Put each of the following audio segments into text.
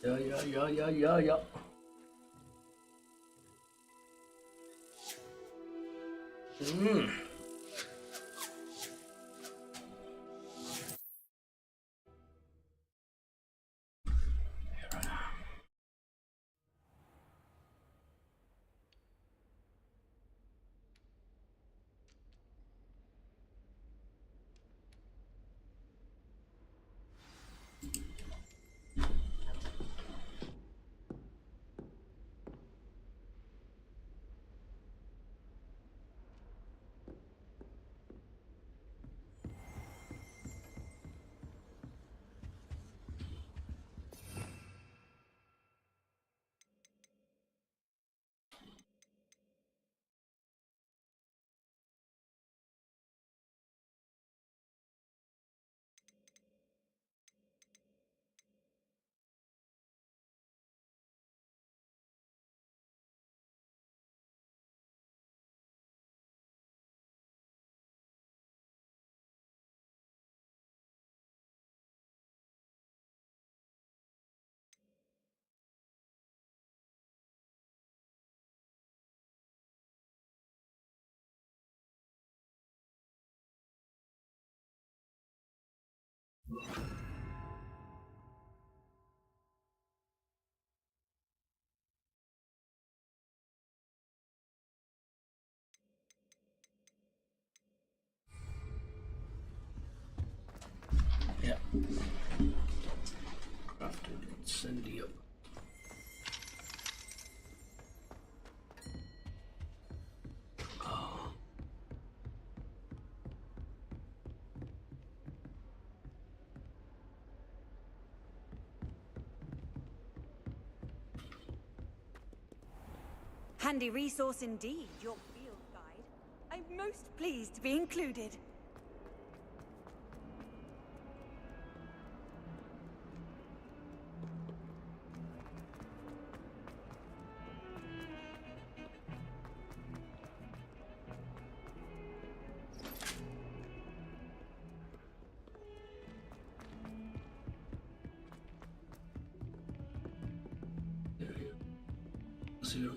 Yeah. Mm. Yeah. Crafted incendium. Handy resource indeed, your field guide. I'm most pleased to be included. Zero.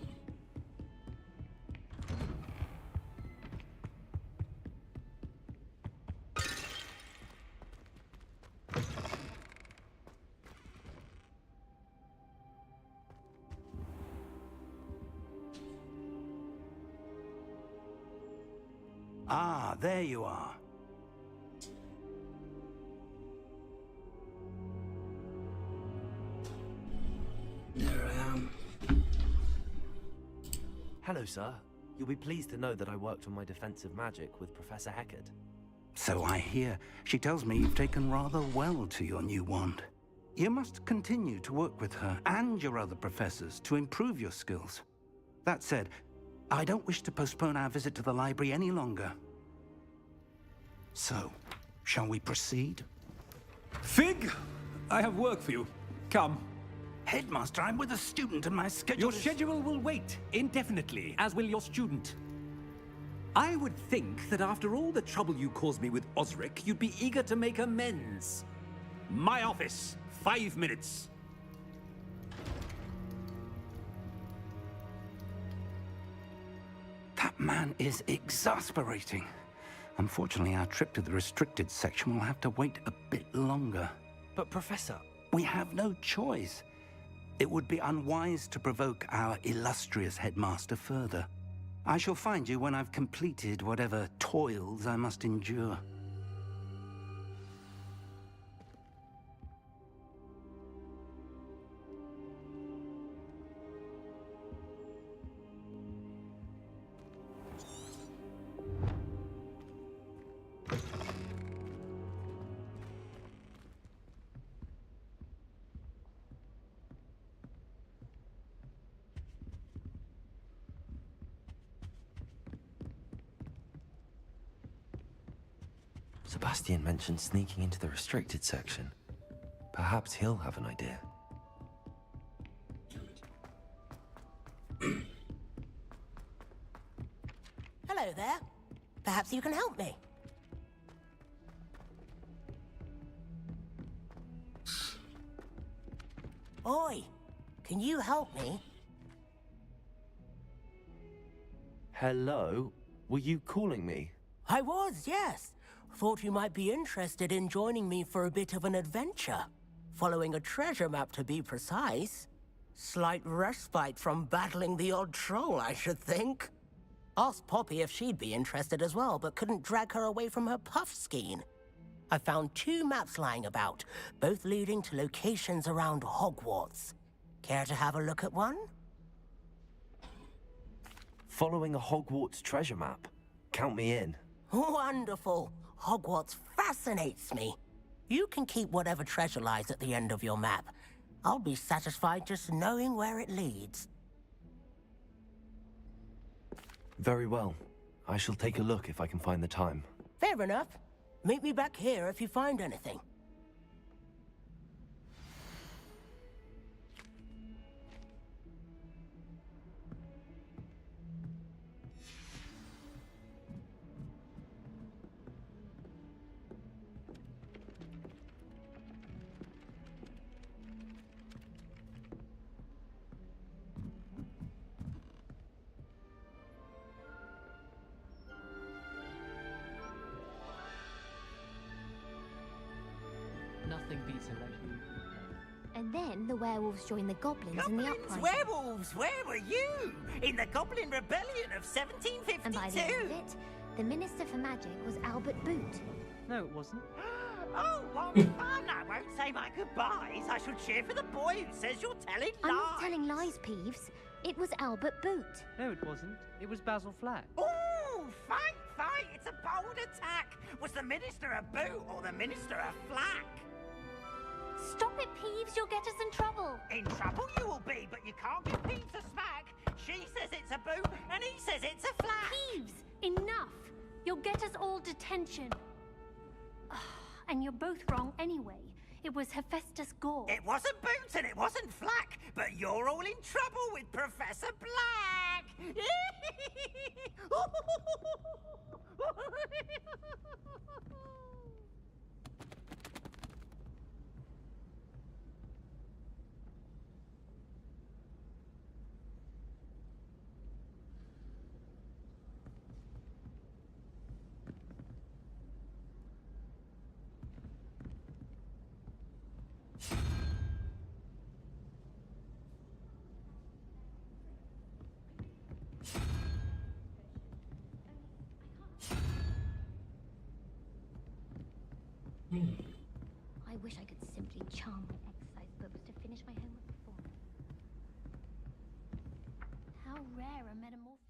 Ah, there you are. There I am. Hello, sir. You'll be pleased to know that I worked on my defensive magic with Professor Heckard. So I hear. She tells me you've taken rather well to your new wand. You must continue to work with her and your other professors to improve your skills. That said, I don't wish to postpone our visit to the library any longer. So, shall we proceed? Fig, I have work for you. Come. Headmaster, I'm with a student and my schedule Your is... schedule will wait indefinitely, as will your student. I would think that after all the trouble you caused me with Osric, you'd be eager to make amends. My office, 5 minutes. That man is exasperating. Unfortunately, our trip to the restricted section will have to wait a bit longer. But, Professor... We have no choice. It would be unwise to provoke our illustrious headmaster further. I shall find you when I've completed whatever toils I must endure. Sebastian mentioned sneaking into the restricted section. Perhaps he'll have an idea. Hello there. Perhaps you can help me. Oi, can you help me? Hello? Were you calling me? I was, yes. Thought you might be interested in joining me for a bit of an adventure. Following a treasure map, to be precise. Slight respite from battling the odd troll, I should think. Asked Poppy if she'd be interested as well, but couldn't drag her away from her puff skein. I found 2 maps lying about, both leading to locations around Hogwarts. Care to have a look at one? Following a Hogwarts treasure map? Count me in. Wonderful. Hogwarts fascinates me. You can keep whatever treasure lies at the end of your map. I'll be satisfied just knowing where it leads. Very well. I shall take a look if I can find the time. Fair enough. Meet me back here if you find anything. Nothing beats a legendary. And then the werewolves joined the goblins in the Goblins, uprising. werewolves, where were you? In the Goblin Rebellion of 1752? And by the end of it, the Minister for Magic was Albert Boot. No, it wasn't. Oh, what fun! I won't say my goodbyes. I shall cheer for the boy who says you're telling lies. I'm not telling lies, Peeves. It was Albert Boot. No, it wasn't. It was Basil Flack. Ooh, fight, fight! It's a bold attack. Was the Minister a boot or the Minister a flack? Stop it, Peeves. You'll get us in trouble. In trouble you will be, but you can't give Peeves a smack. She says it's a boot, and he says it's a flack. Peeves, enough! You'll get us all detention. And you're both wrong anyway. It was Hephaestus Gore. It wasn't Boot and it wasn't Flack, but you're all in trouble with Professor Black! I wish I could simply charm my exercise books to finish my homework before. How rare a metamorphosis.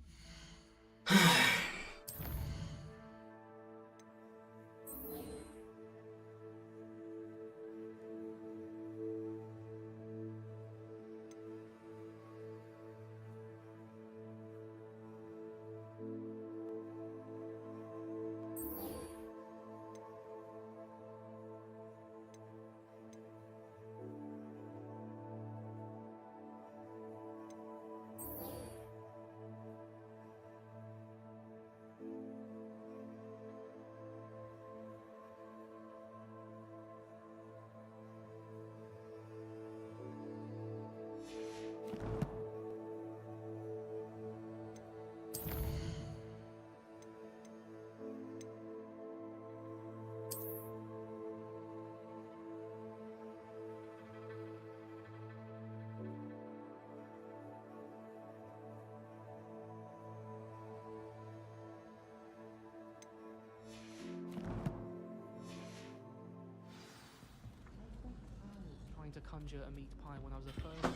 Trying to conjure a meat pie when I was a first.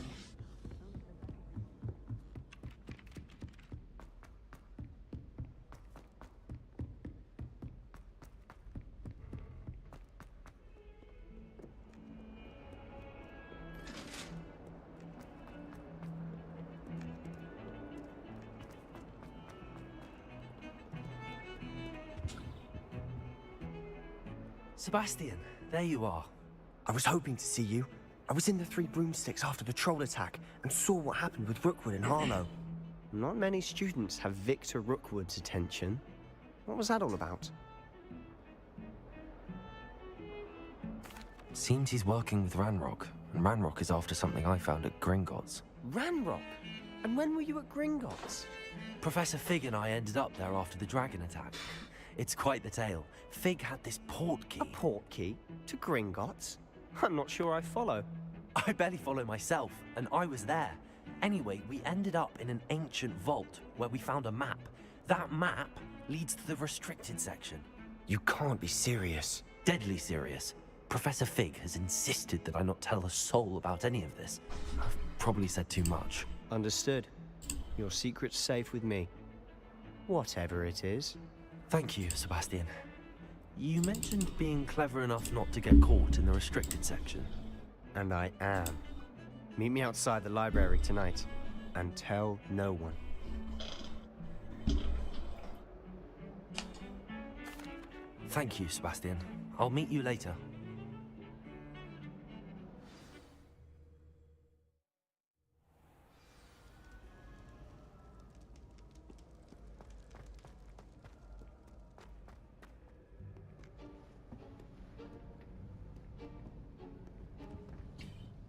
Sebastian, there you are. I was hoping to see you. I was in the Three Broomsticks after the troll attack and saw what happened with Rookwood and Harlow. Not many students have Victor Rookwood's attention. What was that all about? Seems he's working with Ranrock, And Ranrock is after something I found at Gringotts. Ranrock? And when were you at Gringotts? Professor Fig and I ended up there after the dragon attack. It's quite the tale. Fig had this port key. A port key? To Gringotts? I'm not sure I follow. I barely follow myself, and I was there. Anyway, we ended up in an ancient vault where we found a map. That map leads to the restricted section. You can't be serious. Deadly serious. Professor Fig has insisted that I not tell a soul about any of this. I've probably said too much. Understood. Your secret's safe with me. Whatever it is. Thank you, Sebastian. You mentioned being clever enough not to get caught in the restricted section. And I am. Meet me outside the library tonight, and tell no one. Thank you, Sebastian. I'll meet you later.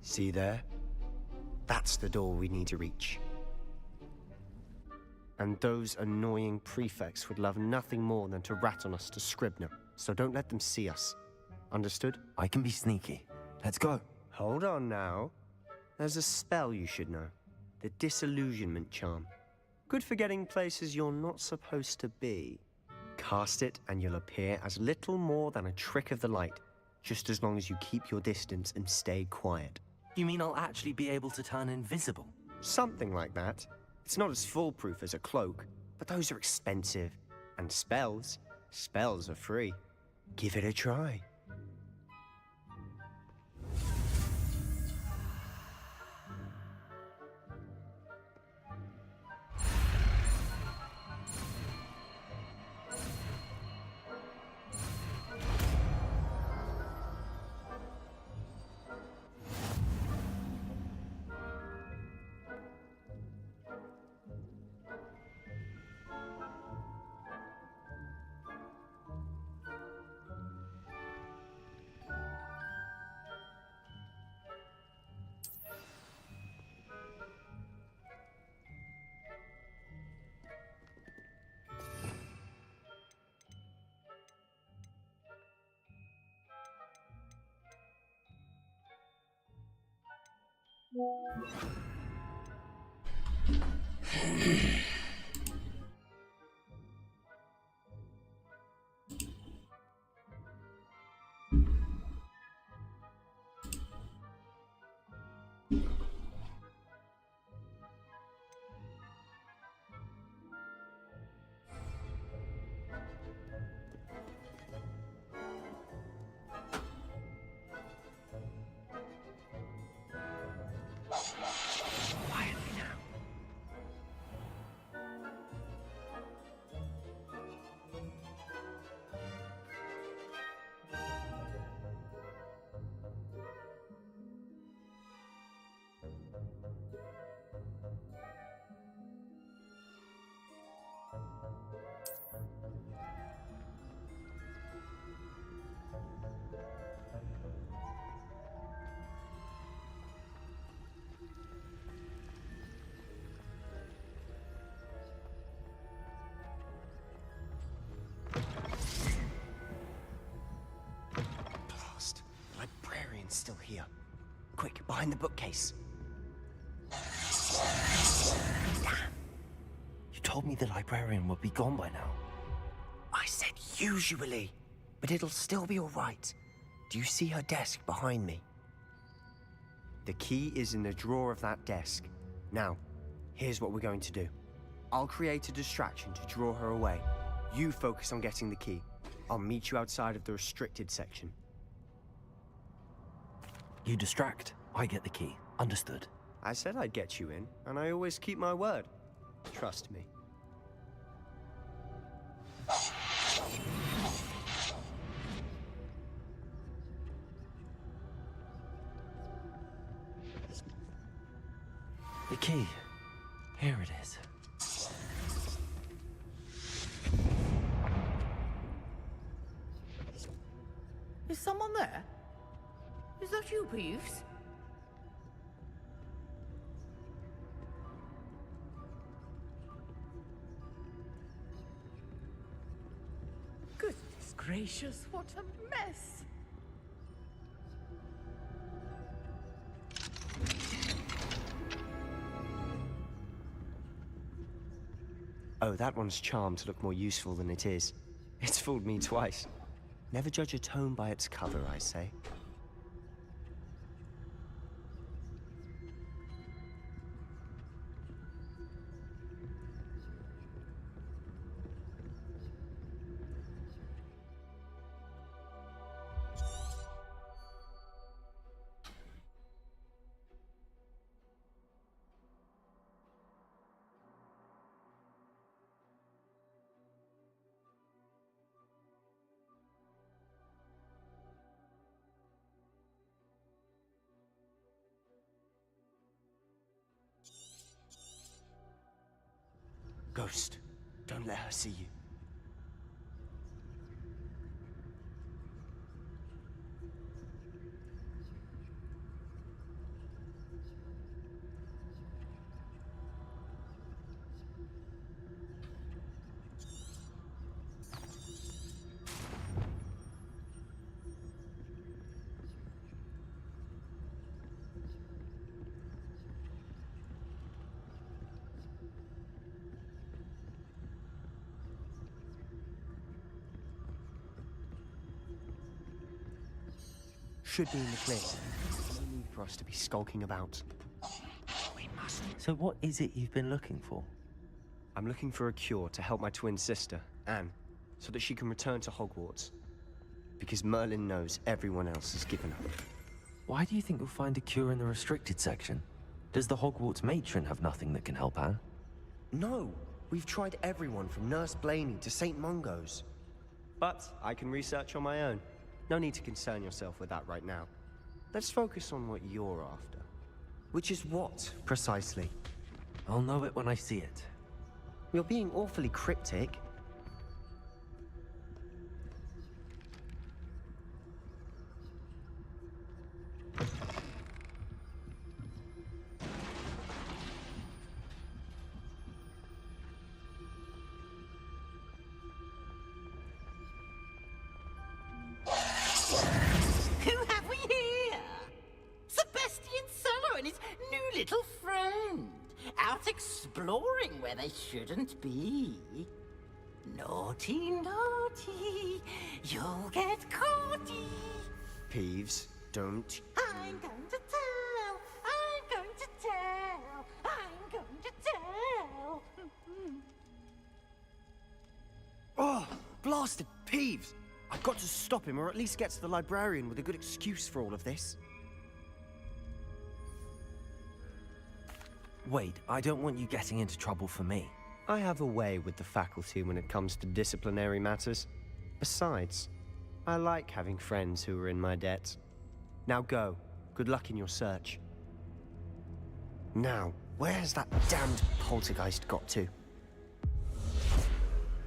See there? That's the door we need to reach. And those annoying prefects would love nothing more than to rat on us to Scribner, so don't let them see us. Understood? I can be sneaky. Let's go. Hold on now. There's a spell you should know. The Disillusionment Charm. Good for getting places you're not supposed to be. Cast it and you'll appear as little more than a trick of the light, just as long as you keep your distance and stay quiet. You mean I'll actually be able to turn invisible? Something like that. It's not as foolproof as a cloak, but those are expensive. And spells are free. Give it a try. Still here. Quick, behind the bookcase. Damn. You told me the librarian would be gone by now. I said usually, but it'll still be all right. Do you see her desk behind me? The key is in the drawer of that desk. Now, here's what we're going to do. I'll create a distraction to draw her away. You focus on getting the key. I'll meet you outside of the restricted section. You distract, I get the key. Understood. I said I'd get you in, and I always keep my word. Trust me. The key. Here it is. Is someone there? Is that you, Peeves? gracious, what a mess! Oh, that one's charmed to look more useful than it is. It's fooled me twice. Never judge a tome by its cover, I say. Ghost, don't let her see you. Should be in the clear. No need for us to be skulking about. We must. So what is it you've been looking for? I'm looking for a cure to help my twin sister, Anne, so that she can return to Hogwarts. Because Merlin knows everyone else has given up. Why do you think you'll find a cure in the restricted section? Does the Hogwarts matron have nothing that can help Anne? No! We've tried everyone from Nurse Blaney to St. Mungo's. But I can research on my own. No need to concern yourself with that right now. Let's focus on what you're after. Which is what, precisely? I'll know it when I see it. You're being awfully cryptic. Who have we here? Sebastian Cello and his new little friend. Out exploring where they shouldn't be. Naughty, naughty, you'll get caughty. Peeves, don't. I'm going to tell, I'm going to tell, I'm going to tell. Oh, blasted Peeves! I've got to stop him, or at least get to the librarian with a good excuse for all of this. Wait, I don't want you getting into trouble for me. I have a way with the faculty when it comes to disciplinary matters. Besides, I like having friends who are in my debt. Now go. Good luck in your search. Now, where's that damned poltergeist got to?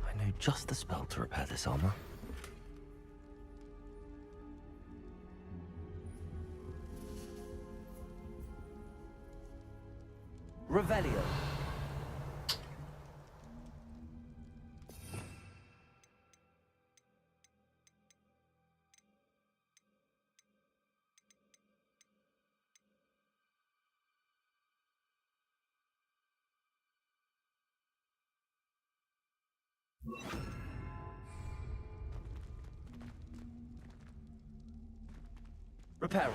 I know just the spell to repair this armor. Revelio. Reparo.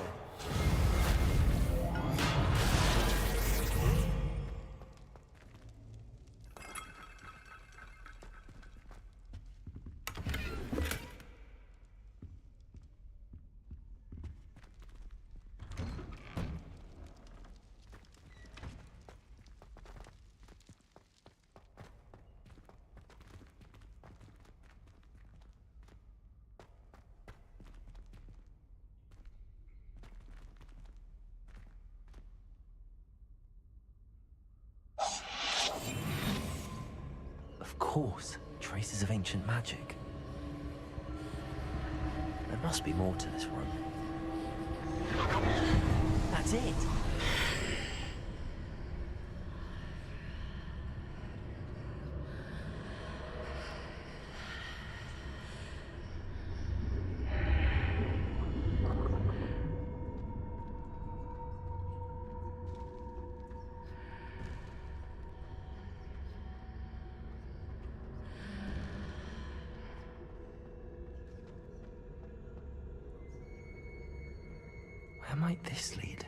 Of course, traces of ancient magic. There must be more to this room. That's it! Where might this lead?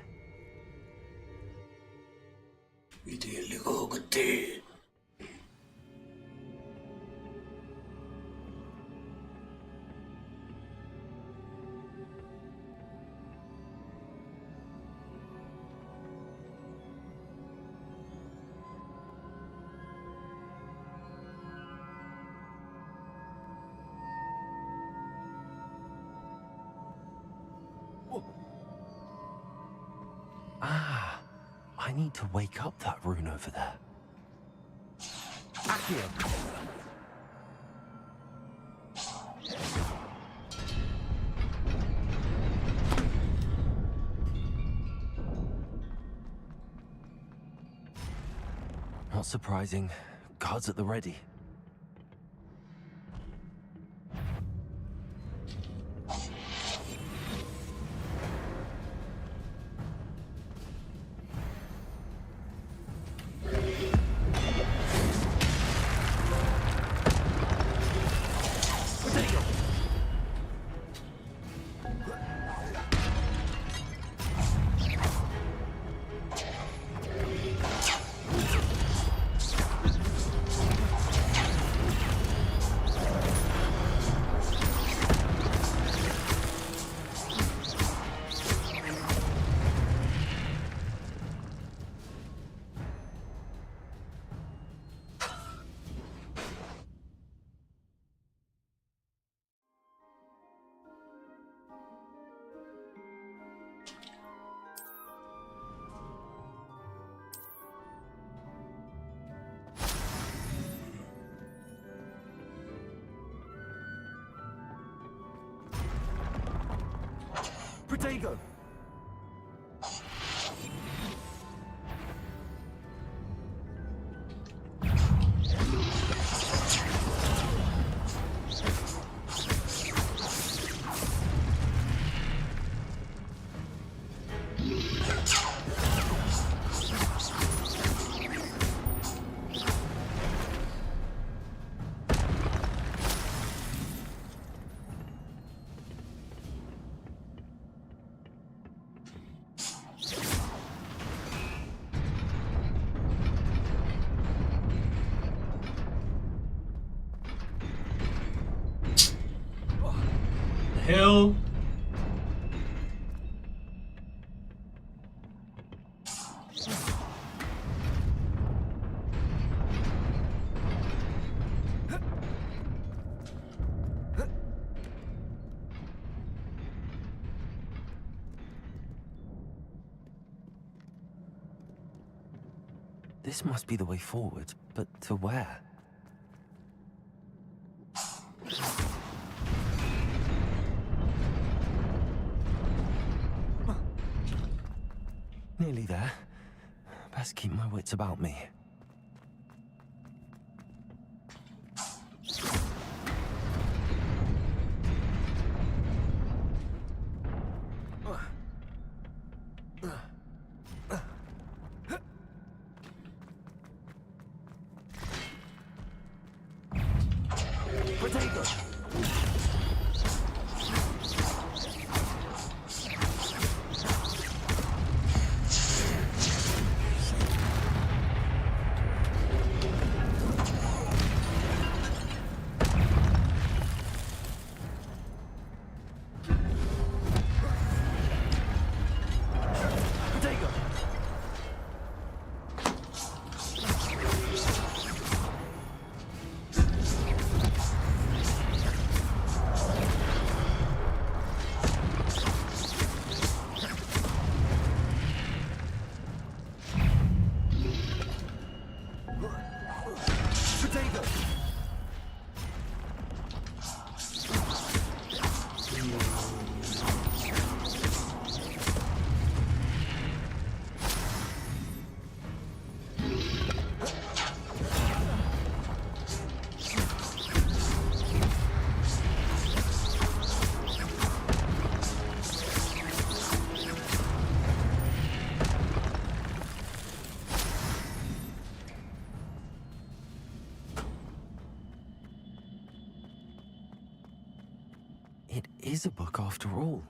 Ah, I need to wake up that rune over there. Accio. Not surprising. Guards at the ready. Protego! Hell. This must be the way forward, but to where? Nearly there. Best keep my wits about me. It is a book after all.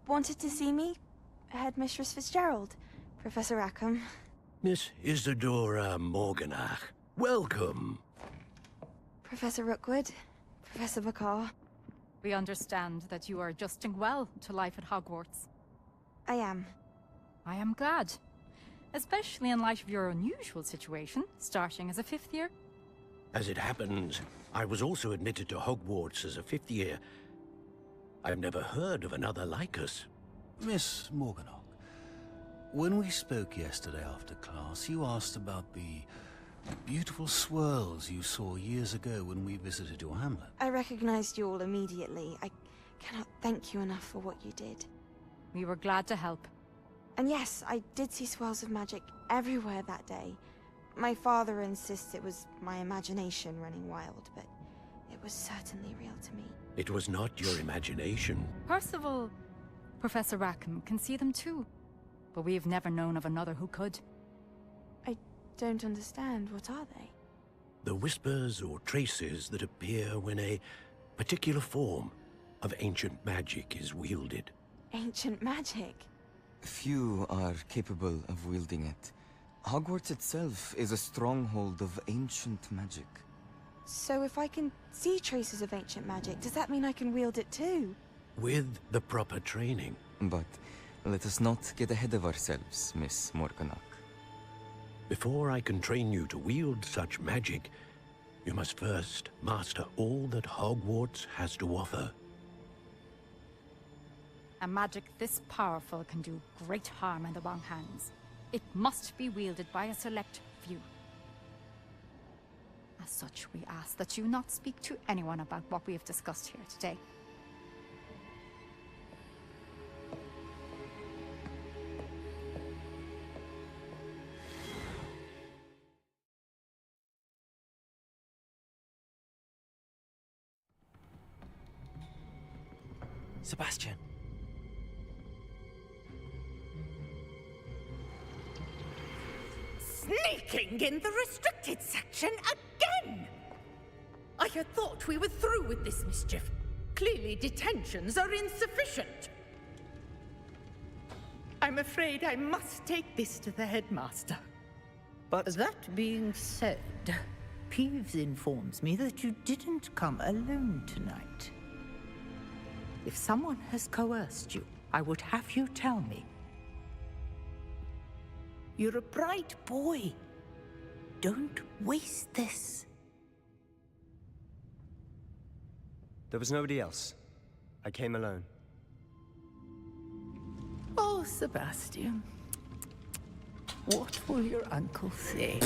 wanted to see me? Headmistress Fitzgerald, Professor Rackham. Miss Isadora Morganach, welcome. Professor Rookwood, Professor Bakar. We understand that you are adjusting well to life at Hogwarts. I am. I am glad. Especially in light of your unusual situation, starting as a 5th year. As it happens, I was also admitted to Hogwarts as a 5th year. I've never heard of another like us. Miss Morganach, when we spoke yesterday after class, you asked about the beautiful swirls you saw years ago when we visited your hamlet. I recognized you all immediately. I cannot thank you enough for what you did. We were glad to help. And yes, I did see swirls of magic everywhere that day. My father insists it was my imagination running wild, but it was certainly real to me. It was not your imagination. Percival, Professor Rackham can see them too. But we have never known of another who could. I don't understand. What are they? The whispers or traces that appear when a particular form of ancient magic is wielded. Ancient magic? Few are capable of wielding it. Hogwarts itself is a stronghold of ancient magic. So if I can see traces of ancient magic, does that mean I can wield it too? With the proper training. But let us not get ahead of ourselves, Miss Morganach. Before I can train you to wield such magic, you must first master all that Hogwarts has to offer. A magic this powerful can do great harm in the wrong hands. It must be wielded by a select few. As such, we ask that you not speak to anyone about what we have discussed here today. Sebastian. Sneaking in the restricted section again! I had thought we were through with this mischief. Clearly detentions are insufficient. I'm afraid I must take this to the headmaster. But that being said, Peeves informs me that you didn't come alone tonight. If someone has coerced you, I would have you tell me. You're a bright boy. Don't waste this. There was nobody else. I came alone. Oh, Sebastian. What will your uncle say?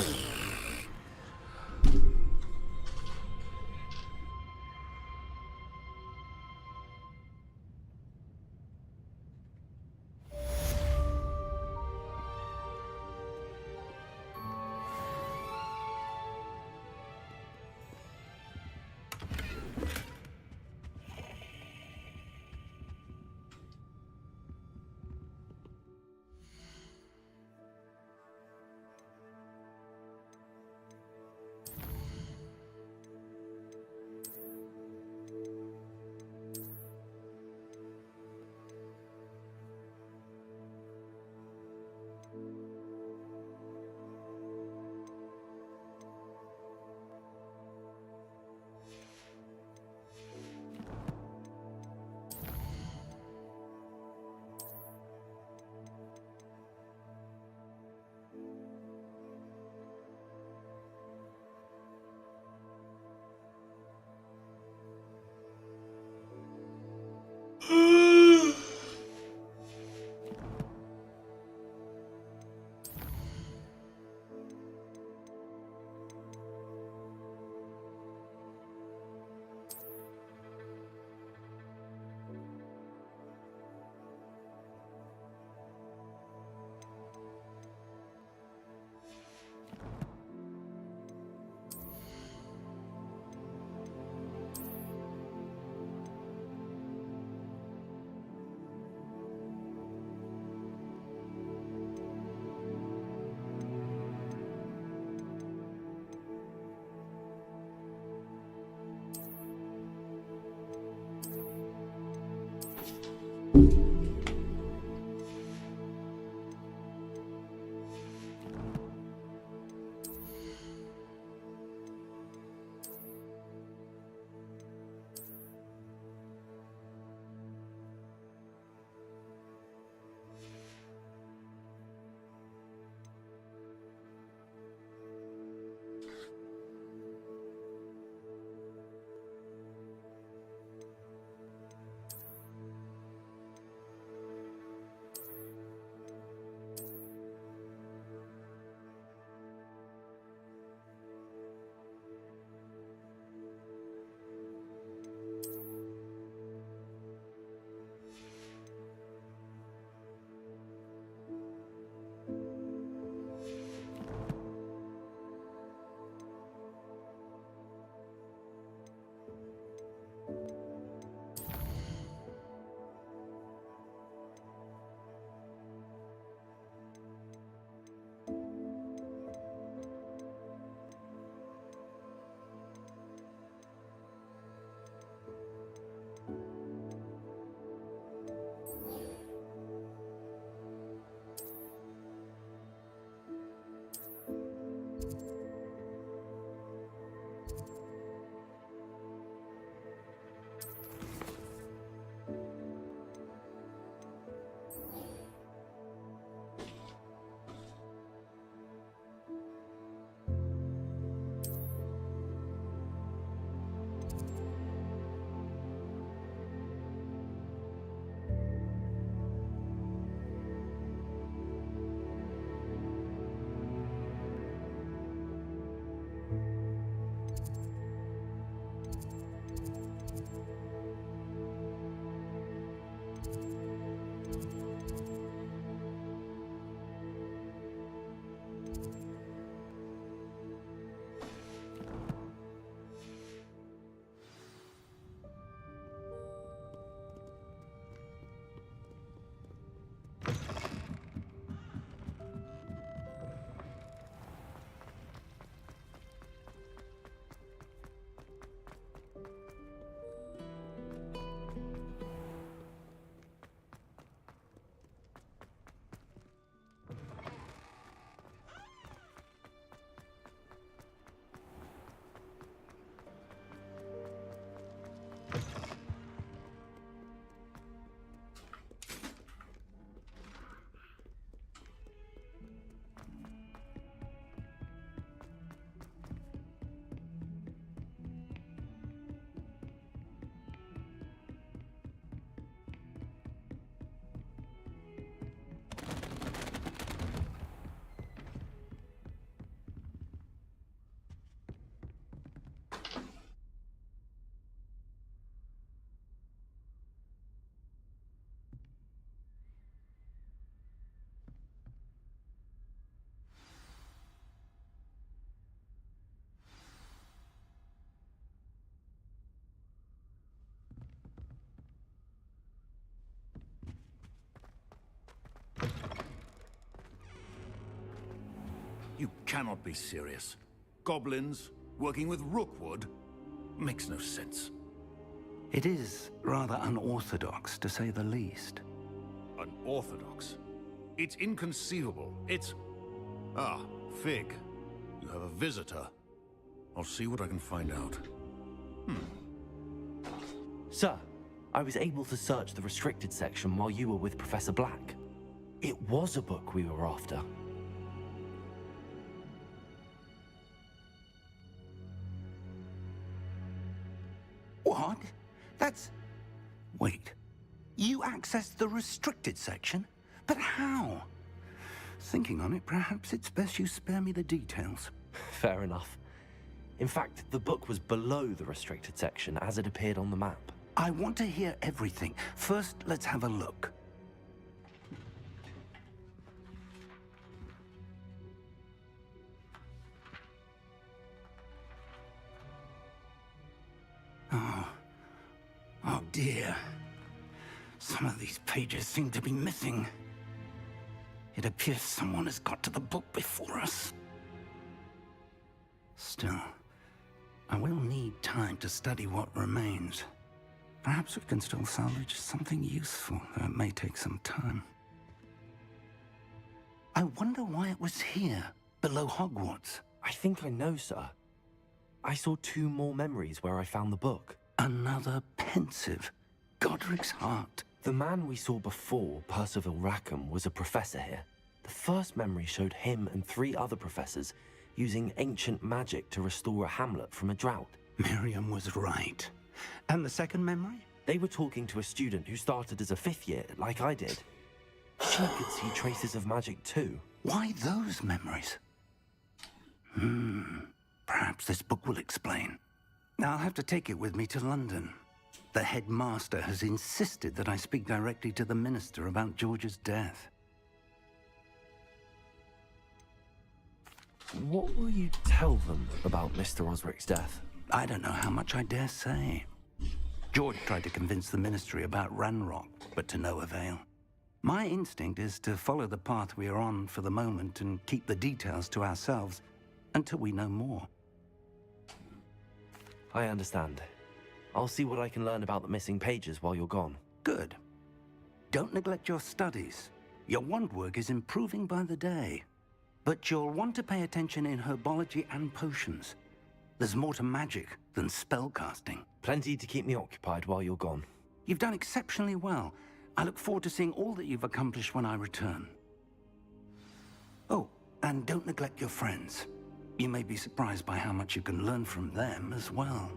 You cannot be serious. Goblins working with Rookwood? Makes no sense. It is rather unorthodox, to say the least. Unorthodox? It's inconceivable. It's... Ah, Fig. You have a visitor. I'll see what I can find out. Sir, I was able to search the restricted section while you were with Professor Black. It was a book we were after. What? That's... Wait. You accessed the restricted section? But how? Thinking on it, perhaps it's best you spare me the details. Fair enough. In fact, the book was below the restricted section as it appeared on the map. I want to hear everything. First, let's have a look. Oh dear. Some of these pages seem to be missing. It appears someone has got to the book before us. Still, I will need time to study what remains. Perhaps we can still salvage something useful, though it may take some time. I wonder why it was here, below Hogwarts. I think I know, sir. I saw 2 more memories where I found the book. Another pensive. Godric's heart. The man we saw before, Percival Rackham, was a professor here. The first memory showed him and 3 other professors using ancient magic to restore a hamlet from a drought. Miriam was right. And the second memory? They were talking to a student who started as a 5th year, like I did. She could see traces of magic too. Why those memories? Perhaps this book will explain. I'll have to take it with me to London. The headmaster has insisted that I speak directly to the minister about George's death. What will you tell them about Mr. Osric's death? I don't know how much I dare say. George tried to convince the ministry about Ranrock, but to no avail. My instinct is to follow the path we are on for the moment and keep the details to ourselves until we know more. I understand. I'll see what I can learn about the missing pages while you're gone. Good. Don't neglect your studies. Your wand work is improving by the day. But you'll want to pay attention in herbology and potions. There's more to magic than spellcasting. Plenty to keep me occupied while you're gone. You've done exceptionally well. I look forward to seeing all that you've accomplished when I return. Oh, and don't neglect your friends. You may be surprised by how much you can learn from them as well.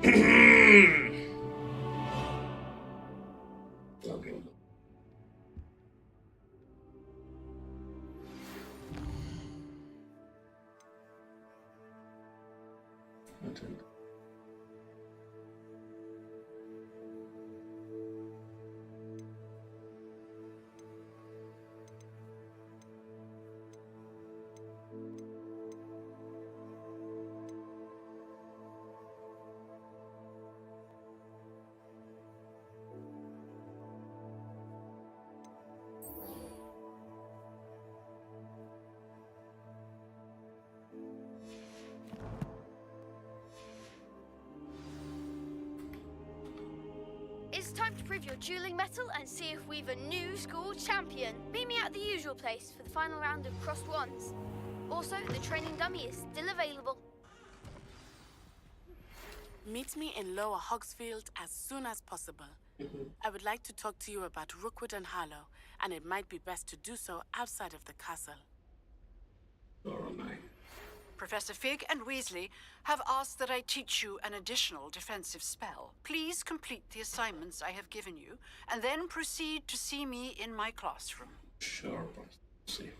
Okay. Content. It's time to prove your dueling mettle and see if we've a new school champion. Meet me at the usual place for the final round of crossed wands. Also, the training dummy is still available. Meet me in Lower Hogsfield as soon as possible. I would like to talk to you about Rookwood and Harlow, and it might be best to do so outside of the castle. Professor Fig and Weasley have asked that I teach you an additional defensive spell. Please complete the assignments I have given you, and then proceed to see me in my classroom. Sure, see.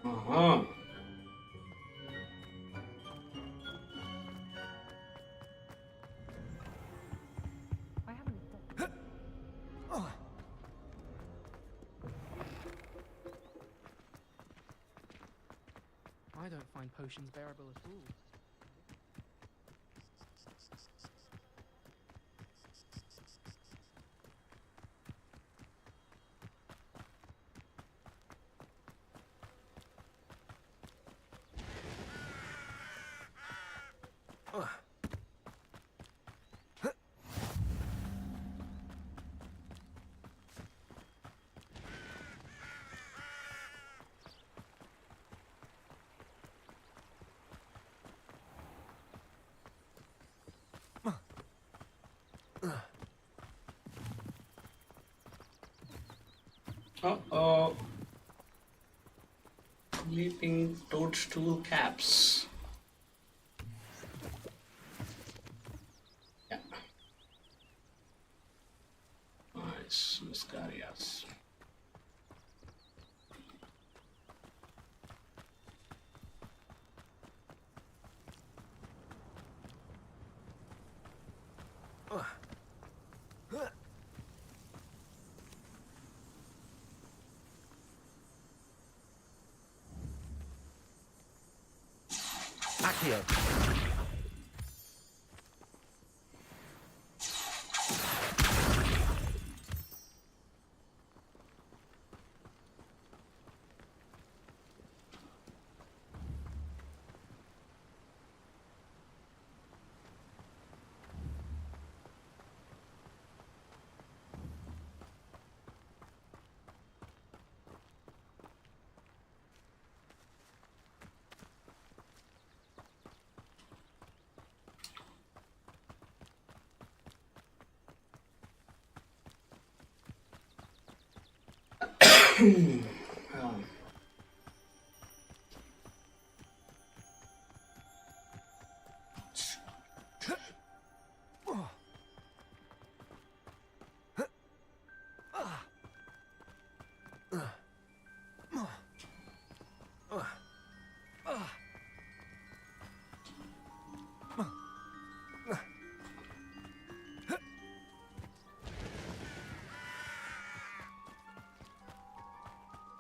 Uh-huh. I don't find potions bearable at all. Uh-oh. Leaping toadstool caps. Yeah. Nice, Miscarias. Accio.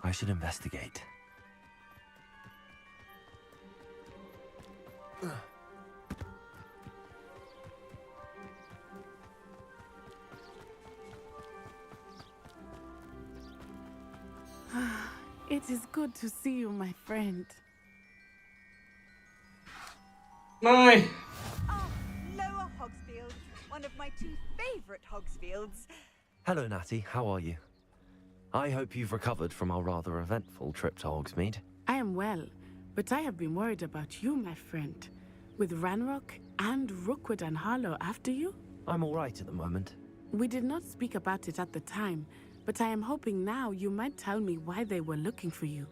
I should investigate. It is good to see you, my friend. My. Ah, Lower Hogsfield, one of my two favorite Hogsfields. Hello, Natty. How are you? I hope you've recovered from our rather eventful trip to Hogsmeade. I am well, but I have been worried about you, my friend. With Ranrock and Rookwood and Harlow after you? I'm all right at the moment. We did not speak about it at the time, but I am hoping now you might tell me why they were looking for you.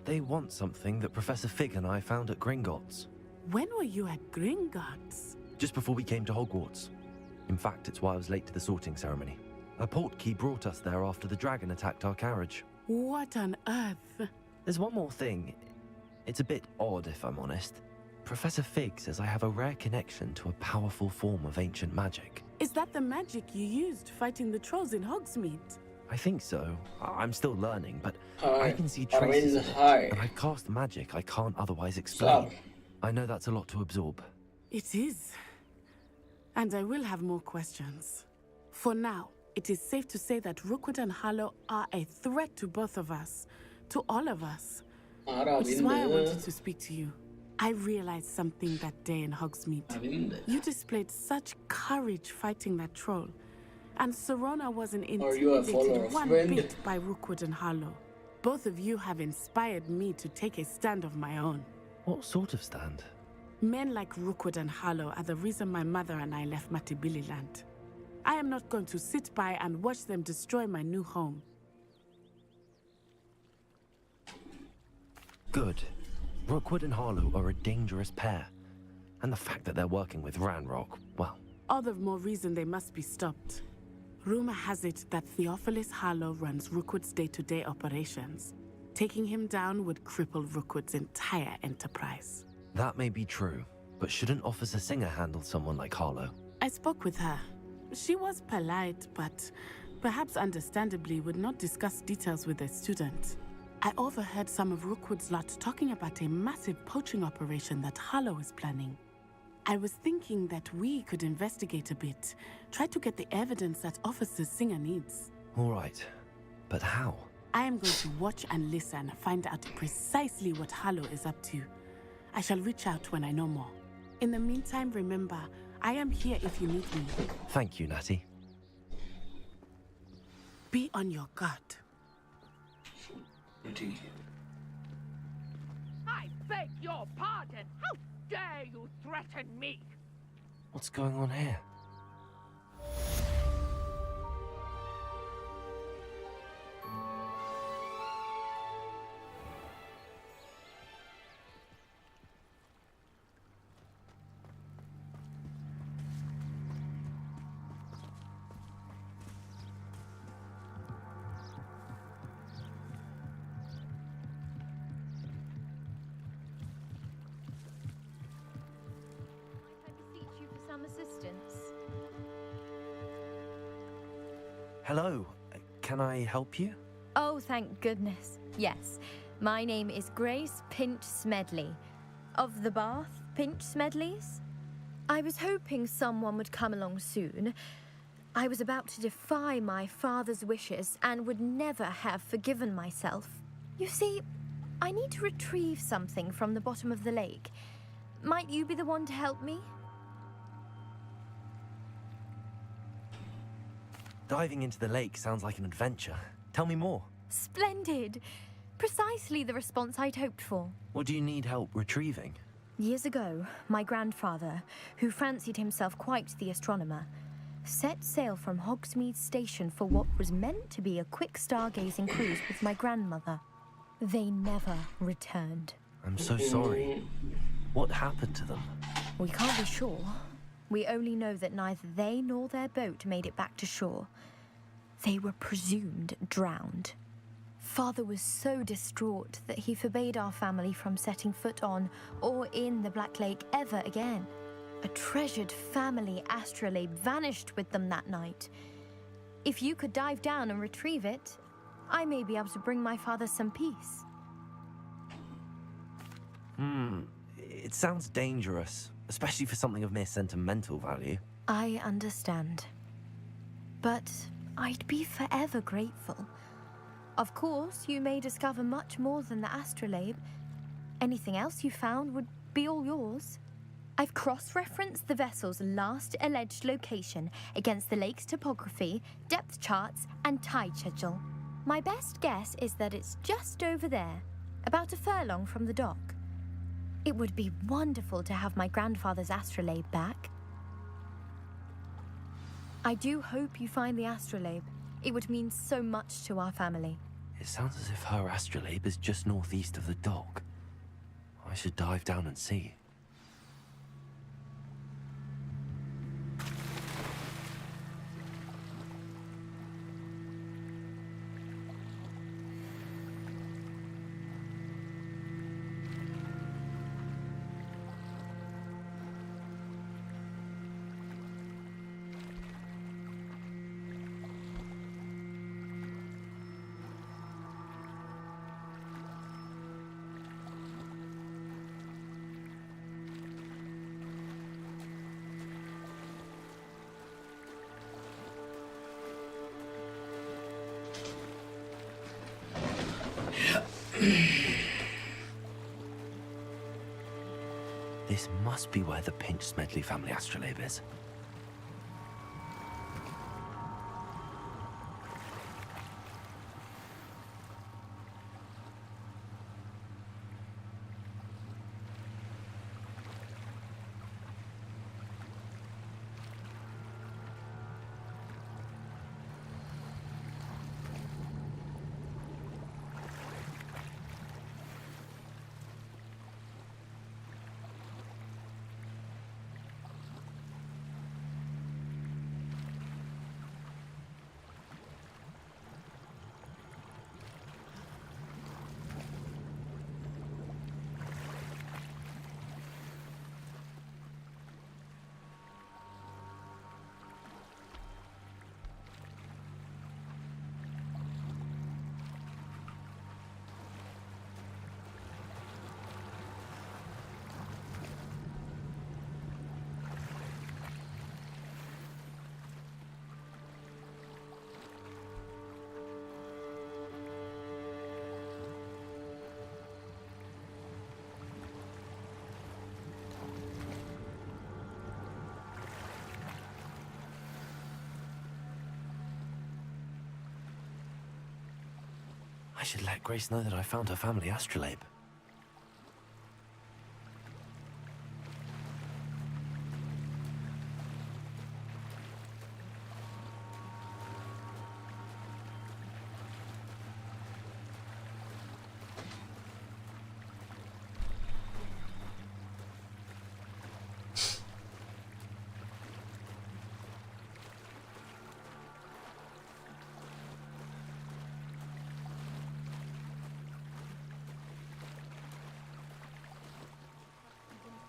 They want something that Professor Fig and I found at Gringotts. When were you at Gringotts? just before we came to Hogwarts. In fact, it's why I was late to the sorting ceremony. A portkey brought us there after the dragon attacked our carriage. What on earth? There's one more thing. It's a bit odd, if I'm honest. Professor Fig says I have a rare connection to a powerful form of ancient magic. Is that the magic you used fighting the trolls in Hogsmeade? I think so. I'm still learning, but Hi. I can see traces of it, Hi. and I cast magic I can't otherwise explain. Stop. I know that's a lot to absorb. It is. And I will have more questions. For now, it is safe to say that Rookwood and Harlow are a threat to both of us. To all of us. Which is why I wanted to speak to you. I realized something that day in Hogsmeade. You displayed such courage fighting that troll. And Serona wasn't intimidated one bit by Rookwood and Harlow. Both of you have inspired me to take a stand of my own. What sort of stand? Men like Rookwood and Harlow are the reason my mother and I left Matabeleland. I am not going to sit by and watch them destroy my new home. Good. Rookwood and Harlow are a dangerous pair. And the fact that they're working with Ranrock, well... All the more reason they must be stopped. Rumor has it that Theophilus Harlow runs Rookwood's day-to-day operations. Taking him down would cripple Rookwood's entire enterprise. That may be true, but shouldn't Officer Singer handle someone like Harlow? I spoke with her. She was polite, but perhaps understandably would not discuss details with a student. I overheard some of Rookwood's lot talking about a massive poaching operation that Harlow is planning. I was thinking that we could investigate a bit, try to get the evidence that Officer Singer needs. All right, but how? I am going to watch and listen, find out precisely what Harlow is up to. I shall reach out when I know more. In the meantime, remember, I am here if you need me. Thank you, Natty. Be on your guard. I beg your pardon. How dare you threaten me? What's going on here? Assistance. Hello, can I help you? Oh, thank goodness. Yes, my name is Grace Pinch Smedley, of the Bath Pinch Smedleys. I was hoping someone would come along soon. I was about to defy my father's wishes and would never have forgiven myself. You see, I need to retrieve something from the bottom of the lake. Might you be the one to help me? Diving into the lake sounds like an adventure. Tell me more. Splendid! Precisely the response I'd hoped for. What do you need help retrieving? Years ago, my grandfather, who fancied himself quite the astronomer, set sail from Hogsmeade Station for what was meant to be a quick stargazing cruise with my grandmother. They never returned. I'm so sorry. What happened to them? We can't be sure. We only know that neither they nor their boat made it back to shore. They were presumed drowned. Father was so distraught that he forbade our family from setting foot on or in the Black Lake ever again. A treasured family astrolabe vanished with them that night. If you could dive down and retrieve it, I may be able to bring my father some peace. It sounds dangerous, especially for something of mere sentimental value. I understand. But I'd be forever grateful. Of course, you may discover much more than the astrolabe. Anything else you found would be all yours. I've cross-referenced the vessel's last alleged location against the lake's topography, depth charts, and tide schedule. My best guess is that it's just over there, about a furlong from the dock. It would be wonderful to have my grandfather's astrolabe back. I do hope you find the astrolabe. It would mean so much to our family. It sounds as if her astrolabe is just northeast of the dock. I should dive down and see. must be where the Pinch Smedley family astrolabe is. I should let Grace know that I found her family astrolabe.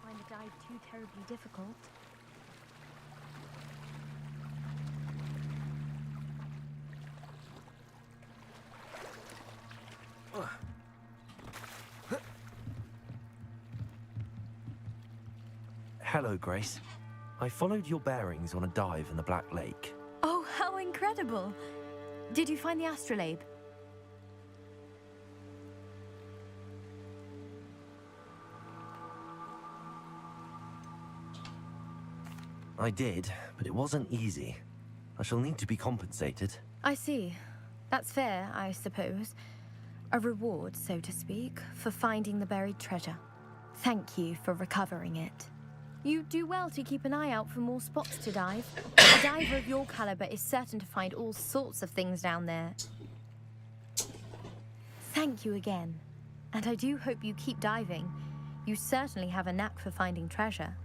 Find the dive too terribly difficult. Hello, Grace. I followed your bearings on a dive in the Black Lake. Oh, how incredible! Did you find the astrolabe? I did, but it wasn't easy. I shall need to be compensated. I see. That's fair, I suppose. A reward, so to speak, for finding the buried treasure. Thank you for recovering it. You do well to keep an eye out for more spots to dive. A diver of your caliber is certain to find all sorts of things down there. Thank you again. And I do hope you keep diving. You certainly have a knack for finding treasure.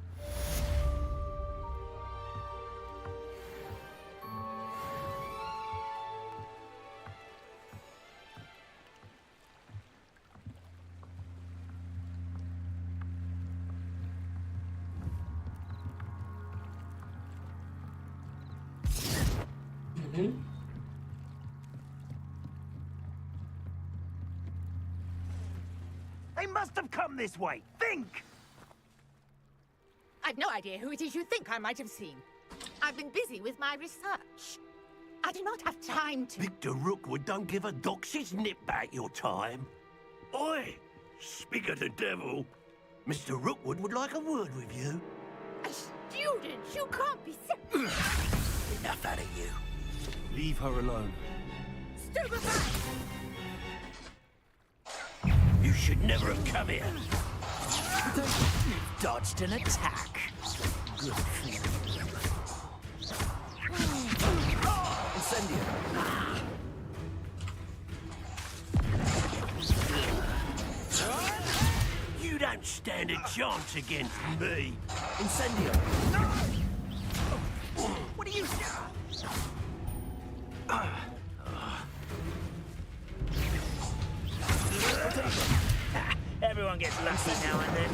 They must have come this way. Think! I've no idea who it is you think I might have seen. I've been busy with my research. I do not have time to... Victor Rookwood don't give a doxy's nip back your time. Oi! Speak of the devil. Mr. Rookwood would like a word with you. A student? You can't be so... Enough out of you. Leave her alone. Stupefy! You should never have come here. You've dodged an attack. Good for you. Incendio. You don't stand a chance against me. Incendio. What are you... Everyone gets lucky now and then.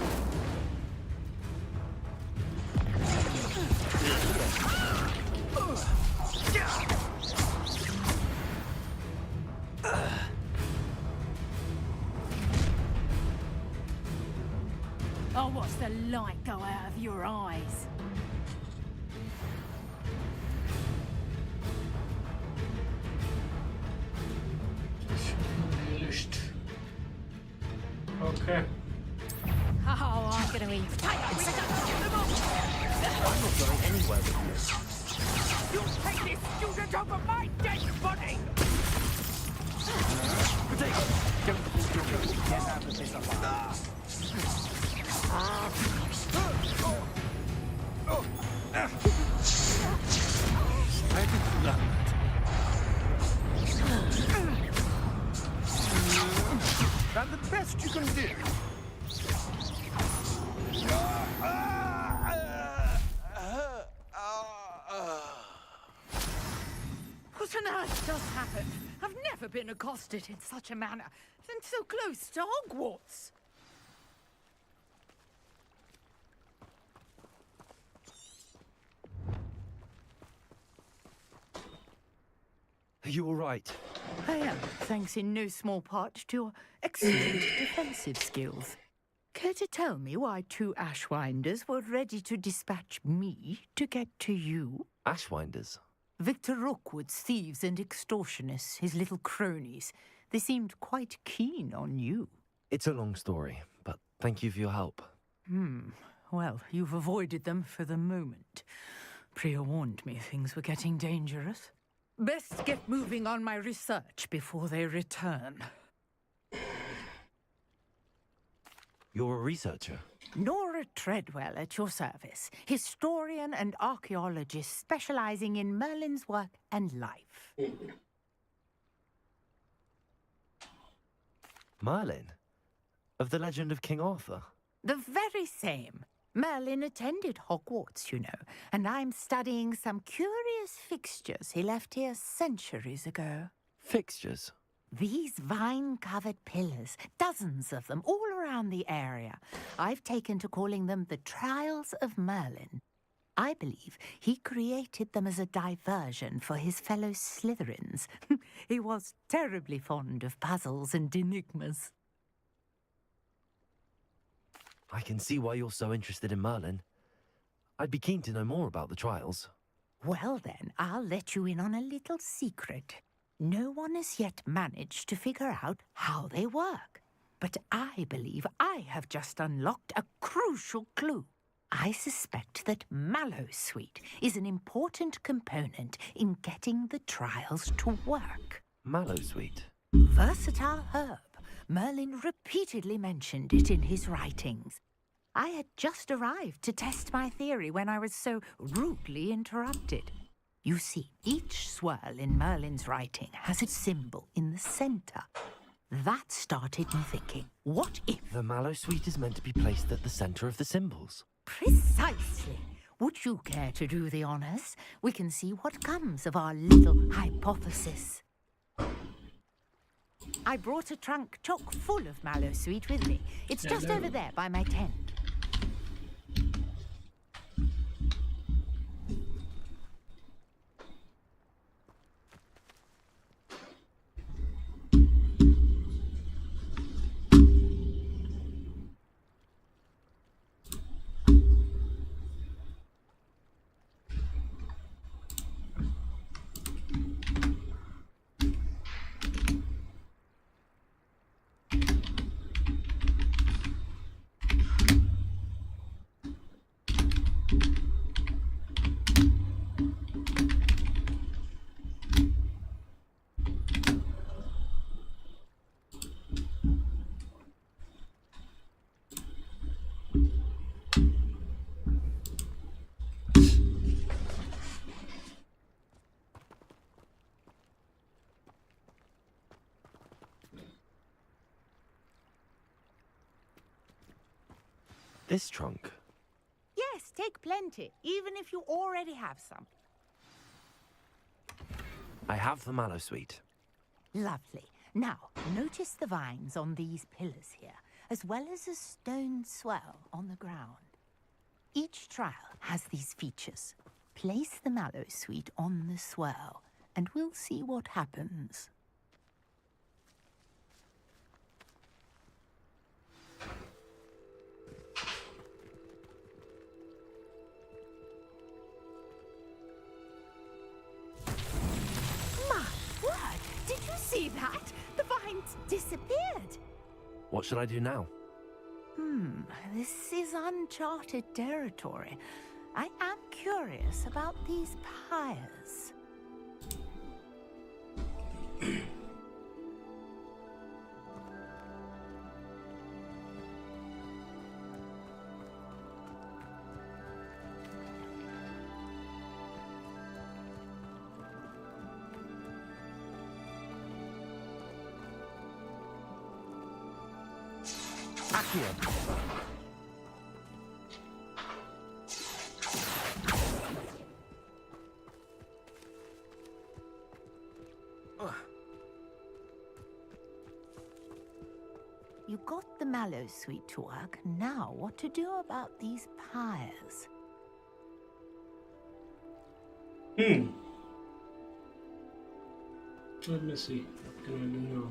Oh, watch the light go out of your eyes. Okay. Oh, I gonna eat. I'm not going anywhere with You take this student over my dead body! Don't get out of this alive. Where did you learn that? And the best you can do. What on earth just happened? I've never been accosted in such a manner, and so close to Hogwarts. Are you all right? I am, thanks in no small part to your excellent defensive skills. Care to tell me why 2 Ashwinders were ready to dispatch me to get to you? Ashwinders? Victor Rookwood's thieves and extortionists, his little cronies. They seemed quite keen on you. It's a long story, but thank you for your help. Well, you've avoided them for the moment. Priya warned me things were getting dangerous. Best get moving on my research before they return. You're a researcher? Nora Treadwell at your service, historian and archaeologist specializing in Merlin's work and life. Merlin? Of the legend of King Arthur? The very same. Merlin attended Hogwarts, you know, and I'm studying some curious fixtures he left here centuries ago. Fixtures? These vine-covered pillars, dozens of them, all around the area. I've taken to calling them the Trials of Merlin. I believe he created them as a diversion for his fellow Slytherins. He was terribly fond of puzzles and enigmas. I can see why you're so interested in Merlin. I'd be keen to know more about the trials. Well then, I'll let you in on a little secret. No one has yet managed to figure out how they work. But I believe I have just unlocked a crucial clue. I suspect that Mallowsweet is an important component in getting the trials to work. Mallowsweet? Versatile herb. Merlin repeatedly mentioned it in his writings. I had just arrived to test my theory when I was so rudely interrupted. You see, each swirl in Merlin's writing has a symbol in the center. That started me thinking, what if... The Mallowsweet is meant to be placed at the center of the symbols. Precisely. Would you care to do the honors? We can see what comes of our little hypothesis. I brought a trunk chock full of Mallowsweet with me. It's just over there by my tent. This trunk? Yes, take plenty, even if you already have some. I have the Mallowsweet. Lovely. Now, notice the vines on these pillars here, as well as a stone swell on the ground. Each trial has these features. Place the Mallowsweet on the swirl, and we'll see what happens. Did you see that? The vines disappeared. What should I do now? this is uncharted territory. I am curious about these pyres. You got the mallow sweet to work. Now, what to do about these pyres? Let me see. What can I do now?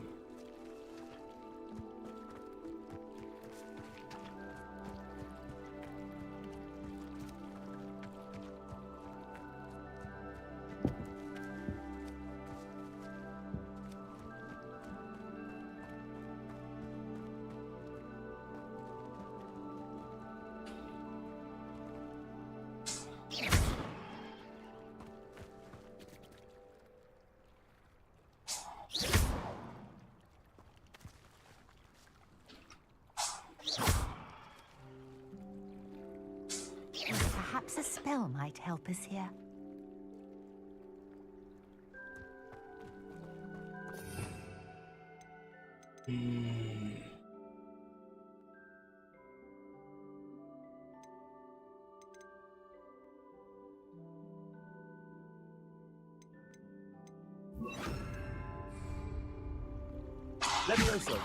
Perhaps a spell might help us here. Levioso.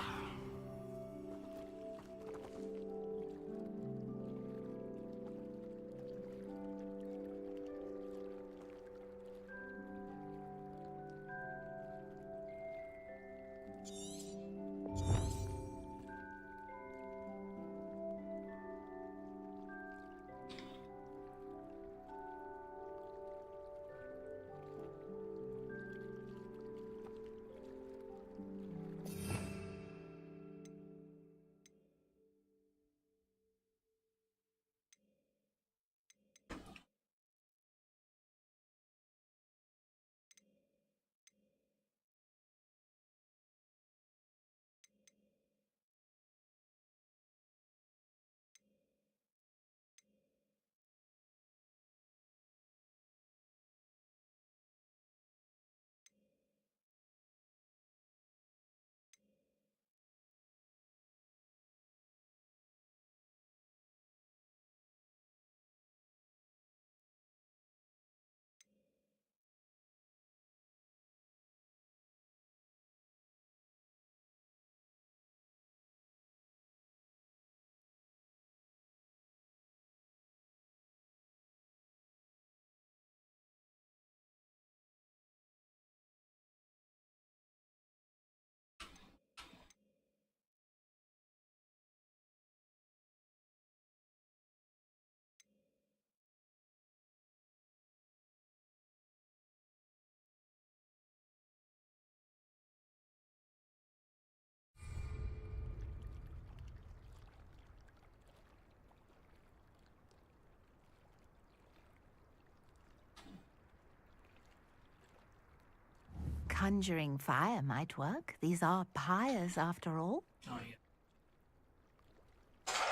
Conjuring fire might work. These are pyres, after all. Oh, yeah.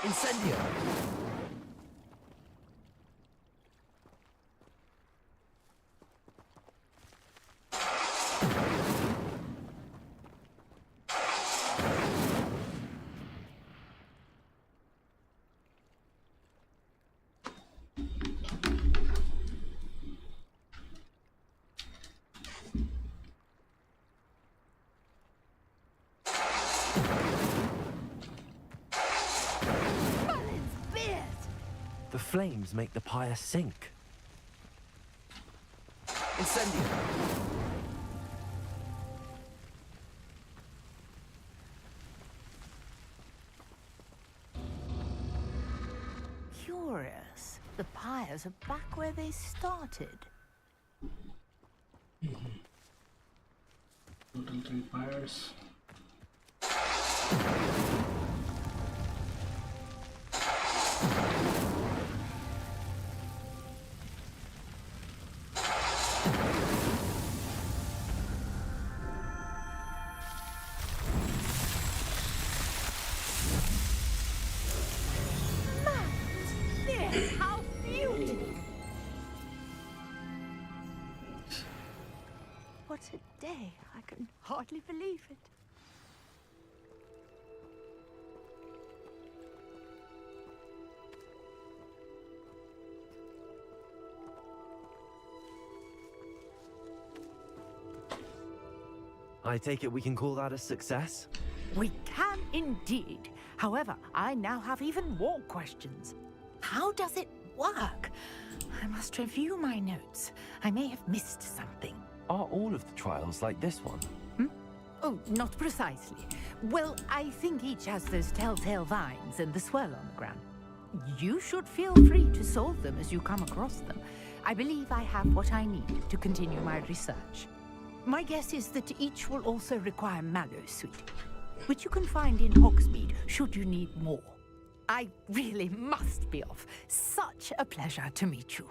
Incendio. The flames make the pyre sink. Incendio. Curious. The pyres are back where they started. Total 3 pyres. What a day. I can hardly believe it. I take it we can call that a success? We can indeed. However, I now have even more questions. How does it work? I must review my notes. I may have missed something. Are all of the trials like this one? Oh, not precisely. Well, I think each has those telltale vines and the swirl on the ground. You should feel free to solve them as you come across them. I believe I have what I need to continue my research. My guess is that each will also require mallowsweet, which you can find in Hogsmeade should you need more. I really must be off. Such a pleasure to meet you.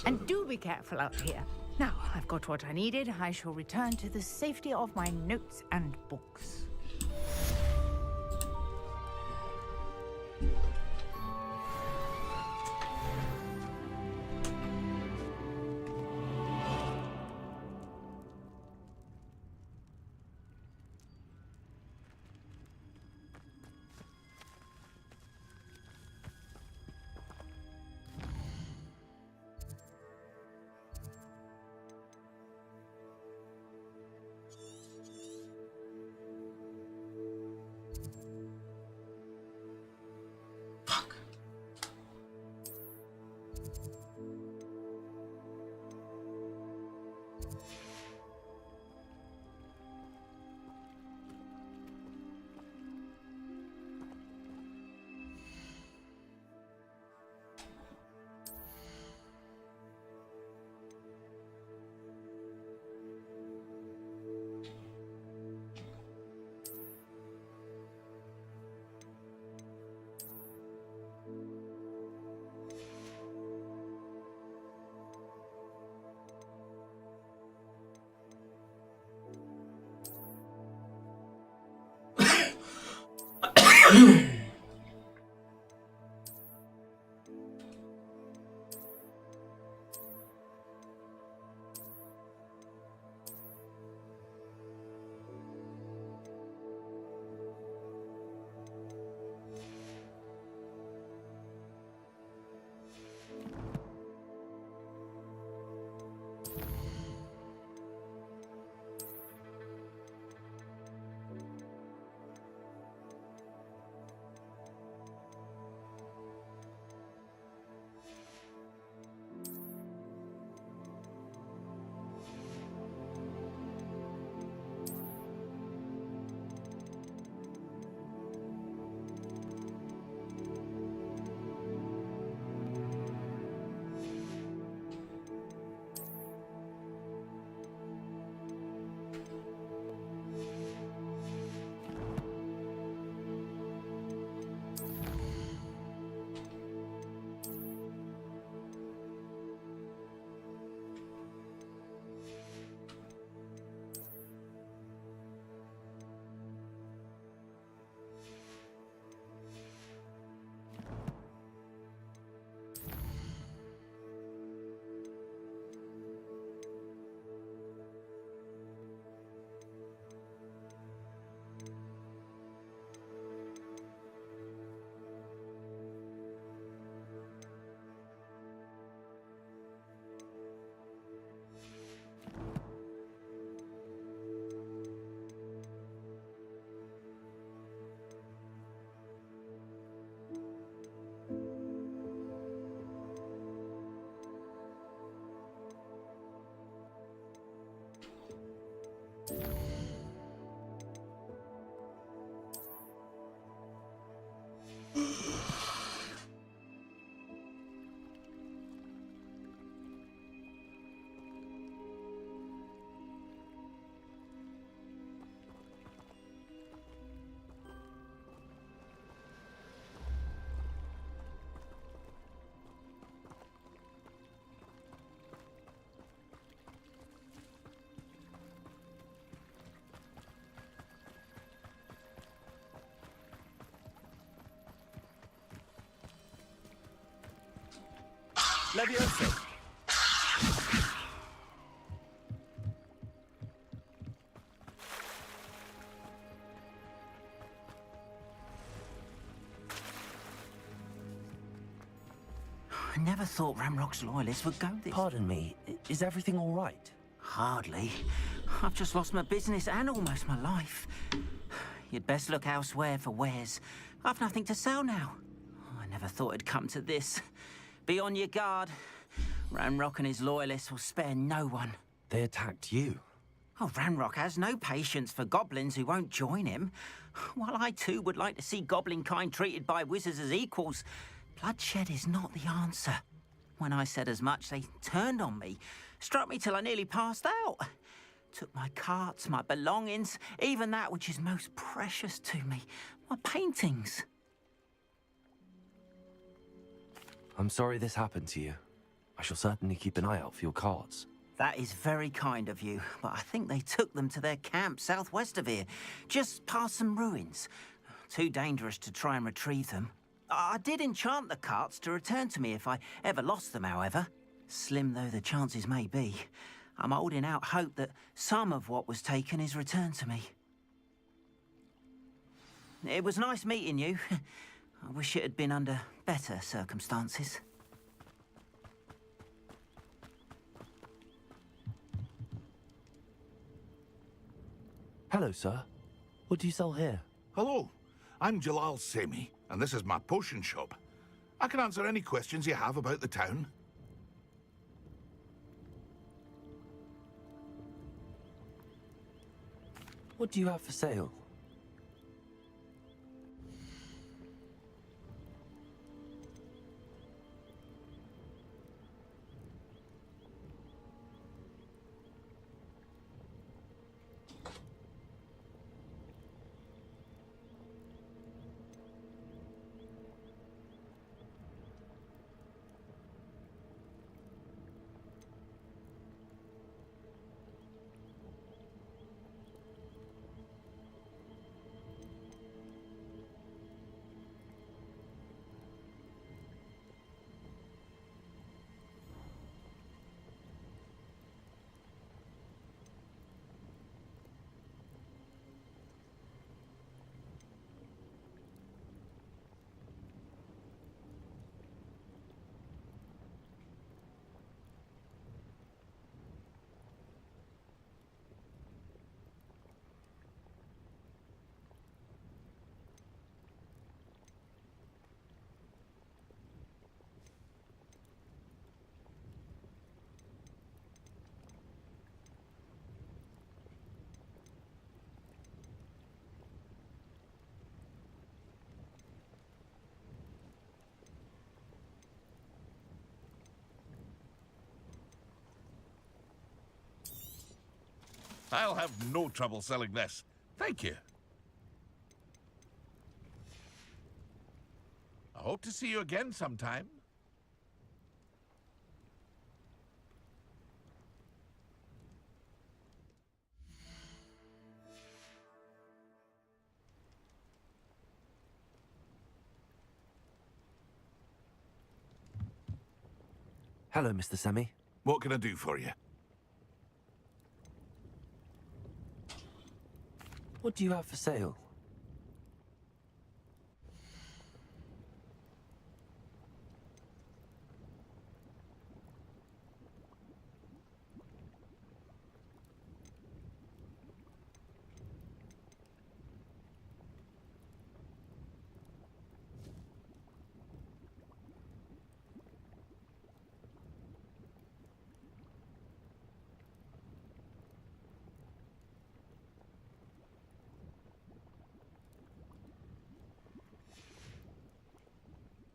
And do be careful out here. Now, I've got what I needed. I shall return to the safety of my notes and books. Levioso. I never thought Ramrock's loyalists would go this... Pardon me, is everything all right? Hardly. I've just lost my business and almost my life. You'd best look elsewhere for wares. I've nothing to sell now. I never thought it'd come to this. Be on your guard. Ramrock and his loyalists will spare no one. They attacked you? Oh, Ramrock has no patience for goblins who won't join him. While I too would like to see goblin kind treated by wizards as equals, bloodshed is not the answer. When I said as much, they turned on me, struck me till I nearly passed out. Took my carts, my belongings, even that which is most precious to me, my paintings. I'm sorry this happened to you. I shall certainly keep an eye out for your carts. That is very kind of you, but I think they took them to their camp southwest of here, just past some ruins. Too dangerous to try and retrieve them. I did enchant the carts to return to me if I ever lost them, however. Slim though the chances may be, I'm holding out hope that some of what was taken is returned to me. It was nice meeting you. I wish it had been under better circumstances. Hello, sir. What do you sell here? Hello, I'm Jalal Semi, and this is my potion shop. I can answer any questions you have about the town. What do you have for sale? I'll have no trouble selling this. Thank you. I hope to see you again sometime. Hello, Mr. Semi. What can I do for you? What do you have for sale?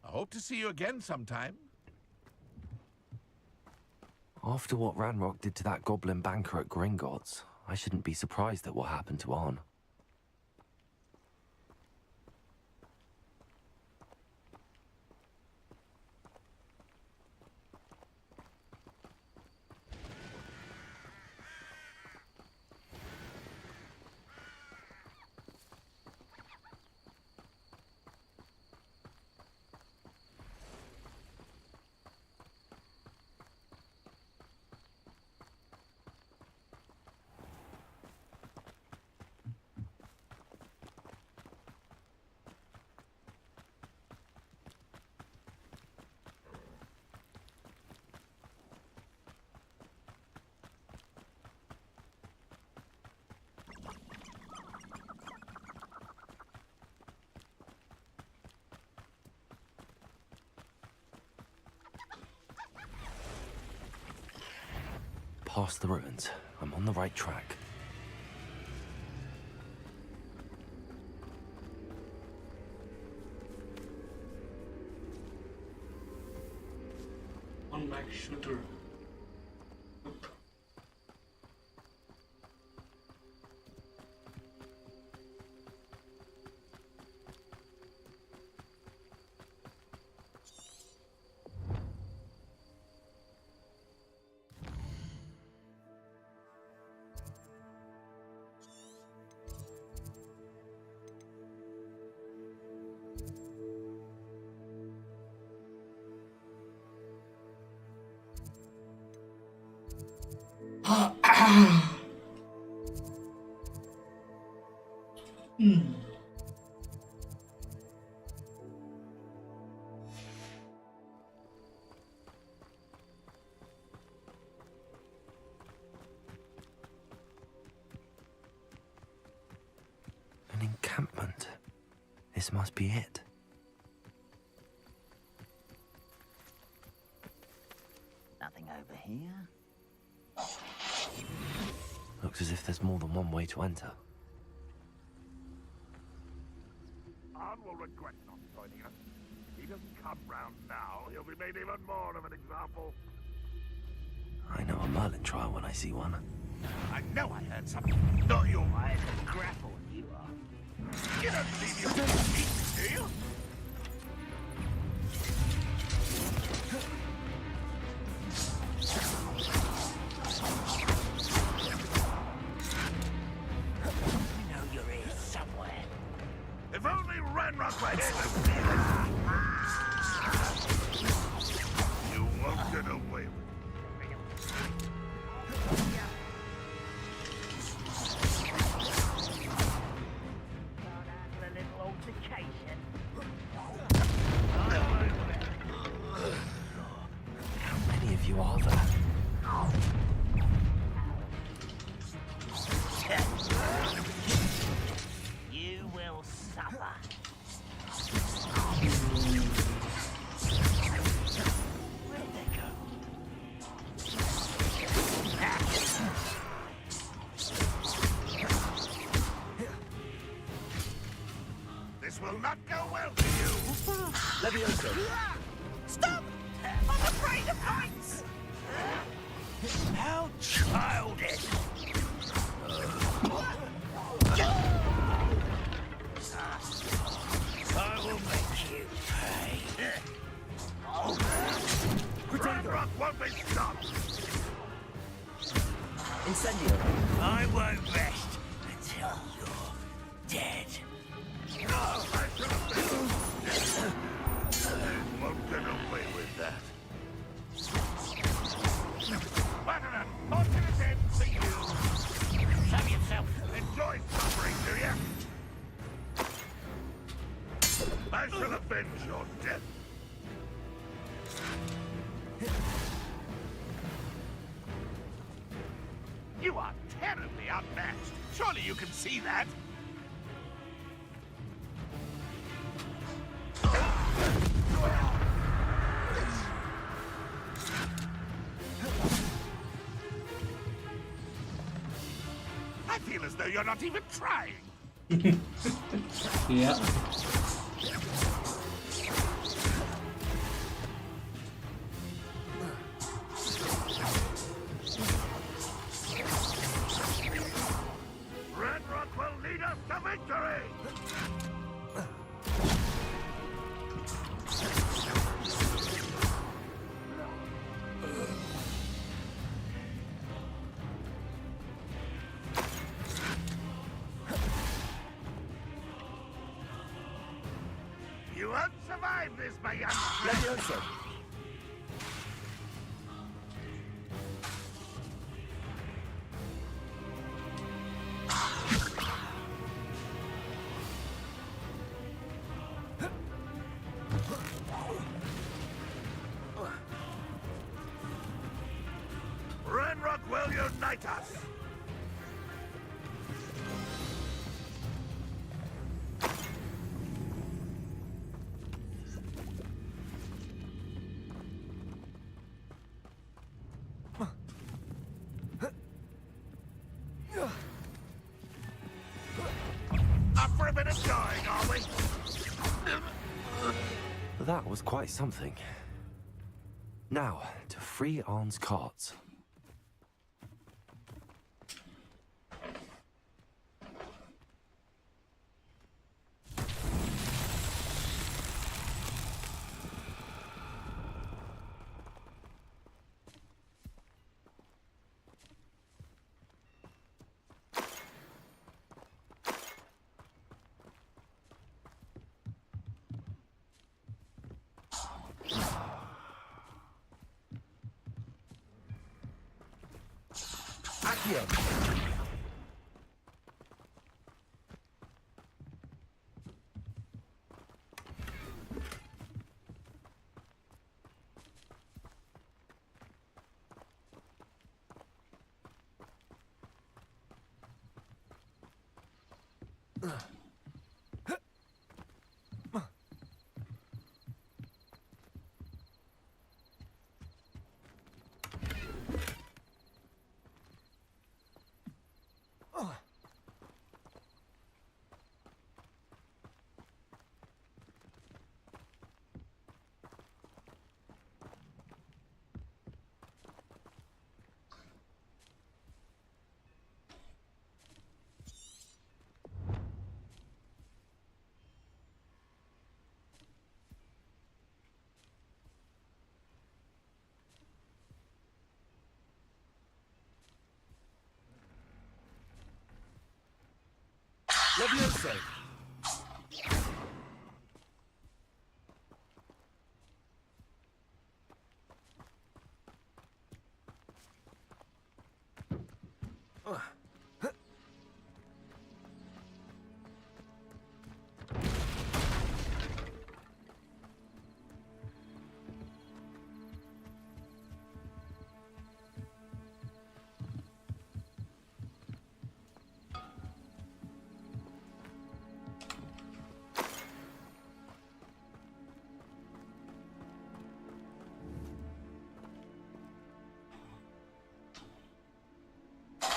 I hope to see you again sometime. After what Ranrock did to that goblin banker at Gringotts, I shouldn't be surprised at what happened to Arn. past the ruins. I'm on the right track. One back shooter. An encampment. This must be it. Nothing over here. Looks as if there's more than one way to enter. Arn will regret not joining us. If he doesn't come round now, he'll be made even more of an example. I know a Merlin trial when I see one. I know I heard something. Not your eyes and grapple, you are. You don't leave your feet, do you? If only Ranrock were here to see this. You won't get away with it. A little altercation. How many of you are there? You will suffer. Where'd they go? This will not go well for you. Levioso. Stop! I'm afraid of heights! How childish! I will make you pay. Ranrock won't be stopped! Incendio. I won't rest until you're dead. No, I should have been. You won't get away with that. Wagner, fortunate end for you. Show yourself. Enjoy suffering, do you? I shall avenge your death. You are terribly outmatched. Surely you can see that. I feel as though you're not even trying. Yeah. Ranrock will lead us to victory! You won't survive this, my young friend. Levioso. Ranrock will unite us! was quite something. Now, to free Arn's carts. Levioso!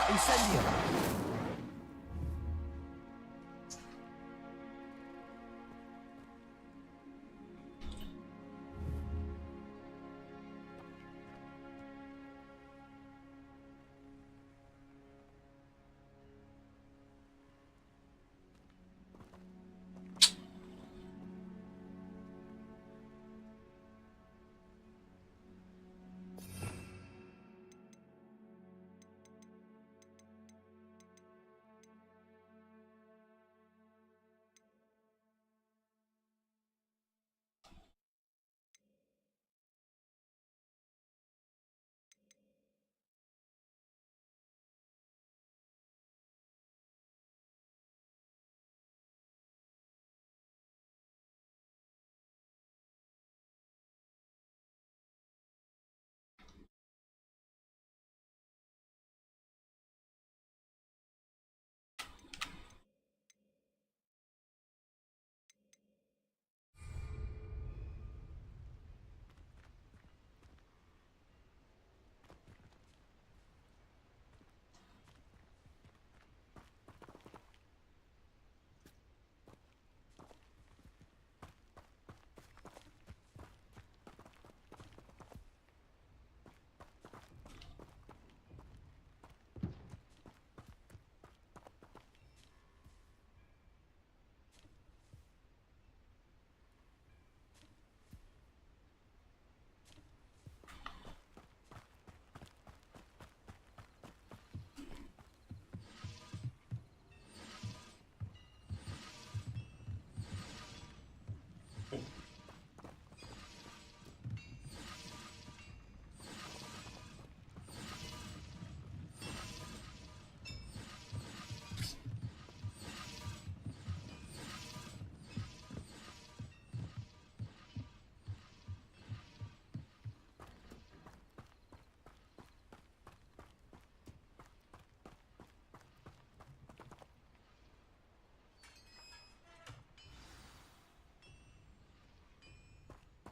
Incendio!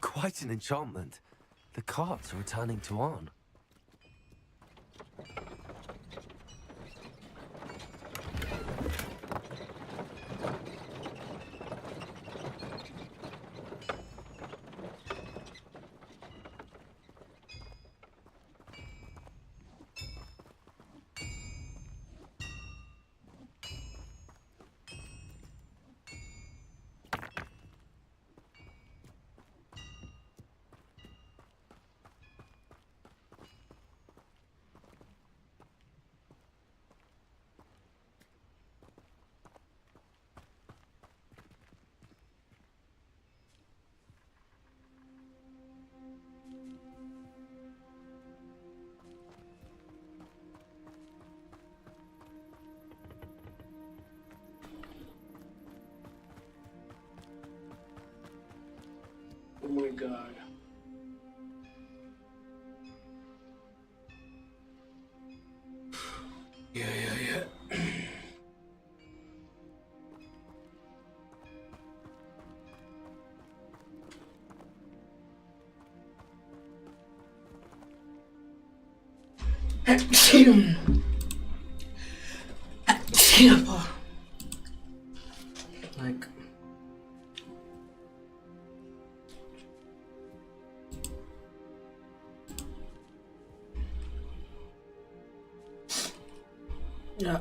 Quite an enchantment. The carts are returning to Arn. my god. Yeah. Like, yeah.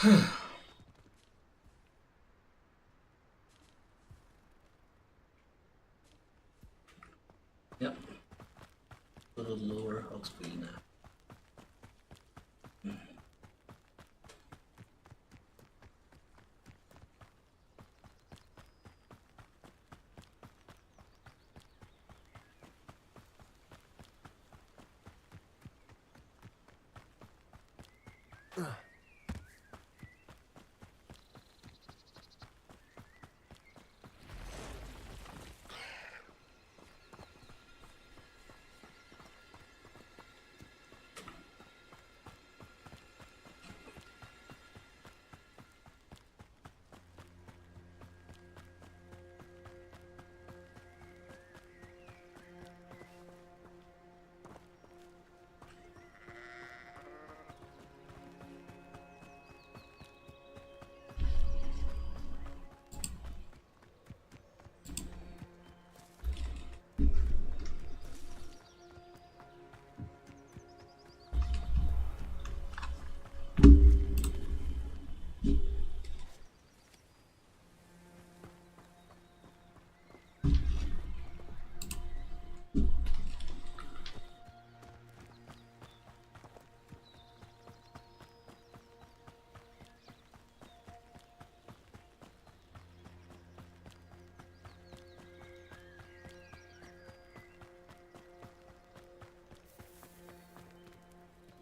Yep. A little lower Hawksbury now.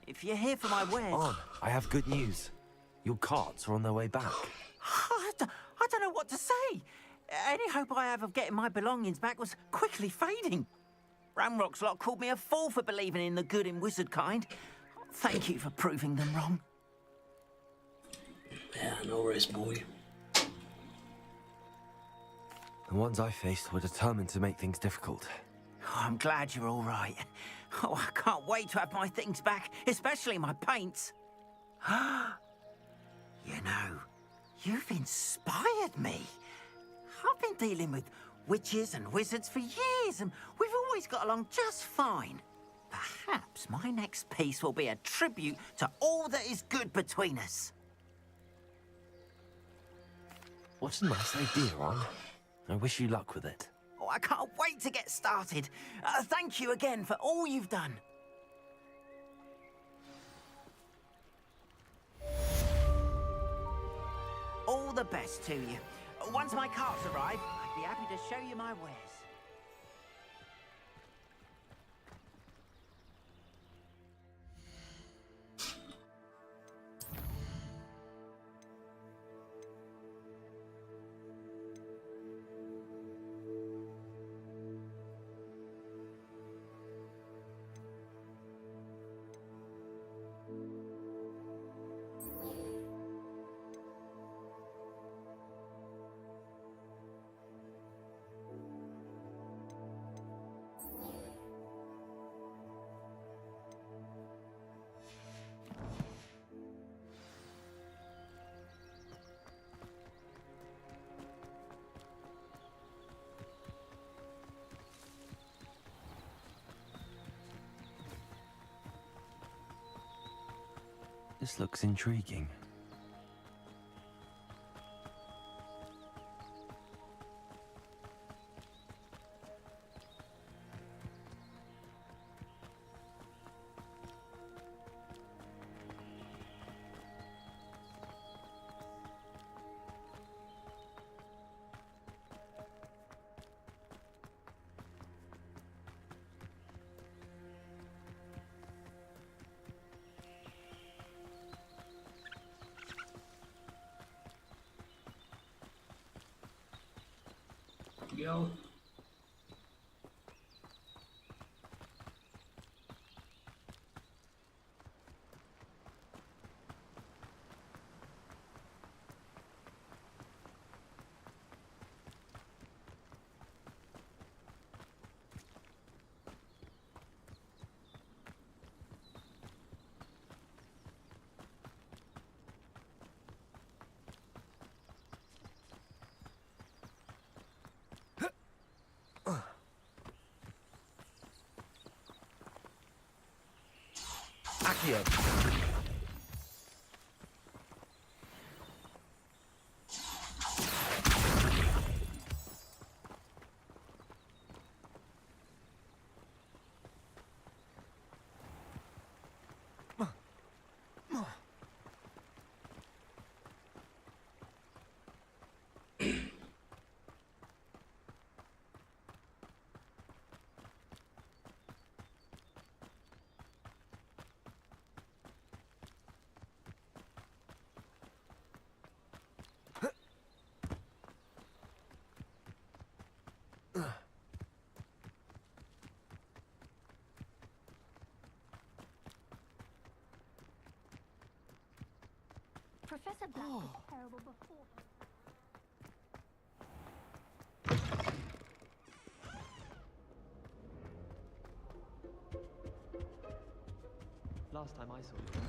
If you're here for my wares... On, I have good news. Your carts are on their way back. I don't know what to say. Any hope I have of getting my belongings back was quickly fading. Ramrock's lot called me a fool for believing in the good in wizard kind. Thank you for proving them wrong. Yeah, no worries, boy. The ones I faced were determined to make things difficult. Oh, I'm glad you're all right. Oh, I can't wait to have my things back, especially my paints. You know, you've inspired me. I've been dealing with witches and wizards for years, and we've always got along just fine. Perhaps my next piece will be a tribute to all that is good between us. What a nice idea, Ron. I wish you luck with it. Oh, I can't wait to get started. Thank you again for all you've done. All the best to you. Once my carts arrive, I'd be happy to show you my wares. This looks intriguing. Go. Professor Black was terrible before. Last time I saw you.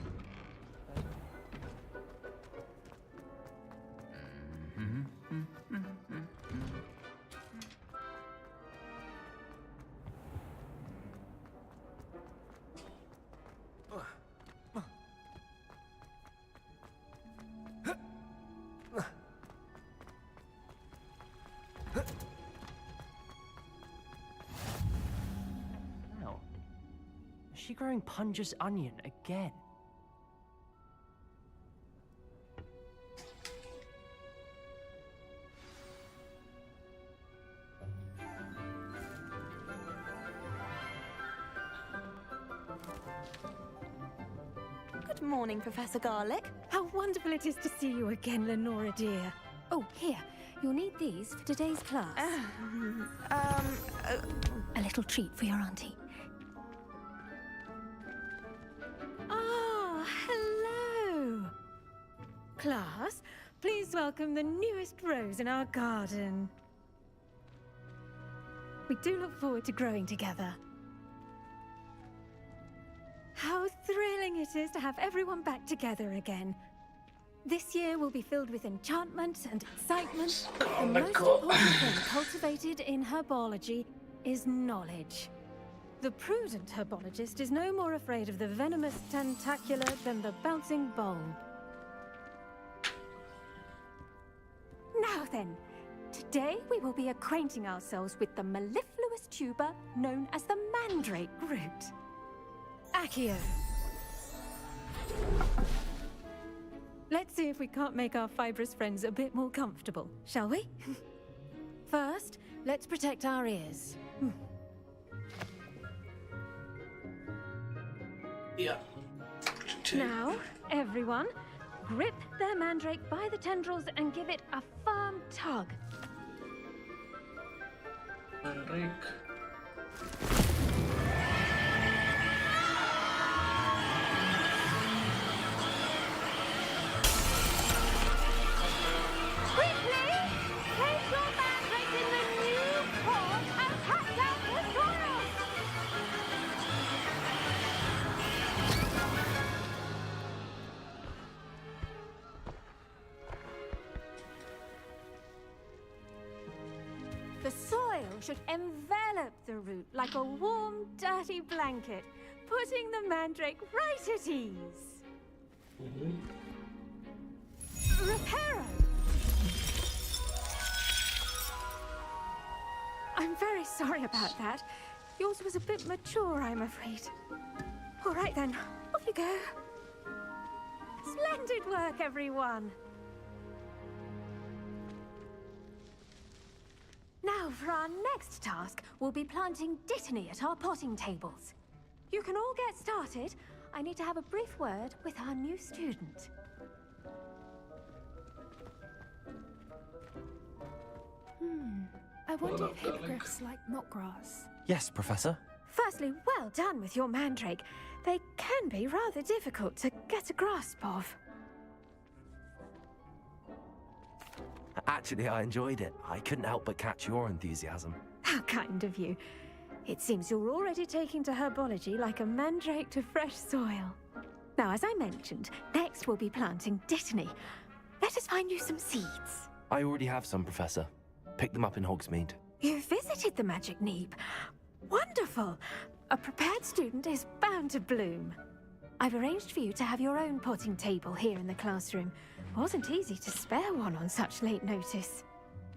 Now, is she growing Punja's onion again? Good morning, Professor Garlic. How wonderful it is to see you again, Lenora dear. Oh, here. You'll need these for today's class. A little treat for your auntie. Ah, hello. Class, please welcome the newest rose in our garden. We do look forward to growing together. How thrilling it is to have everyone back together again. This year will be filled with enchantment and excitement. The most important thing cultivated in herbology is knowledge. The prudent herbologist is no more afraid of the venomous tentacula than the bouncing bulb. Now then, today we will be acquainting ourselves with the mellifluous tuber known as the mandrake root. Accio. Let's see if we can't make our fibrous friends a bit more comfortable, shall we? First, let's protect our ears. Yeah. Now, everyone, grip their mandrake by the tendrils and give it a firm tug. Mandrake. Quickly! Place your mandrake in the new pot and cut down the soil! The soil should envelop the root like a warm, dirty blanket, putting the mandrake right at ease. Reparo! I'm very sorry about that. Yours was a bit mature, I'm afraid. All right then, off you go. Splendid work, everyone. Now, for our next task, we'll be planting dittany at our potting tables. You can all get started. I need to have a brief word with our new student. I wonder if hippogriffs like knotgrass. Yes, Professor. Firstly, well done with your mandrake. They can be rather difficult to get a grasp of. Actually, I enjoyed it. I couldn't help but catch your enthusiasm. How kind of you. It seems you're already taking to herbology like a mandrake to fresh soil. Now, as I mentioned, next we'll be planting dittany. Let us find you some seeds. I already have some, Professor. Picked them up in Hogsmeade. You visited the Magic Neep. Wonderful! A prepared student is bound to bloom. I've arranged for you to have your own potting table here in the classroom. Wasn't easy to spare one on such late notice.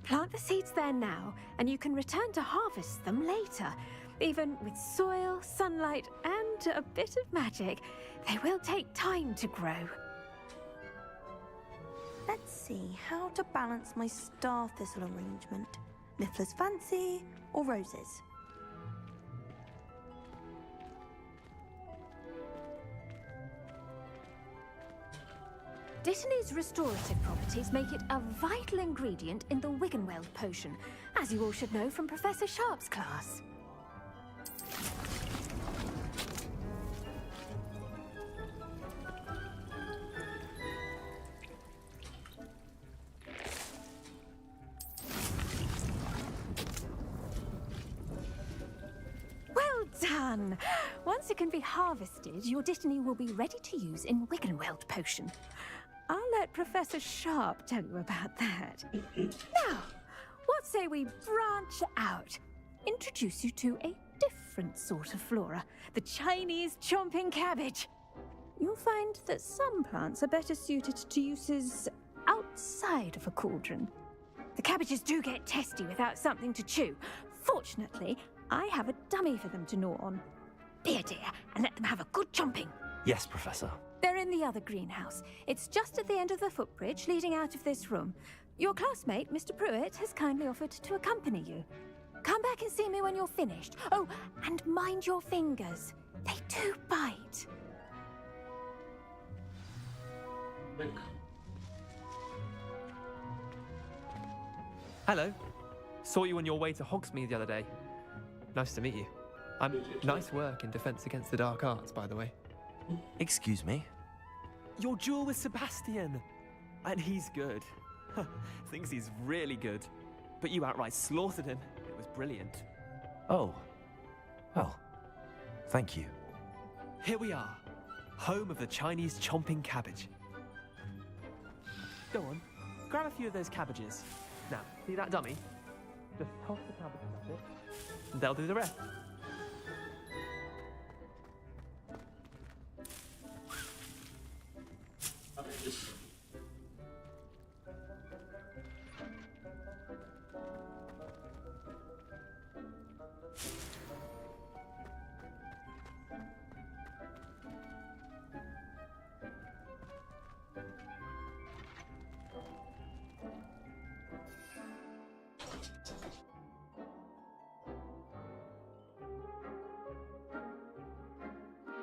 Plant the seeds there now, and you can return to harvest them later. Even with soil, sunlight, and a bit of magic, they will take time to grow. Let's see how to balance my star thistle arrangement. Niffler's fancy or roses? Dittany's restorative properties make it a vital ingredient in the Wiggenweld potion, as you all should know from Professor Sharp's class. done. Once it can be harvested, your Dittany will be ready to use in Wiggenweld potion. I'll let Professor Sharp tell you about that. Now, what say we branch out? Introduce you to a different sort of flora, the Chinese chomping cabbage. You'll find that some plants are better suited to uses outside of a cauldron. The cabbages do get testy without something to chew. Fortunately, I have a dummy for them to gnaw on. Be a dear and let them have a good chomping. Yes, Professor. They're in the other greenhouse. It's just at the end of the footbridge leading out of this room. Your classmate, Mr. Pruitt, has kindly offered to accompany you. Come back and see me when you're finished. Oh, and mind your fingers. They do bite. Hello. Saw you on your way to Hogsmeade the other day. Nice to meet you. Nice work in Defense Against the Dark Arts, by the way. Excuse me? Your duel with Sebastian! And he's good. Thinks he's really good. But you outright slaughtered him. It was brilliant. Oh. Well, thank you. Here we are. Home of the Chinese chomping cabbage. Go on. Grab a few of those cabbages. Now, see that dummy? Just toss the cabbages at it, and they'll do the rest.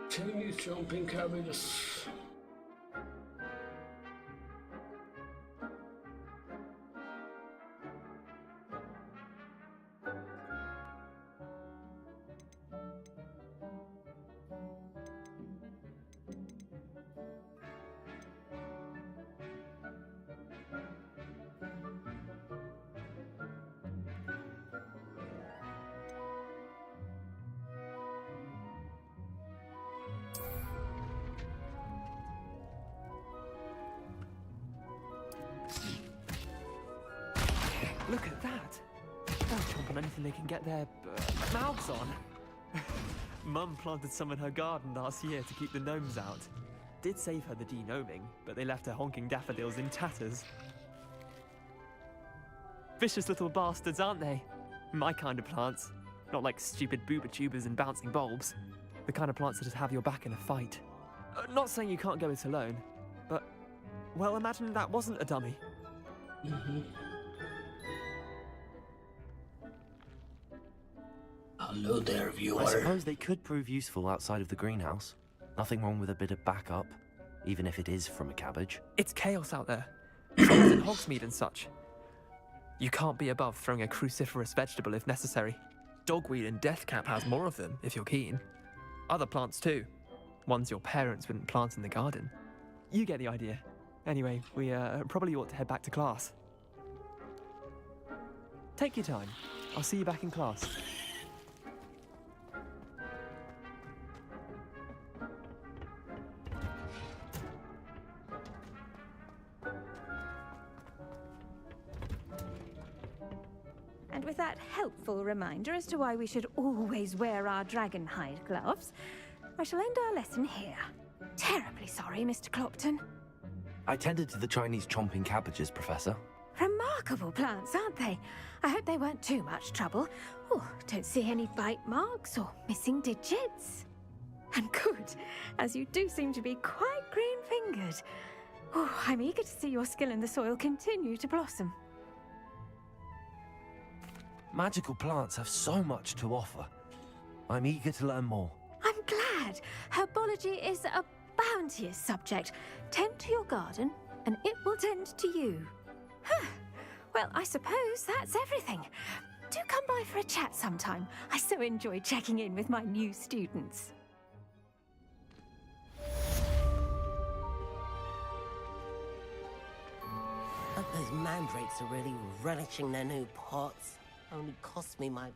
Chinese jumping cabbages. Look at that! They'll chomp on anything they can get their mouths on. Mum planted some in her garden last year to keep the gnomes out. Did save her the de-gnoming, but they left her honking daffodils in tatters. Vicious little bastards, aren't they? My kind of plants. Not like stupid booba tubers and bouncing bulbs. The kind of plants that'd have your back in a fight. Not saying you can't go it alone, but, well, imagine that wasn't a dummy. Hello there, viewer. I suppose they could prove useful outside of the greenhouse. Nothing wrong with a bit of backup, even if it is from a cabbage. It's chaos out there. Troubles in Hogsmeade and such. You can't be above throwing a cruciferous vegetable if necessary. Dogweed and deathcap has more of them, if you're keen. Other plants too. Ones your parents wouldn't plant in the garden. You get the idea. Anyway, we probably ought to head back to class. Take your time. I'll see you back in class. And with that helpful reminder as to why we should always wear our dragon hide gloves, I shall end our lesson here. Terribly sorry, Mr. Clopton. I tended to the Chinese chomping cabbages, Professor. Remarkable plants, aren't they? I hope they weren't too much trouble. Oh, don't see any bite marks or missing digits. And good, as you do seem to be quite green-fingered. Oh, I'm eager to see your skill in the soil continue to blossom. Magical plants have so much to offer. I'm eager to learn more. I'm glad. Herbology is a bounteous subject. Tend to your garden, and it will tend to you. Huh. Well, I suppose that's everything. Do come by for a chat sometime. I so enjoy checking in with my new students. Hope those mandrakes are really relishing their new pots. Only cost me my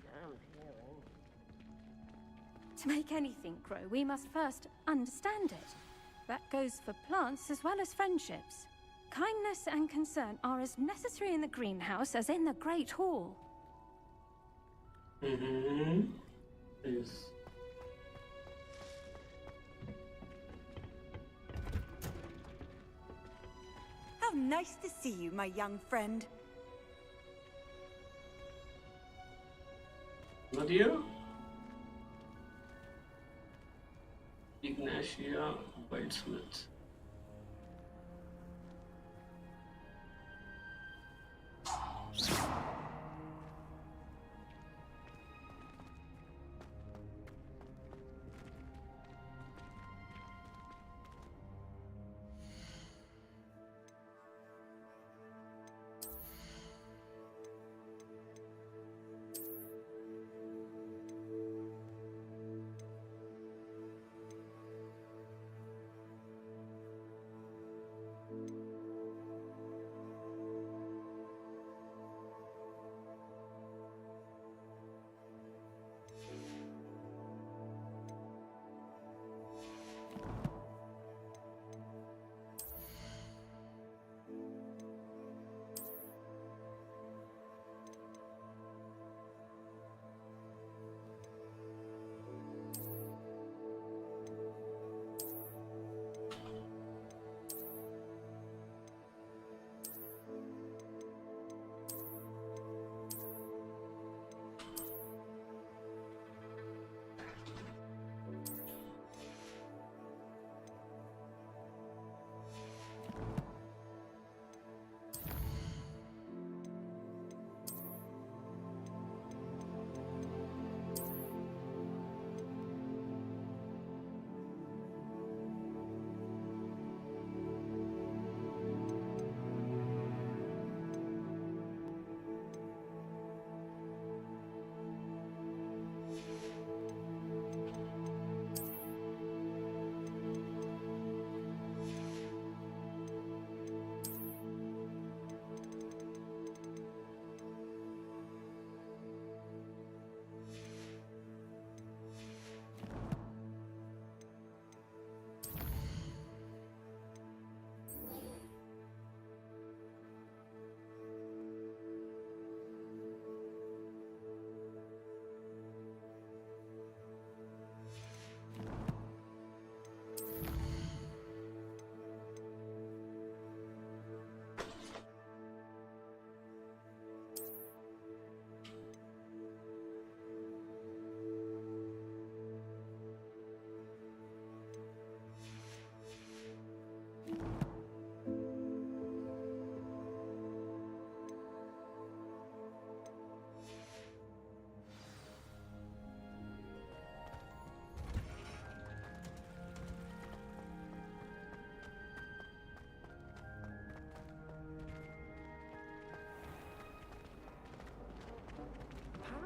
damn hearing. To make anything grow, we must first understand it. That goes for plants as well as friendships. Kindness and concern are as necessary in the greenhouse as in the Great Hall. Yes. How nice to see you, my young friend. Nadia? Ignatia Whitesmith.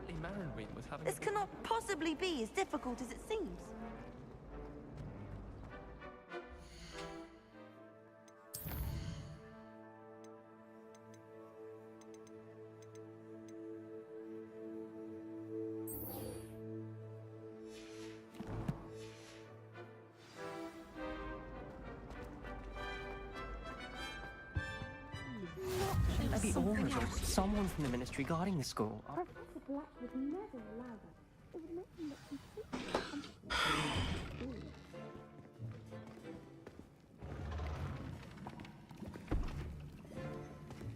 Apparently Marinween was having This cannot possibly be as difficult as it seems. Maybe Aura or someone from the ministry guarding the school. Professor Black would never allow that. It would make him look completely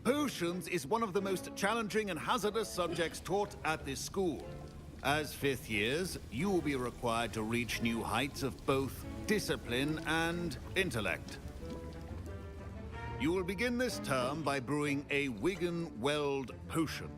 Potions is one of the most challenging and hazardous subjects taught at this school. As fifth years, you will be required to reach new heights of both discipline and intellect. You will begin this term by brewing a Wigan-Weld potion.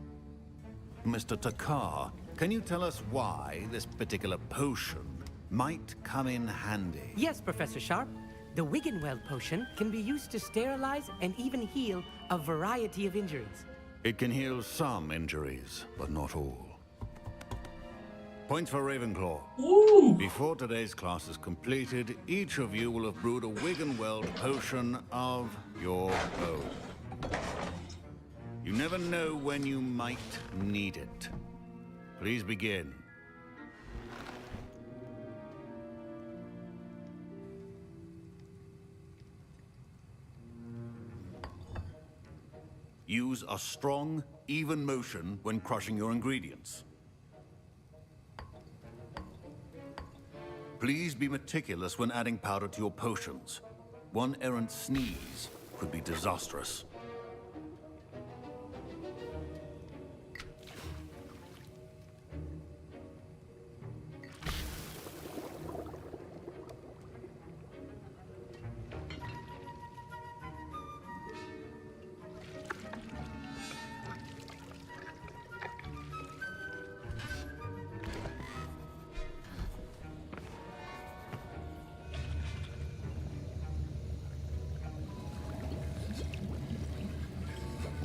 Mr. Takar, can you tell us why this particular potion might come in handy? Yes, Professor Sharp. The Wiggenweld potion can be used to sterilize and even heal a variety of injuries. It can heal some injuries, but not all. Points for Ravenclaw. Ooh. Before today's class is completed, each of you will have brewed a Wiggenweld potion of your own. You never know when you might need it. Please begin. Use a strong, even motion when crushing your ingredients. Please be meticulous when adding powder to your potions. One errant sneeze could be disastrous.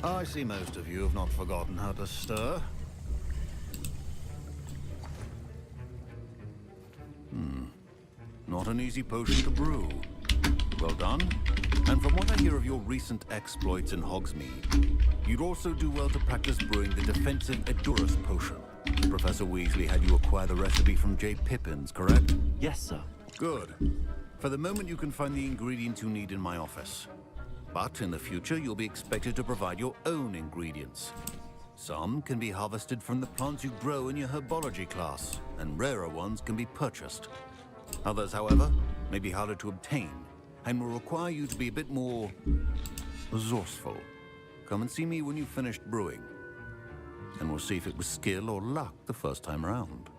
I see most of you have not forgotten how to stir. Not an easy potion to brew. Well done. And from what I hear of your recent exploits in Hogsmeade, you'd also do well to practice brewing the defensive Aghora potion. Professor Weasley had you acquire the recipe from J. Pippin's, correct? Yes, sir. Good. For the moment, you can find the ingredients you need in my office. But in the future, you'll be expected to provide your own ingredients. Some can be harvested from the plants you grow in your herbology class, and rarer ones can be purchased. Others, however, may be harder to obtain, and will require you to be a bit more resourceful. Come and see me when you've finished brewing, and we'll see if it was skill or luck the first time around.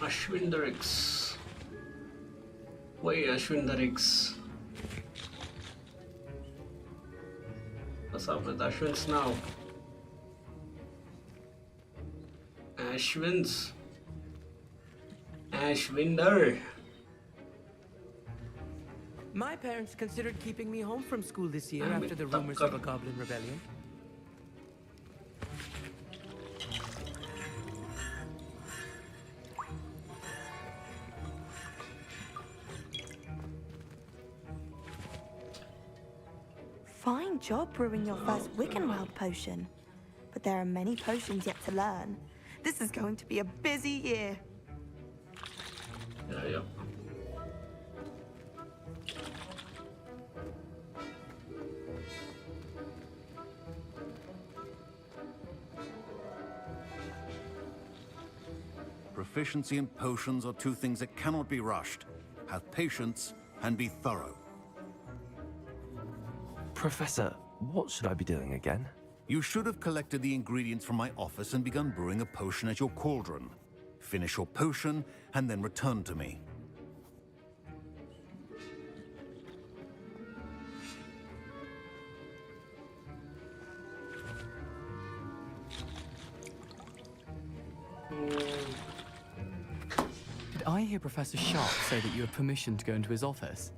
Ashwindarix. Why Ashwindarix? What's up with Ashwins now? Ashwins. Ashwindar. My parents considered keeping me home from school this year after the rumors of a goblin rebellion. Fine job brewing your first Wiggenweld potion. But there are many potions yet to learn. This is going to be a busy year. Yeah. Proficiency in potions are two things that cannot be rushed. Have patience and be thorough. Professor, what should I be doing again? You should have collected the ingredients from my office and begun brewing a potion at your cauldron. Finish your potion and then return to me. Did I hear Professor Sharp say that you had permission to go into his office?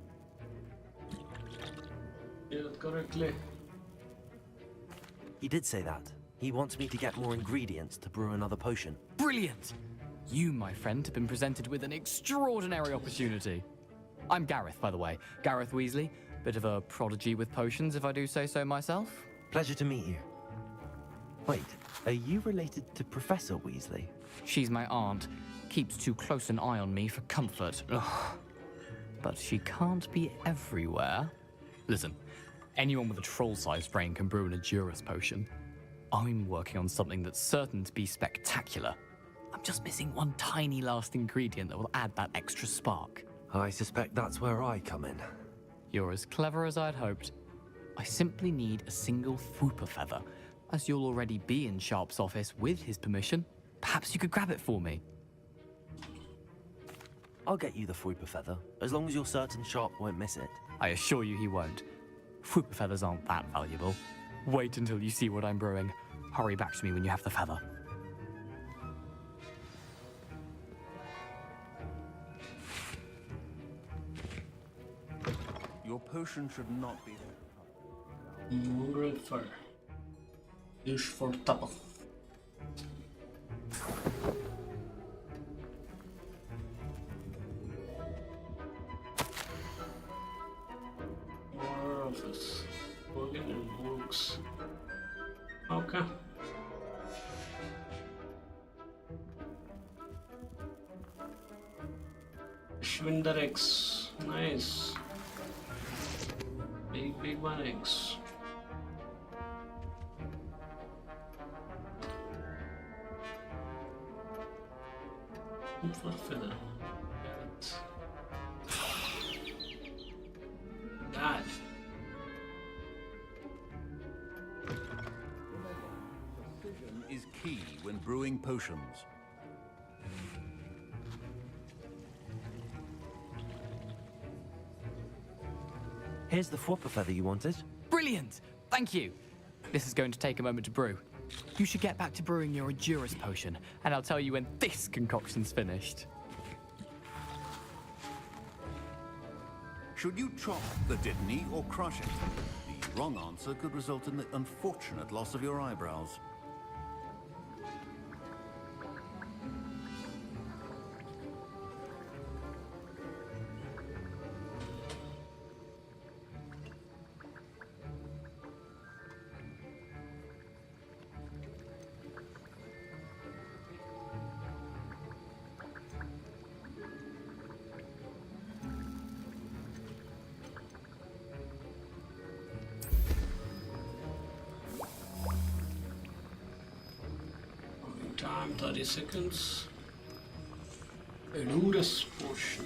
Yeah, correctly. He did say that. He wants me to get more ingredients to brew another potion. Brilliant! You, my friend, have been presented with an extraordinary opportunity. I'm Gareth, by the way. Gareth Weasley. Bit of a prodigy with potions, if I do say so myself. Pleasure to meet you. Wait, are you related to Professor Weasley? She's my aunt. Keeps too close an eye on me for comfort. Ugh. But she can't be everywhere. Listen, anyone with a troll-sized brain can brew an Aghora potion. I'm working on something that's certain to be spectacular. I'm just missing one tiny last ingredient that will add that extra spark. I suspect that's where I come in. You're as clever as I'd hoped. I simply need a single Fwooper feather. As you'll already be in Sharp's office with his permission, perhaps you could grab it for me. I'll get you the Fwooper feather, as long as you're certain Sharp won't miss it. I assure you he won't. Fwooper feathers aren't that valuable. Wait until you see what I'm brewing. Hurry back to me when you have the feather. Your potion should not be... Great fire. Use for double. More of this. Organ and books. Okay. Schwinder X. Nice. Big one X. For feather. God. Precision is key when brewing potions. Here's the Fwopper feather you wanted. Brilliant! Thank you! This is going to take a moment to brew. You should get back to brewing your Aghora potion, and I'll tell you when this concoction's finished. Should you chop the Dittany or crush it? The wrong answer could result in the unfortunate loss of your eyebrows. Time 30 seconds. Aghora portion.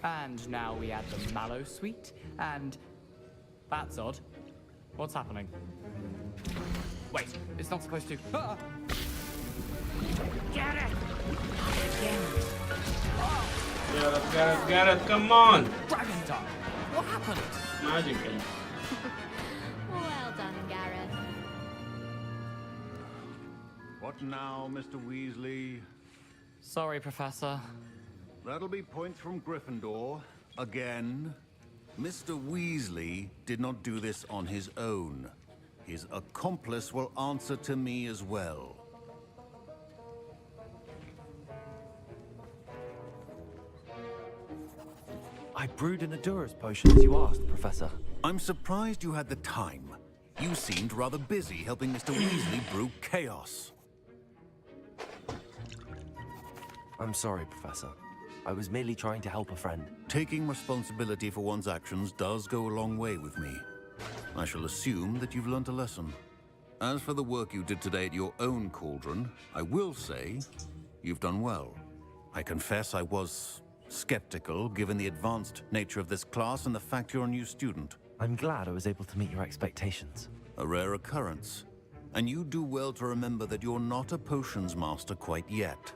And now we add the mallow sweet, and... That's odd. What's happening? Wait, it's not supposed to... Ah! Get it! Get it, come on! Dragon Tongue! What happened? Magical. Well done, Gareth. What now, Mr. Weasley? Sorry, Professor. That'll be points from Gryffindor. Again. Mr. Weasley did not do this on his own. His accomplice will answer to me as well. I brewed an Aghora potion as you asked, Professor. I'm surprised you had the time. You seemed rather busy helping Mr. Weasley brew chaos. I'm sorry, Professor. I was merely trying to help a friend. Taking responsibility for one's actions does go a long way with me. I shall assume that you've learnt a lesson. As for the work you did today at your own cauldron, I will say you've done well. I confess I was skeptical given the advanced nature of this class and the fact you're a new student. I'm glad I was able to meet your expectations. A rare occurrence. And you do well to remember that you're not a potions master quite yet.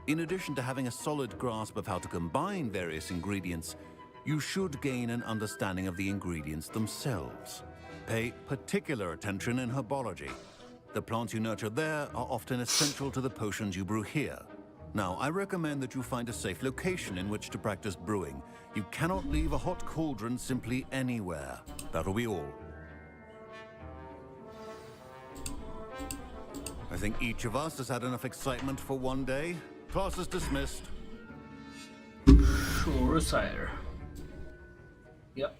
In addition to having a solid grasp of how to combine various ingredients, you should gain an understanding of the ingredients themselves. Pay particular attention in herbology. The plants you nurture there are often essential to the potions you brew here. Now, I recommend that you find a safe location in which to practice brewing. You cannot leave a hot cauldron simply anywhere. That'll be all. I think each of us has had enough excitement for one day. Class is dismissed. Sure, sire. Yep.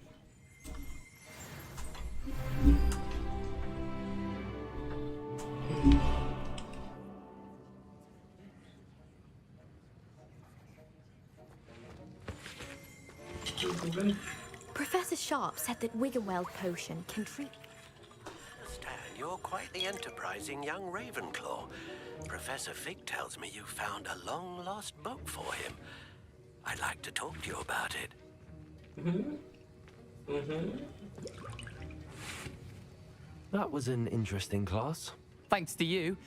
something? Professor Sharp said that Wiggenweld potion can treat... Stan, you're quite the enterprising young Ravenclaw. Professor Fig tells me you found a long-lost book for him. I'd like to talk to you about it. That was an interesting class. Thanks to you.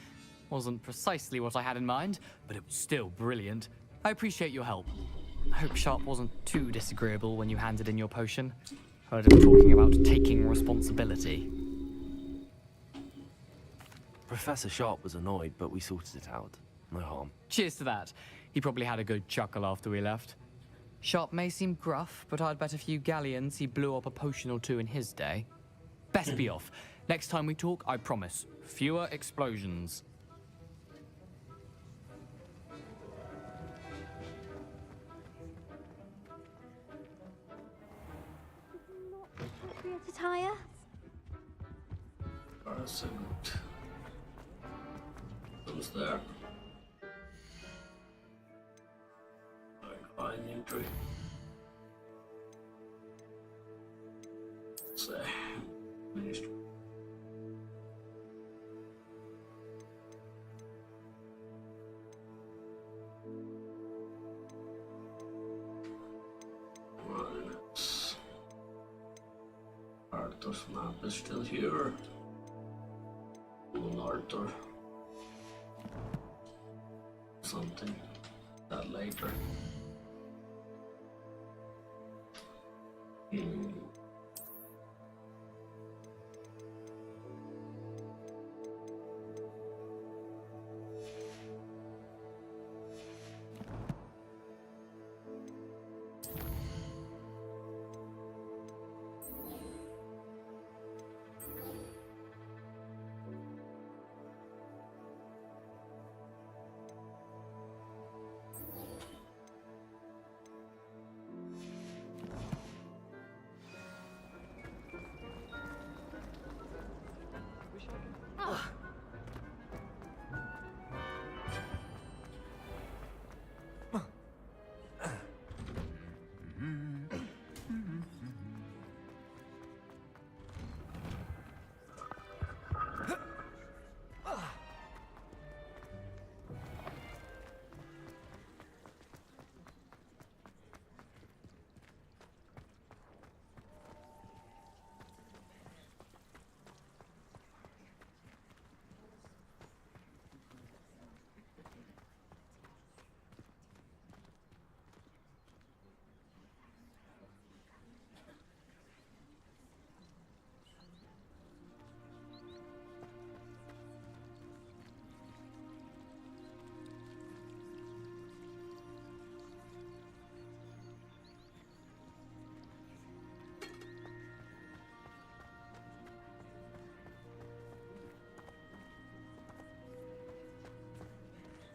Wasn't precisely what I had in mind, but it was still brilliant. I appreciate your help. I hope Sharp wasn't too disagreeable when you handed in your potion. Heard him talking about taking responsibility. Professor Sharp was annoyed, but we sorted it out. No harm. Cheers to that. He probably had a good chuckle after we left. Sharp may seem gruff, but I'd bet a few galleons he blew up a potion or two in his day. Best be off. Next time we talk, I promise, fewer explosions. Attire? Present. Who's there? Fine entry. Say, ministry. Arthur's map is still here. Moon Arthur. Something that later.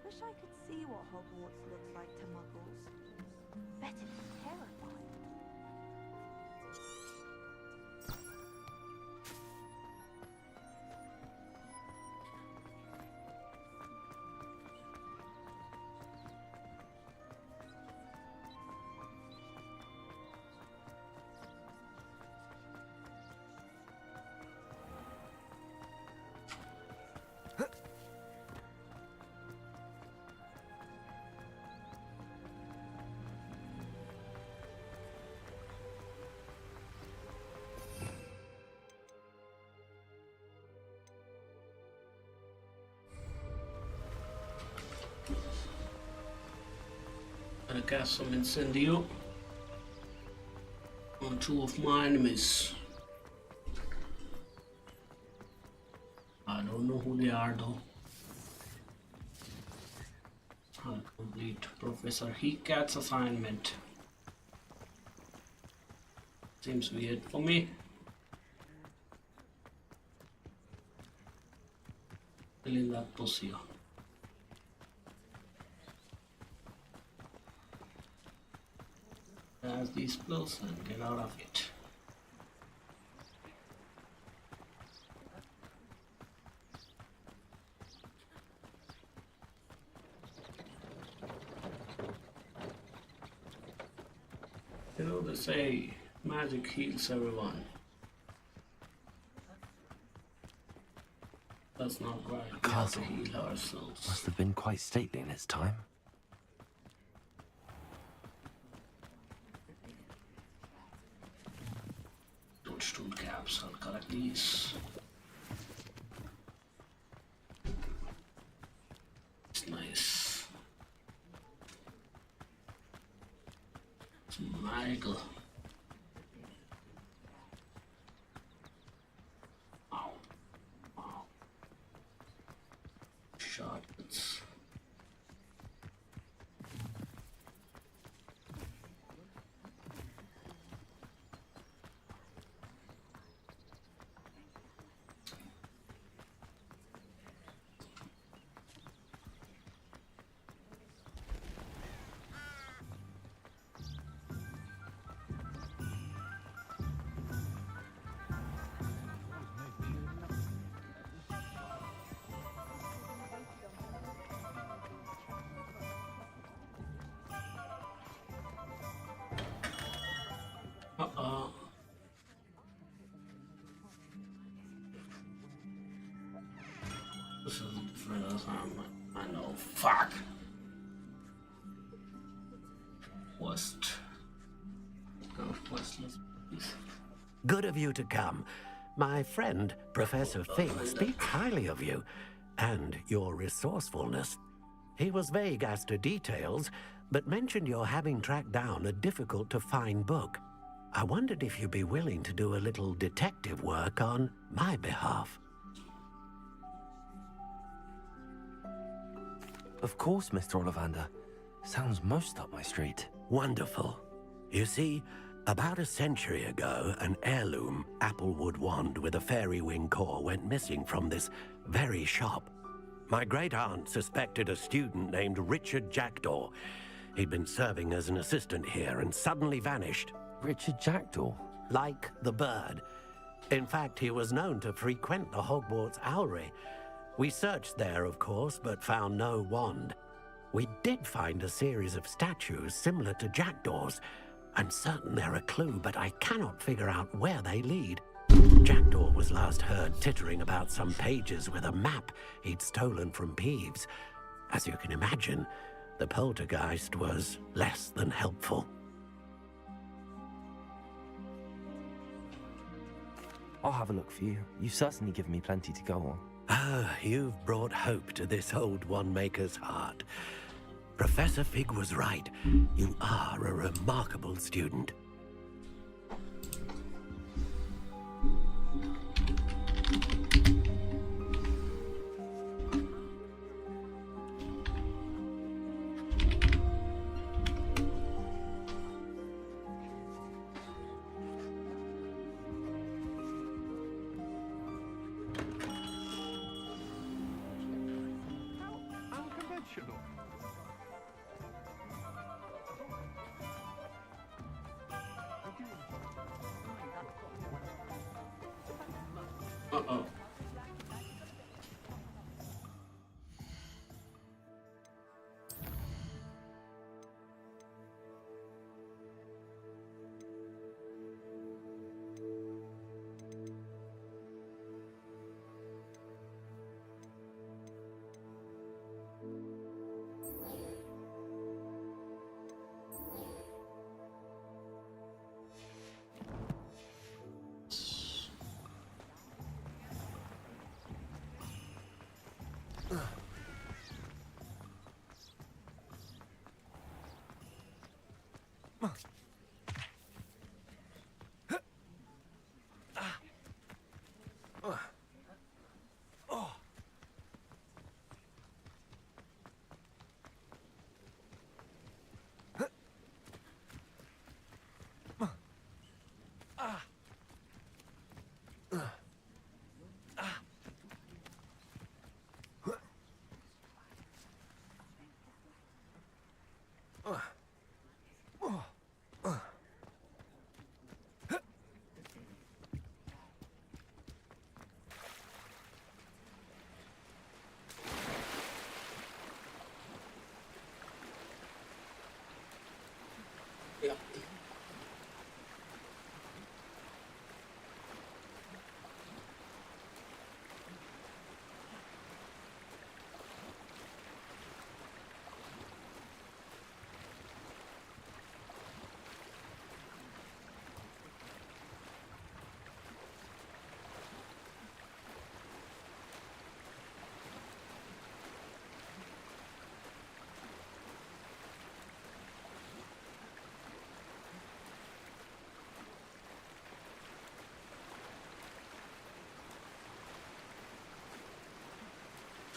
Wish I could see what Hogwarts looks like to Muggles. Bet it's terrifying. Gonna cast some Incendio on two of my enemies. I don't know who they are though. I'll complete Professor Heatcat's assignment. Seems weird for me. Filling that pussy. As these spells and get out of it. Hello. So they say magic heals everyone. That's not right. The We have to castle heal ourselves. must have been quite stately in its time. Toadstool caps, I'll collect these. It's nice. It's magical. Ow. Wow. Shotguns. This is different as I know. Fuck. West. Go west, please. Good of you to come. My friend, Professor Fig, speaks highly of you and your resourcefulness. He was vague as to details, but mentioned your having tracked down a difficult-to-find book. I wondered if you'd be willing to do a little detective work on my behalf. Of course, Mr. Ollivander. Sounds most up my street. Wonderful. You see, about a century ago, an heirloom applewood wand with a fairy wing core went missing from this very shop. My great-aunt suspected a student named Richard Jackdaw. He'd been serving as an assistant here and suddenly vanished. Richard Jackdaw? Like the bird. In fact, he was known to frequent the Hogwarts Owlery. We searched there, of course, but found no wand. We did find a series of statues similar to Jackdaw's. I'm certain they're a clue, but I cannot figure out where they lead. Jackdaw was last heard tittering about some pages with a map he'd stolen from Peeves. As you can imagine, the poltergeist was less than helpful. I'll have a look for you. You've certainly given me plenty to go on. Ah, you've brought hope to this old one-maker's heart. Professor Fig was right. You are a remarkable student. Uh-oh.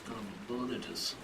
kind of bullet it is.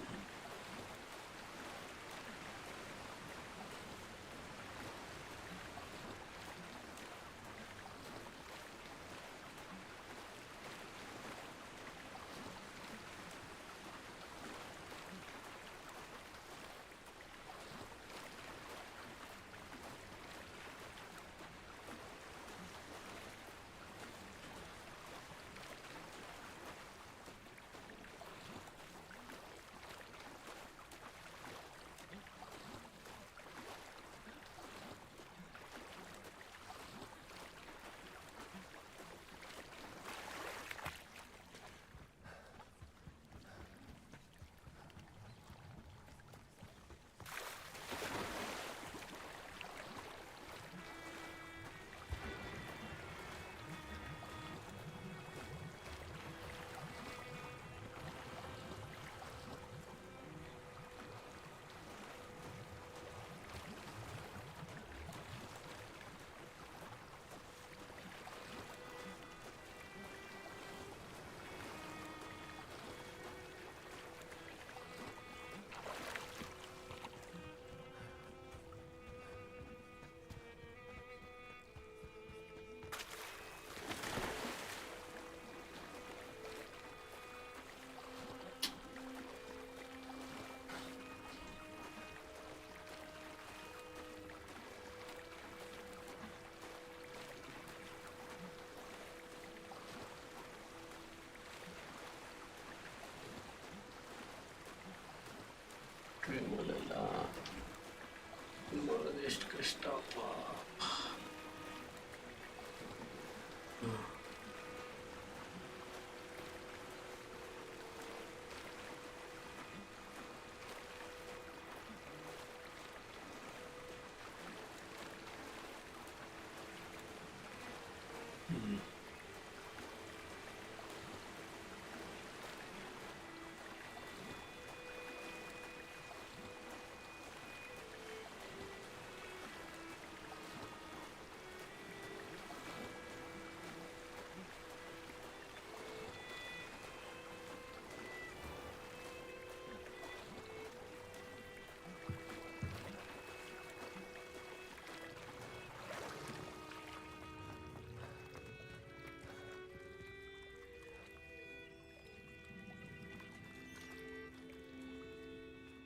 Este que está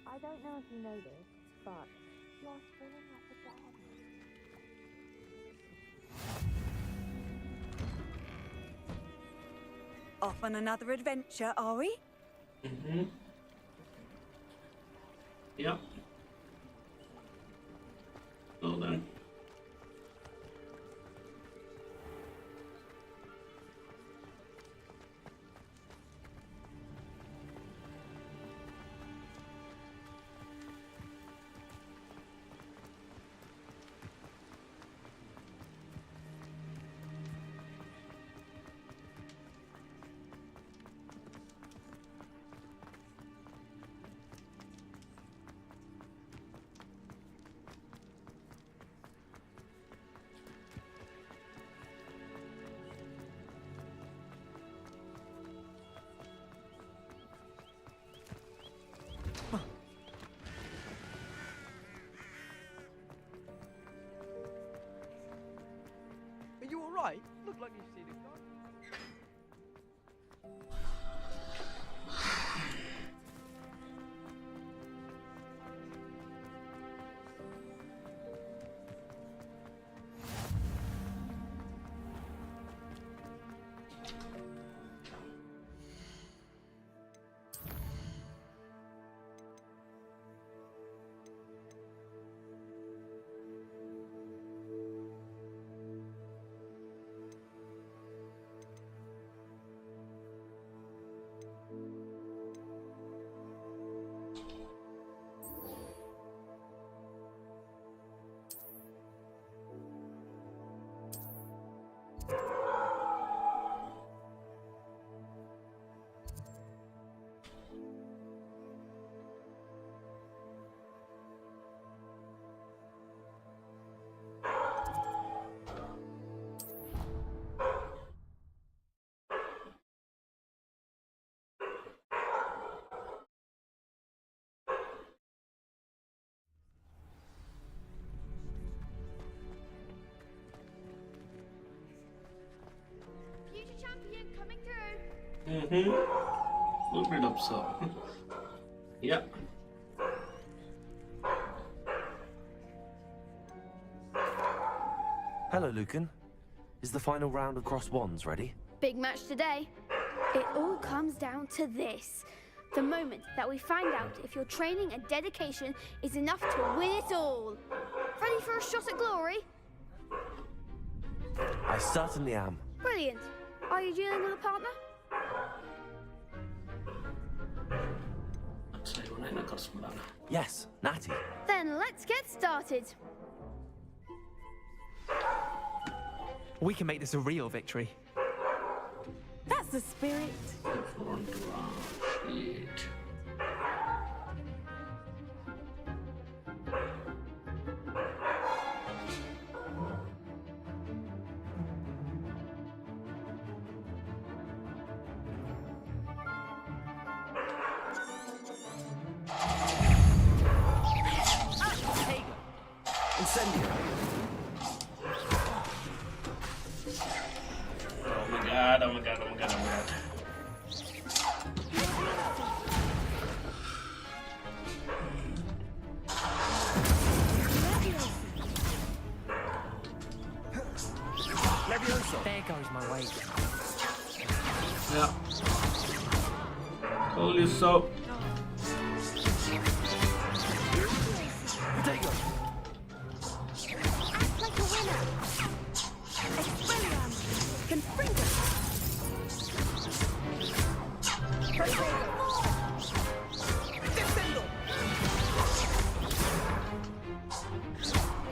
I don't know if you know this, but you're filling up the garden. Off on another adventure, are we? Mm-hmm. Yep. Well then. Are you alright? Look like you've seen a gun. Look it up, sir. Yeah. Hello, Lucan. Is the final round of cross wands ready? Big match today. It all comes down to this. The moment that we find out if your training and dedication is enough to win it all. Ready for a shot at glory? I certainly am. Brilliant. Are you dealing with a partner? Yes, Natty. Then let's get started. We can make this a real victory. That's the spirit. Incendio. Oh my god, oh my god, oh my god, oh my god. There goes my weight. Yeah. Holy so. Act like a winner. Expelliarmus. Confringo.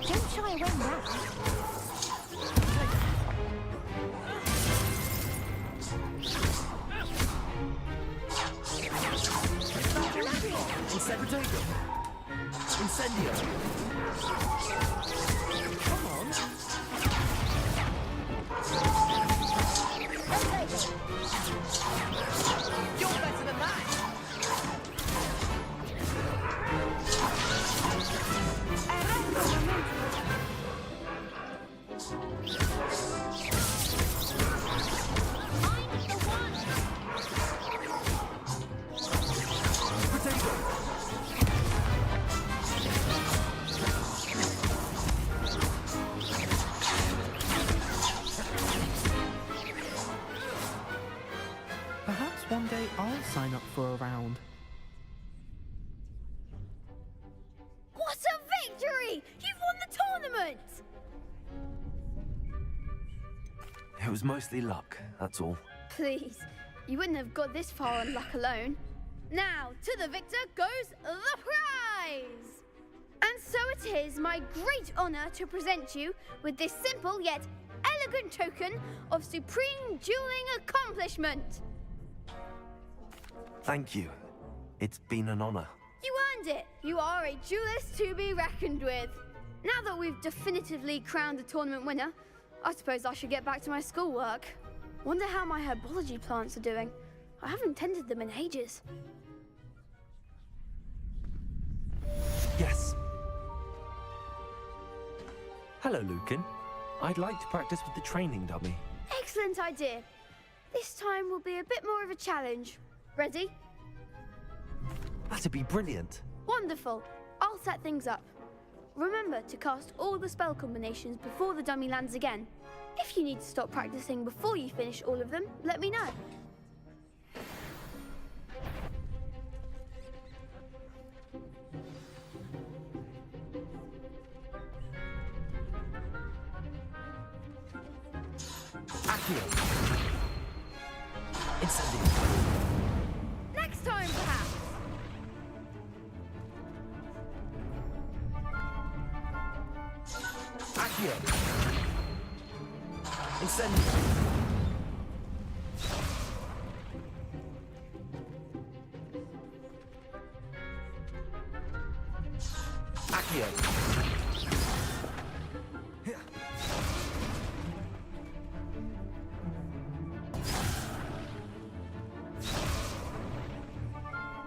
Don't shy away now. Incendio. Come on. You're better than that. Perhaps one day I'll sign up for a round. What a victory! You've won the tournament! It was mostly luck, that's all. Please, you wouldn't have got this far on luck alone. Now, to the victor goes the prize! And so it is my great honor to present you with this simple yet elegant token of supreme dueling accomplishment. Thank you. It's been an honor. You earned it. You are a duelist to be reckoned with. Now that we've definitively crowned the tournament winner, I suppose I should get back to my schoolwork. Wonder how my herbology plants are doing. I haven't tended them in ages. Yes. Hello, Lucan. I'd like to practice with the training dummy. Excellent idea. This time will be a bit more of a challenge. Ready? That'd be brilliant. Wonderful. I'll set things up. Remember to cast all the spell combinations before the dummy lands again. If you need to stop practicing before you finish all of them, let me know. Accio. Incendio. Next time, perhaps. Accio. Incendio. Accio.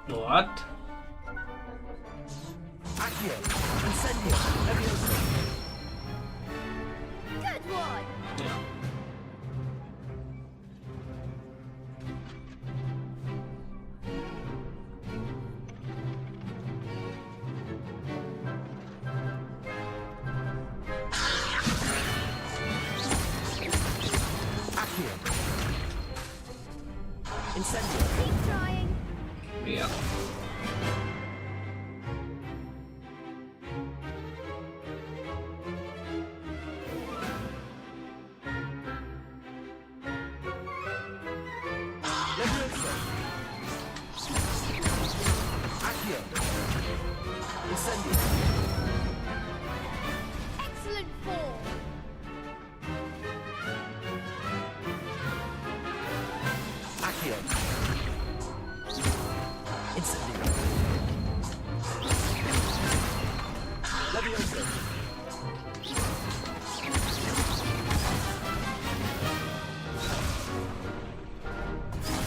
What? Accio. Incendio. Leviosa. Good one. Keep trying. Yeah. Excellent form. Accio. Incendio. Levioso.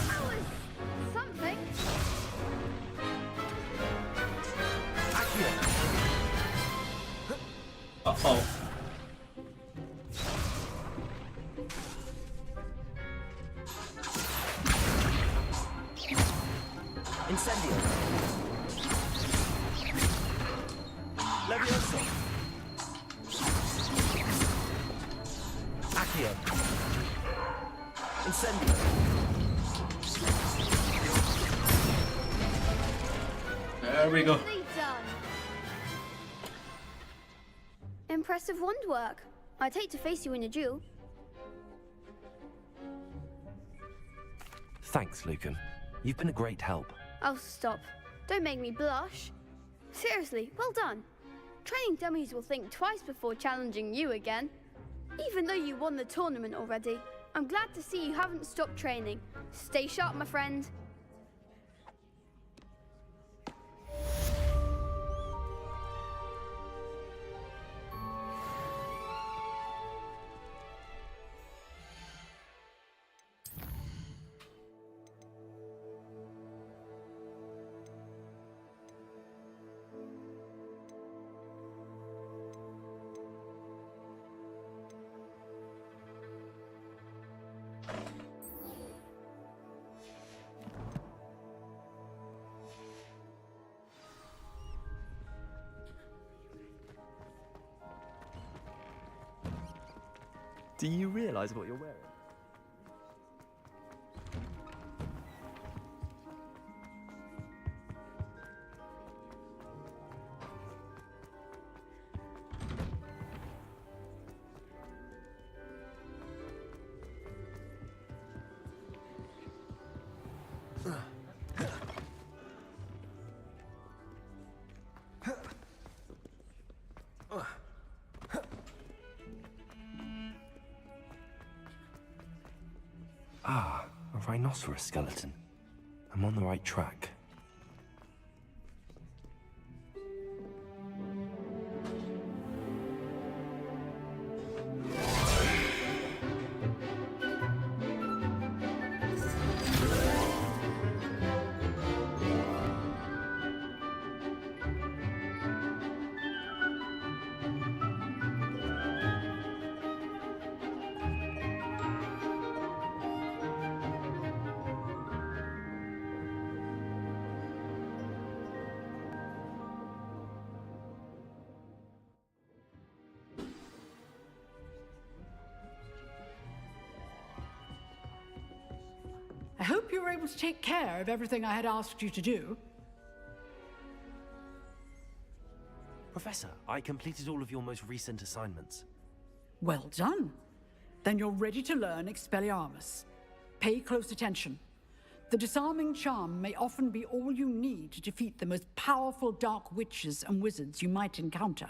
That was something. Accio. Uh-oh. Incendio. Levioso. Accio. Incendio. There we go. Nicely done. Impressive wand work. I'd hate to face you in a duel. Thanks, Lucan. You've been a great help. Oh, stop. Don't make me blush. Seriously, well done. Training dummies will think twice before challenging you again. Even though you won the tournament already, I'm glad to see you haven't stopped training. Stay sharp, my friend. Do you realize what you're wearing? Ah, a rhinoceros skeleton. I'm on the right track. I hope you were able to take care of everything I had asked you to do. Professor, I completed all of your most recent assignments. Well done. Then you're ready to learn Expelliarmus. Pay close attention. The disarming charm may often be all you need to defeat the most powerful dark witches and wizards you might encounter.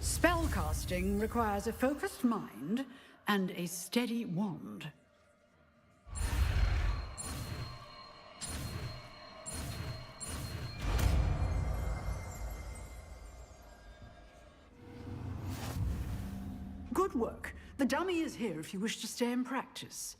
Spellcasting requires a focused mind and a steady wand. Good work. The dummy is here if you wish to stay and practice.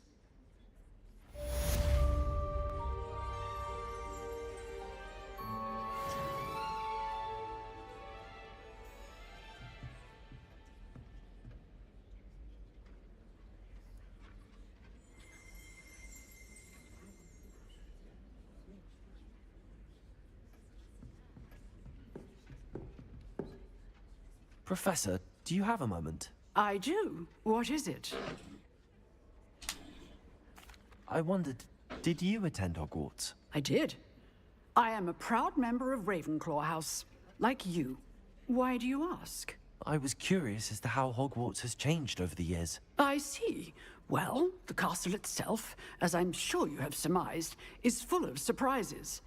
Professor, do you have a moment? I do. What is it? I wondered, did you attend Hogwarts? I did. I am a proud member of Ravenclaw House, like you. Why do you ask? I was curious as to how Hogwarts has changed over the years. I see. Well, the castle itself, as I'm sure you have surmised, is full of surprises.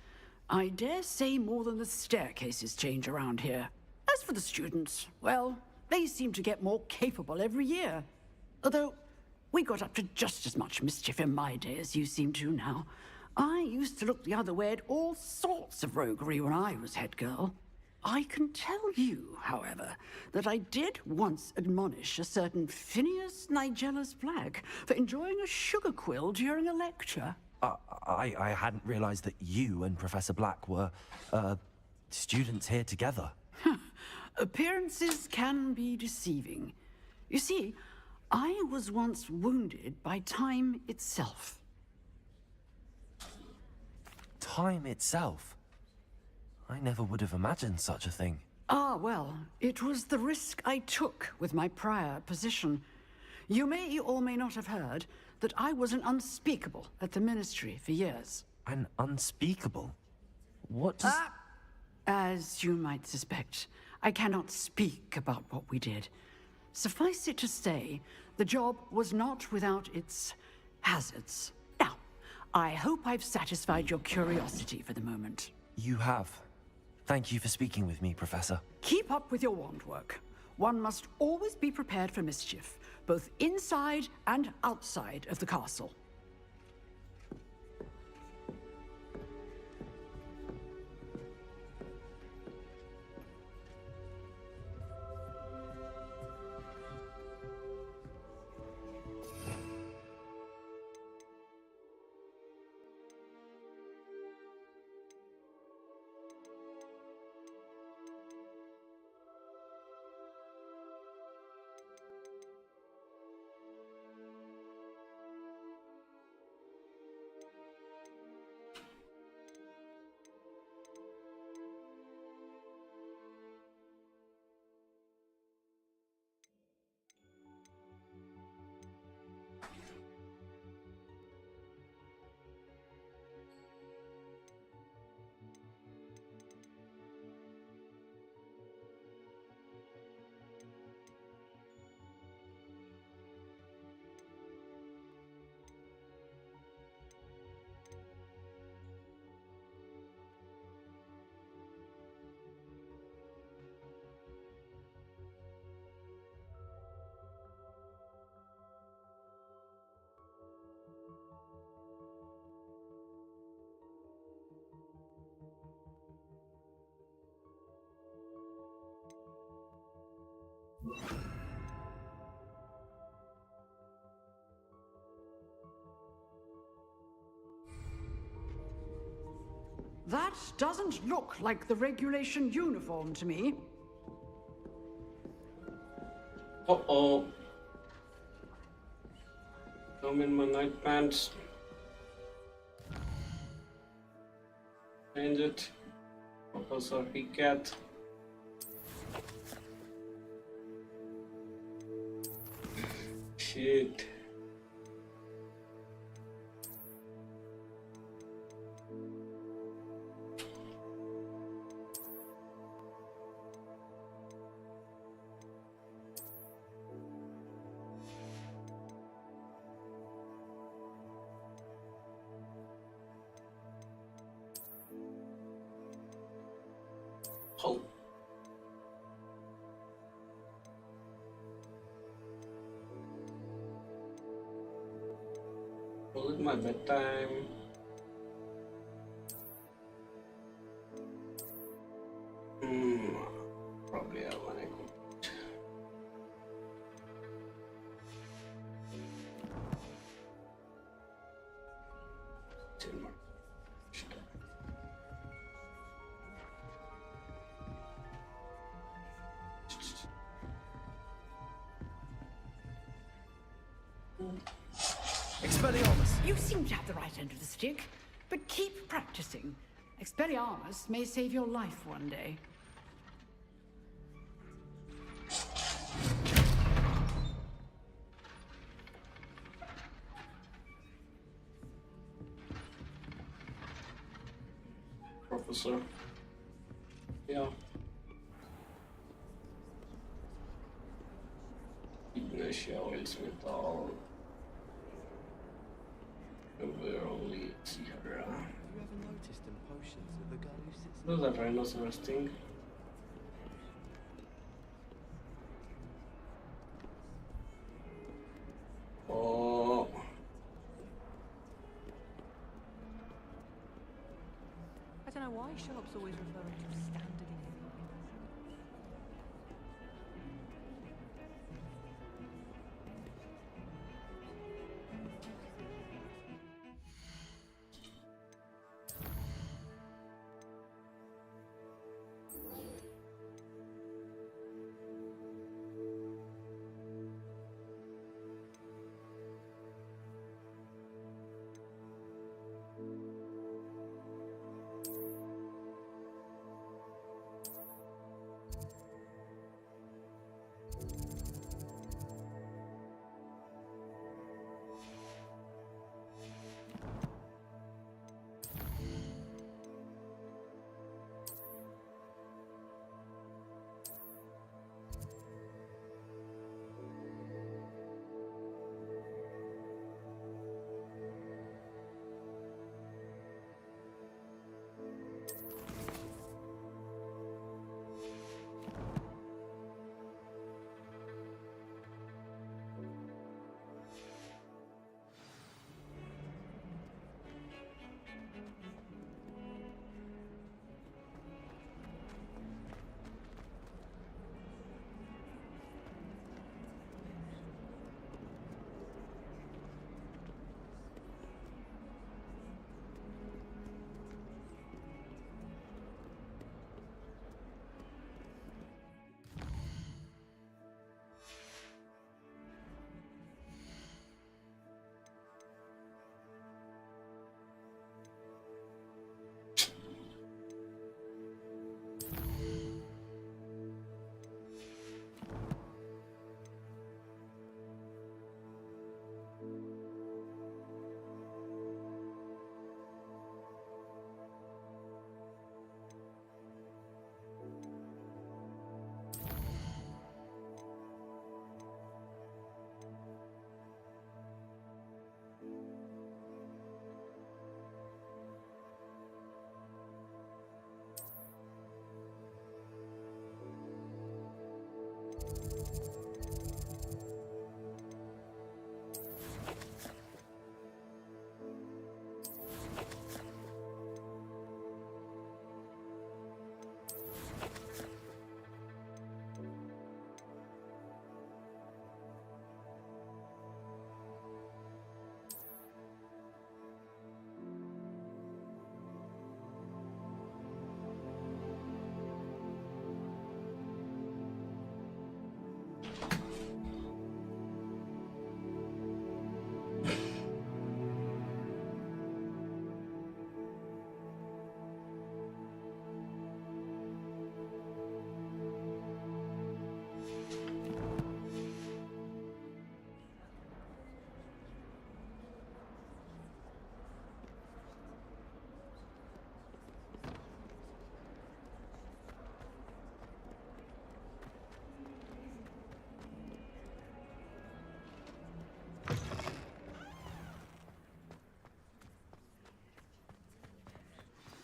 I dare say more than the staircases change around here. As for the students, well, they seem to get more capable every year. Although, we got up to just as much mischief in my day as you seem to now. I used to look the other way at all sorts of roguery when I was head girl. I can tell you, however, that I did once admonish a certain Phineas Nigellus Black for enjoying a sugar quill during a lecture. I hadn't realized that you and Professor Black were, students here together. Appearances can be deceiving. You see, I was once wounded by time itself. Time itself? I never would have imagined such a thing. Ah, well, it was the risk I took with my prior position. You may or may not have heard that I was an unspeakable at the Ministry for years. An unspeakable? What does... As you might suspect, I cannot speak about what we did. Suffice it to say, the job was not without its hazards. Now, I hope I've satisfied your curiosity for the moment. You have. Thank you for speaking with me, Professor. Keep up with your wand work. One must always be prepared for mischief, both inside and outside of the castle. That doesn't look like the regulation uniform to me. Uh-oh. I'm in my night pants. Change it. Professor Hicat. Shit. Oh. Was it my bedtime? Probably I want to go. Expelliarmus! You seem to have the right end of the stick, but keep practicing. Expelliarmus may save your life one day. professor. Yeah. Ignitia oils metal. Overly Sierra. Have you ever noticed in potions that the girl who sits Those are very interesting. Oh. I don't know why Sharp's always referring to standard ingredients.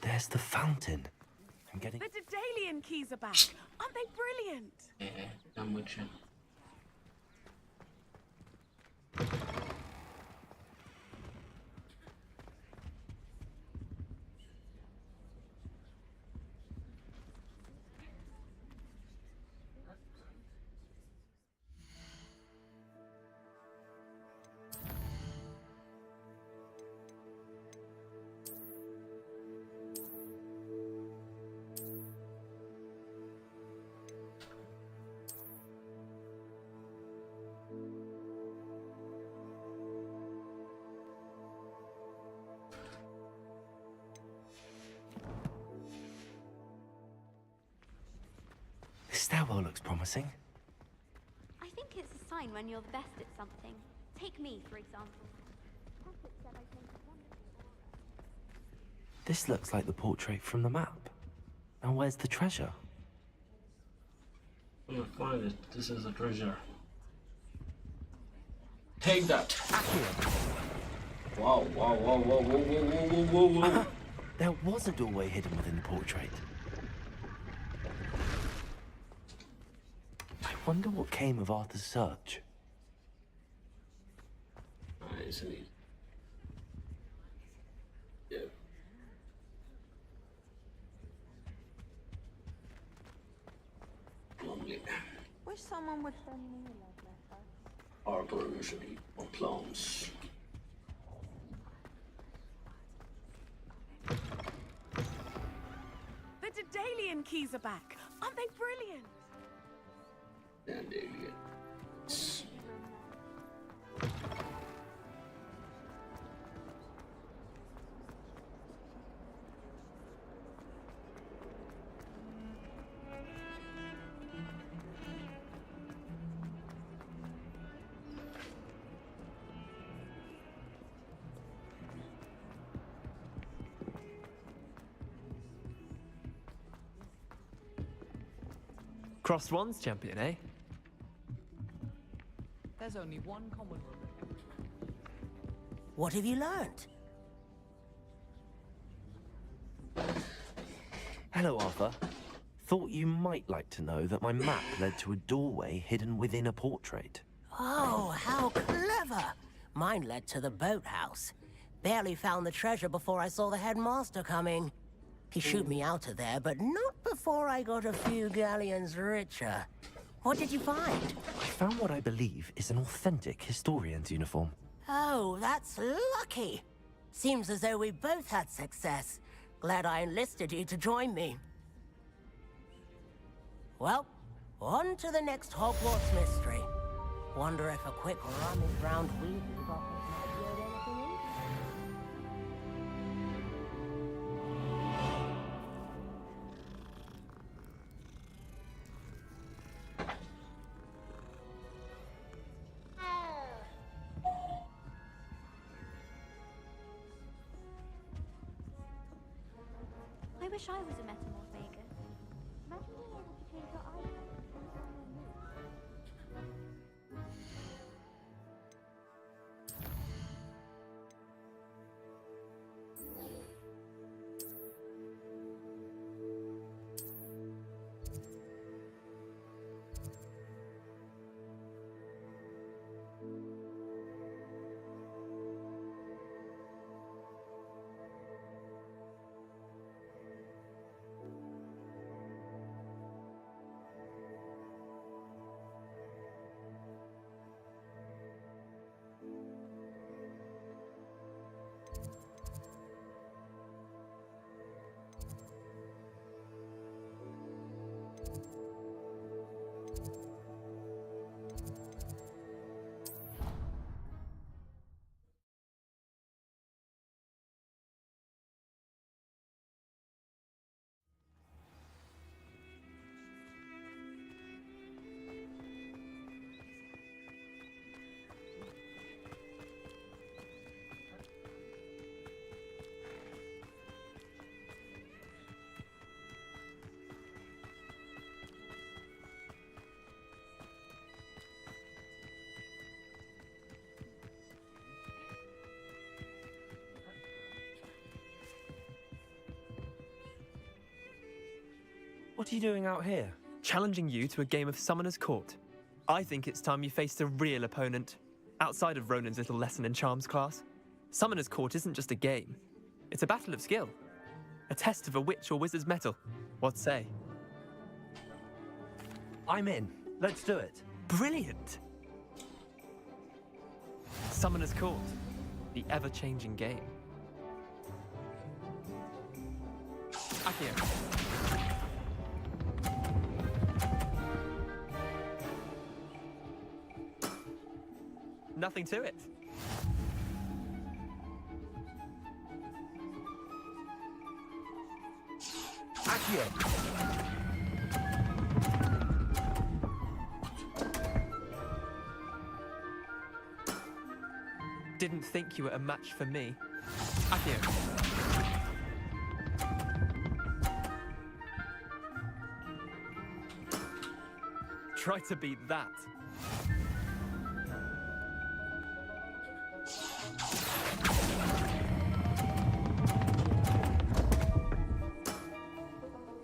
There's the fountain. I'm getting... The Daedalian keys are back. Aren't they brilliant? Not much. This stairwell looks promising. I think it's a sign when you're the best at something. Take me, for example. Patrick said I came to wonderful This looks like the portrait from the map. Now where's the treasure? I'm gonna find it. This is a treasure. Take that! Wow, wow, wow, wow, whoa, whoa, whoa, whoa, whoa, whoa. There was a doorway hidden within the portrait. I wonder what came of Arthur's search. I see. Yeah. Lovely. Wish someone would send me a love letter. Arthur usually on plums. The Daedalian keys are back. Aren't they brilliant? Daedalian. Crossed wands champion, eh? There's only one common rule. What have you learnt? Hello, Arthur. Thought you might like to know that my map led to a doorway hidden within a portrait. Oh, how clever! Mine led to the boathouse. Barely found the treasure before I saw the headmaster coming. He shooed me out of there, but not before I got a few galleons richer. What did you find? I found what I believe is an authentic historian's uniform. Oh, that's lucky. Seems as though we both had success. Glad I enlisted you to join me. Well, on to the next Hogwarts mystery. Wonder if a quick rummage round Weasley's office might yield anything interesting. I wish I was a metamorph maker. Imagine being able to change your eye color. What are you doing out here? Challenging you to a game of Summoner's Court. I think it's time you faced a real opponent, outside of Ronan's little lesson in charms class. Summoner's Court isn't just a game. It's a battle of skill. A test of a witch or wizard's mettle. What say? I'm in. Let's do it. Brilliant! Summoner's Court. The ever-changing game. Accio. Nothing to it. Accio. Didn't think you were a match for me. Accio. Try to beat that.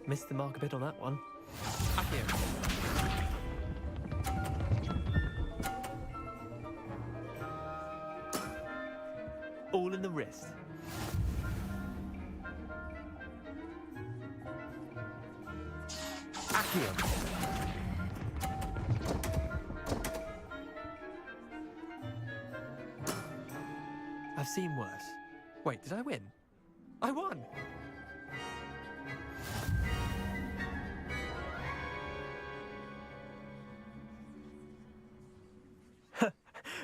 Missed the mark a bit on that one. Accio. All in the wrist. Accio. I've seen worse. Wait, did I win? I won!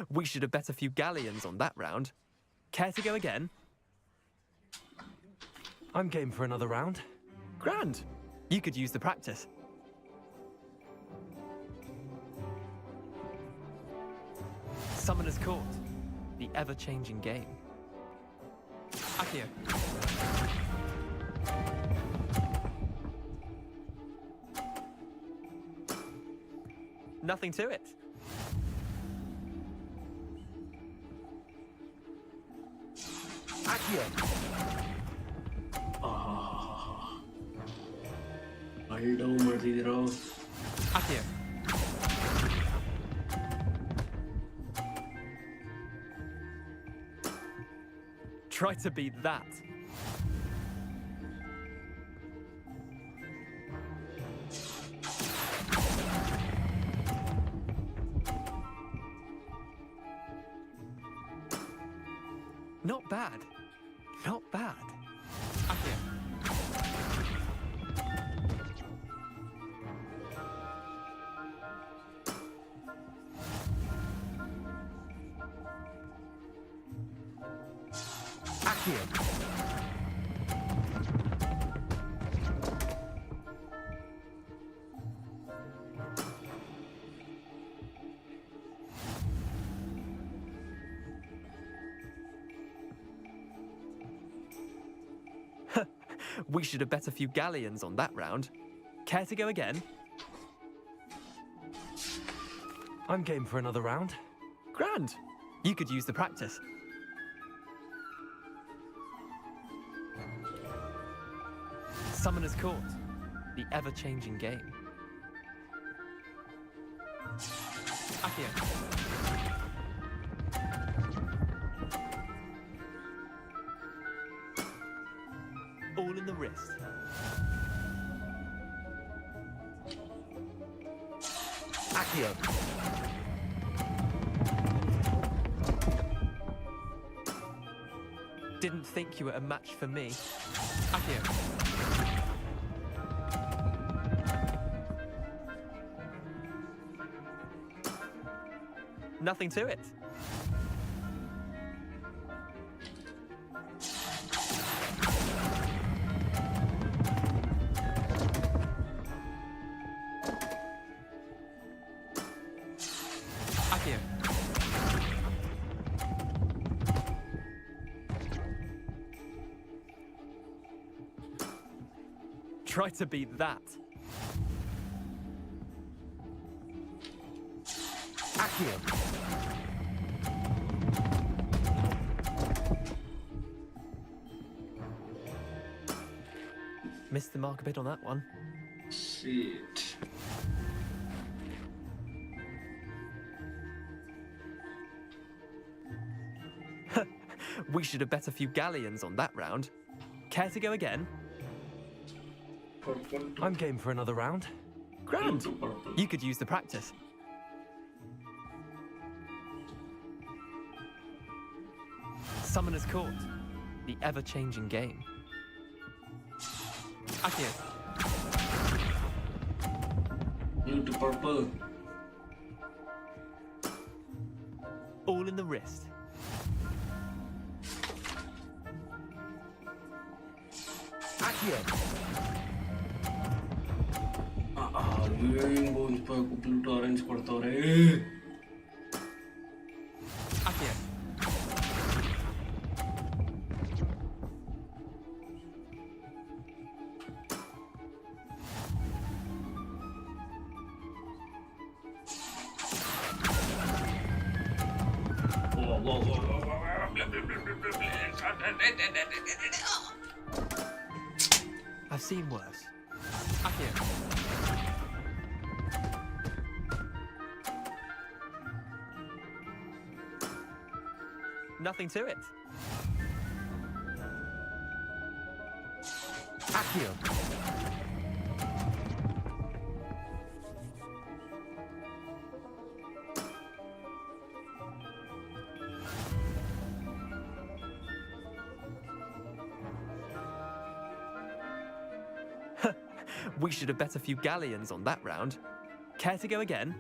We should have bet a few galleons on that round. Care to go again? I'm game for another round. Grand! You could use the practice. Summoner's Court. The ever-changing game. Accio. Nothing to it. Accio. Aldo ಮಾಡ್ತಿದ್ದೀರೋ Accio. Try to beat that. Not bad. Not bad. Accio. Accio. We should have bet a few galleons on that round. Care to go again? I'm game for another round. Grand! You could use the practice. Summoner's Court. The ever-changing game. Accio. All in the wrist. Accio. Didn't think you were a match for me. Accio. Nothing to it. Accio. Try to beat that. Accio. Missed the mark a bit on that one. Shit. We should have bet a few galleons on that round. Care to go again? I'm game for another round. Grand! You could use the practice. Summoner's Court. The ever-changing game. Accio. Blue to purple. All in the wrist. Accio. Rainbow inspire blue to orange ಕೊಡ್ತವ್ರೆ. Accio. whoa, whoa, whoa, whoa. I've seen worse. Up here. Nothing to it. Accio. We should have bet a few galleons on that round. Care to go again?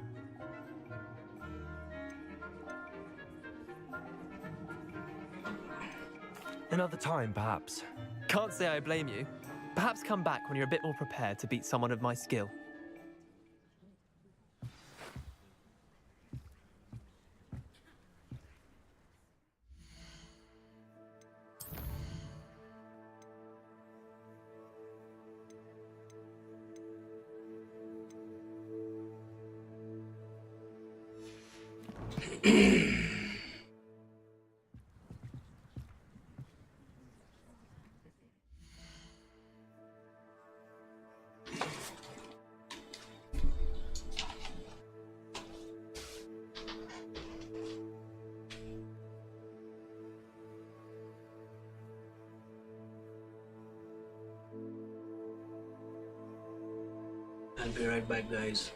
Another time, perhaps. Can't say I blame you. Perhaps come back when you're a bit more prepared to beat someone of my skill. I'll be right back, guys.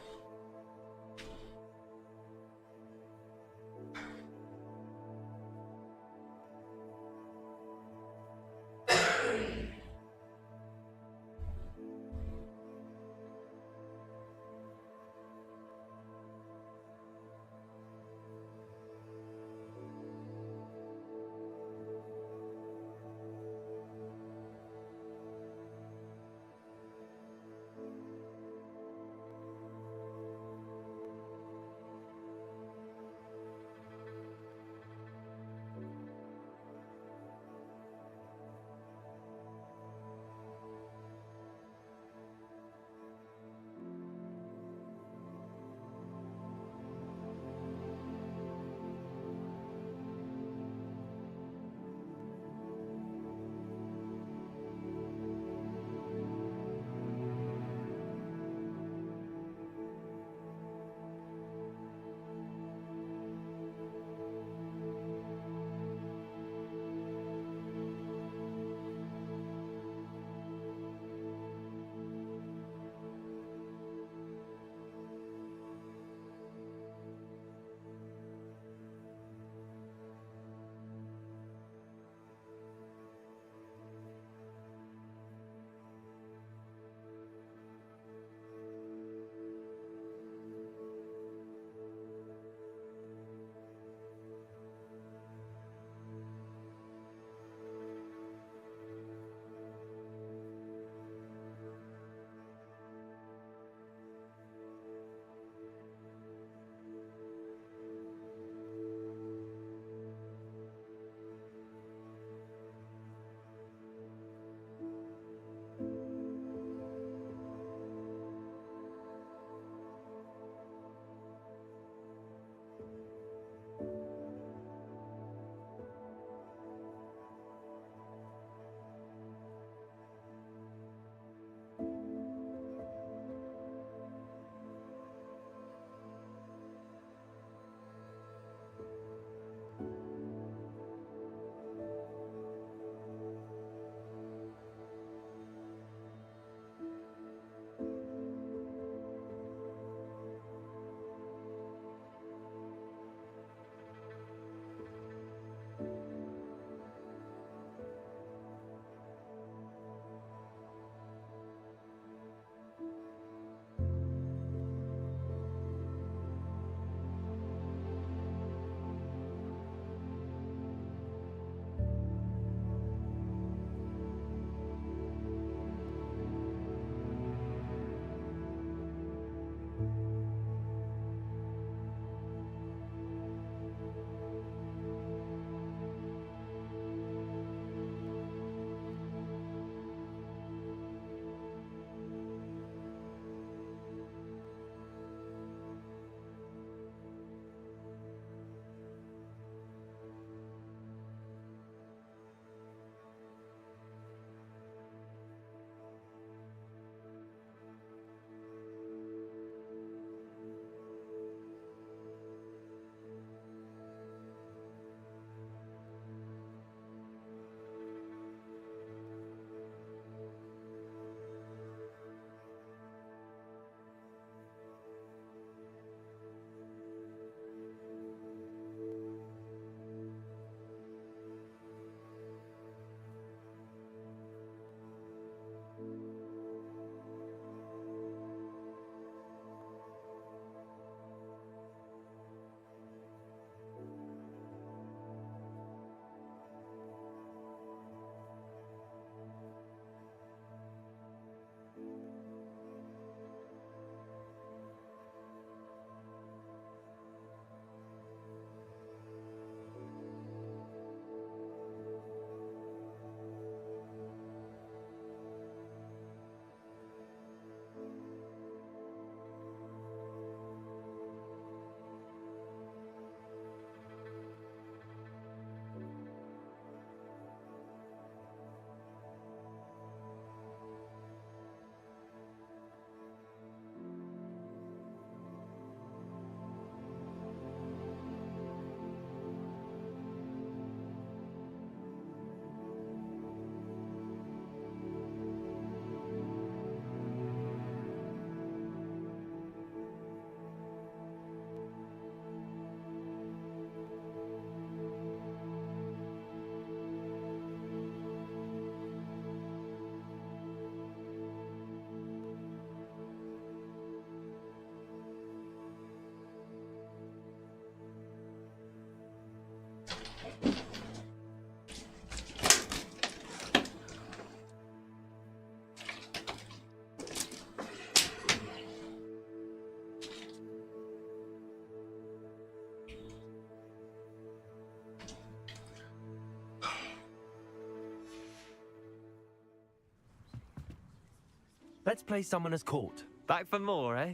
Let's play Summoner's Court. Back for more, eh?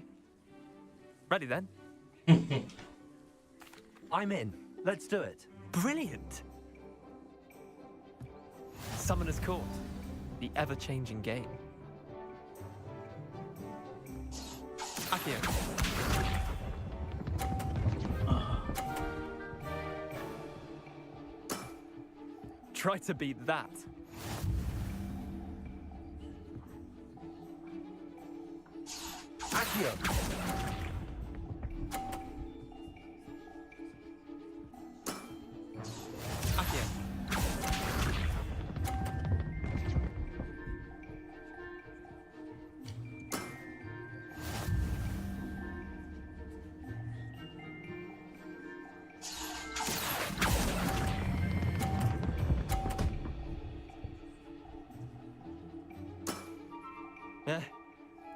Ready then? I'm in. Let's do it. Brilliant! Summoner's Court, the ever-changing game. Accio. Try to beat that. Accio. Accio.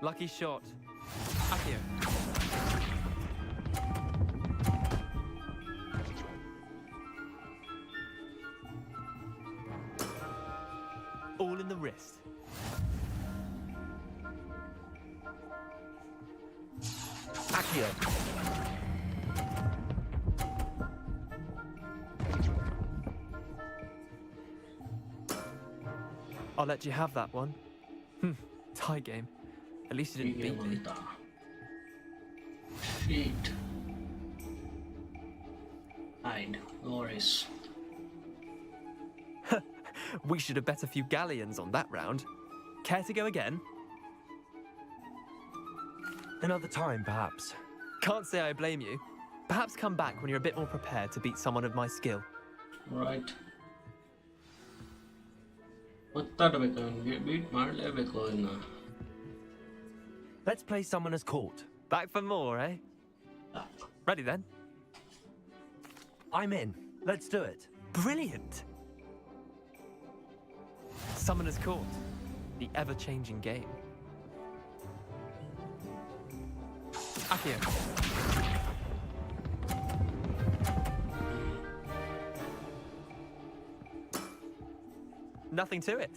Lucky shot. Accio. All in the wrist. Accio. I'll let you have that one. Tie game. At least you didn't beat me. Shit. Hide. No worries. We should have bet a few galleons on that round. Care to go again? Another time, perhaps. Can't say I blame you. Perhaps come back when you're a bit more prepared to beat someone of my skill. Right. ಒತ್ತಾಡಬೇಕು ಅವನಿಗೆ beet ಮಾಡಲೇಬೇಕು ಅವನ್ನ. Let's play Summoner's Court. Back for more, eh? Ready then? I'm in. Let's do it. Brilliant! Summoner's Court, the ever-changing game. Accio. Nothing to it.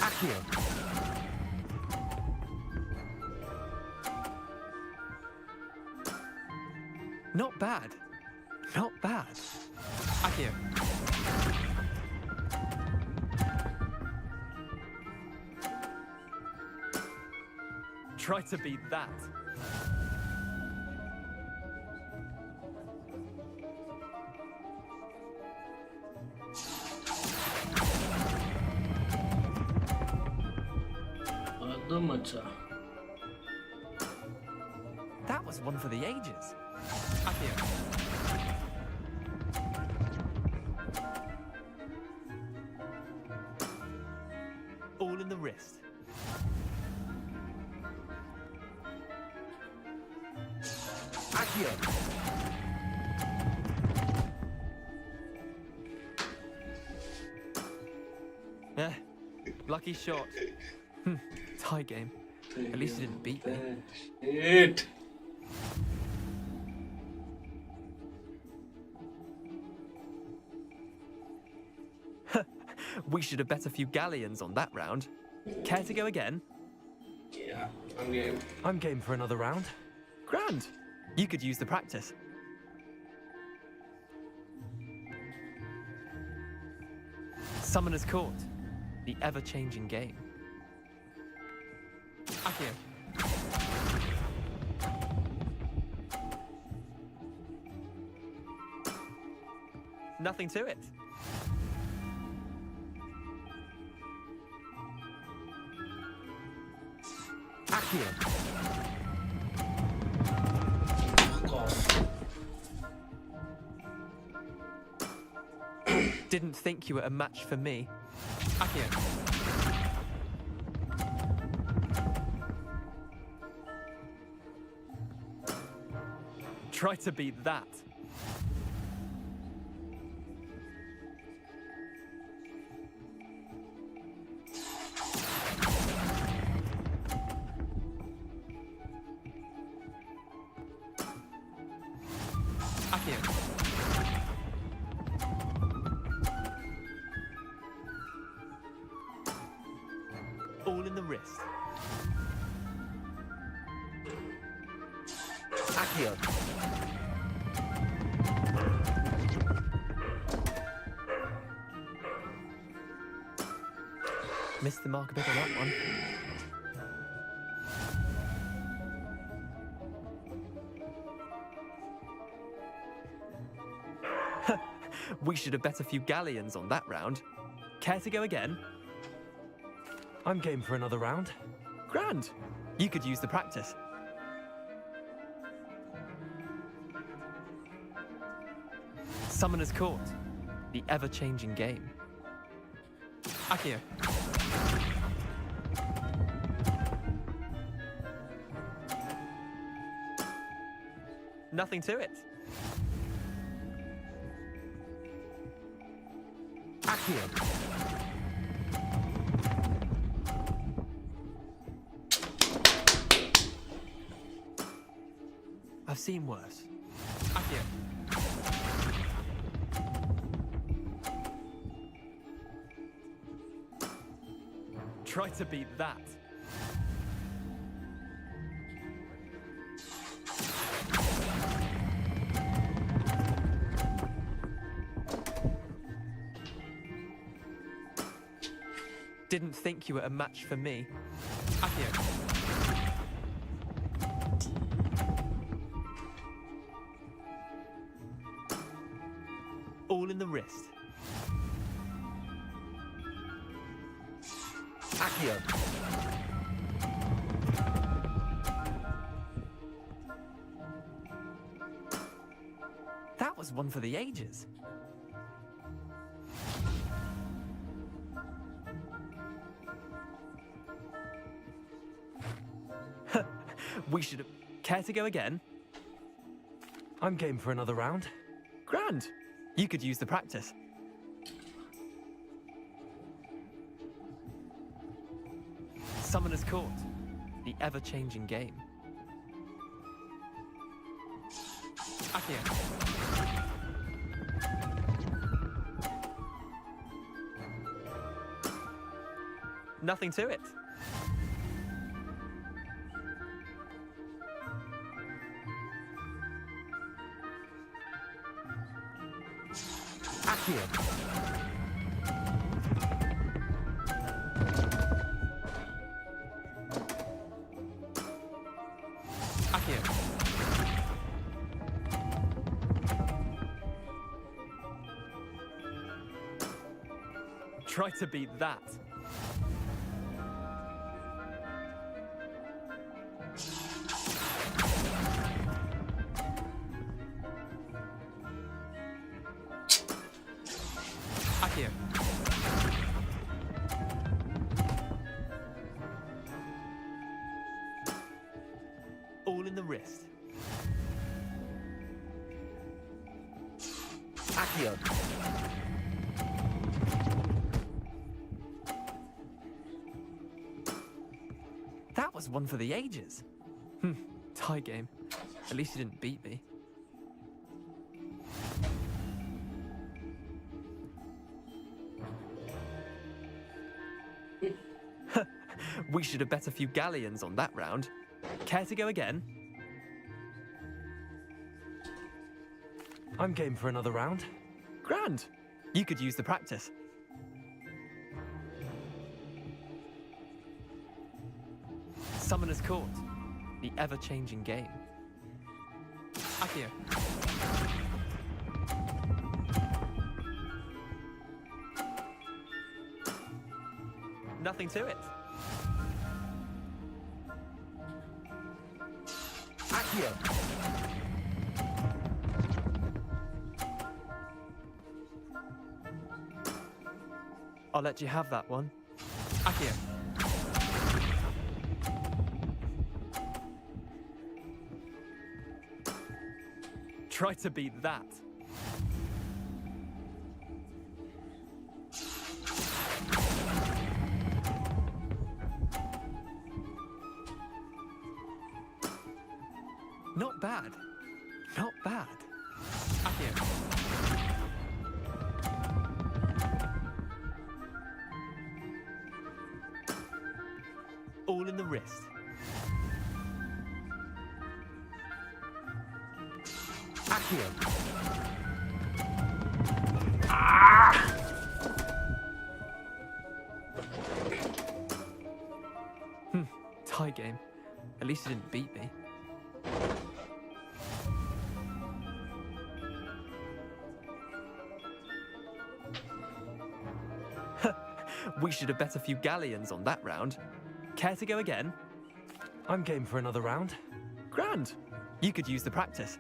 Accio. Not bad. Not bad. Accio. Try to beat that. That was one for the ages. Accio. All in the wrist. Accio. Lucky shot. Tie game. At least you didn't beat me. Shit. We should have bet a few galleons on that round. Care to go again? Yeah, I'm game. I'm game for another round. Grand. You could use the practice. Summoner's Court, the ever-changing game. Accio. Nothing to it. Accio. Fuck off. Didn't think you were a match for me. Accio. Try to beat that. Accio. wrist. Accio. Missed the mark a bit on that one. We should have bet a few galleons on that round. Care to go again? I'm game for another round. Grand. You could use the practice. Summoner's Court. The ever-changing game. Accio. Nothing to it. Accio. I've seen worse. Accio. Try to beat that. Didn't think you were a match for me. Accio. All in the wrist. Accio. That was one for the ages. We should have... Care to go again? I'm game for another round. Grand. You could use the practice. Summoner's Court. The ever-changing game. Accio. Nothing to it. Accio. Try to beat that. Accio. All in the wrist. Accio. That was one for the ages. Tie game. At least you didn't beat me. We should have bet a few galleons on that round. Care to go again? I'm game for another round. Grand. You could use the practice. Summoner's Court. The ever-changing game. Accio. Nothing to it. Accio. I'll let you have that one. Accio. Try to beat that. Not bad. Not bad. Accio. wrist. Accio. Tie game. At least you didn't beat me. We should have bet a few galleons on that round. Care to go again? I'm game for another round. Grand. You could use the practice.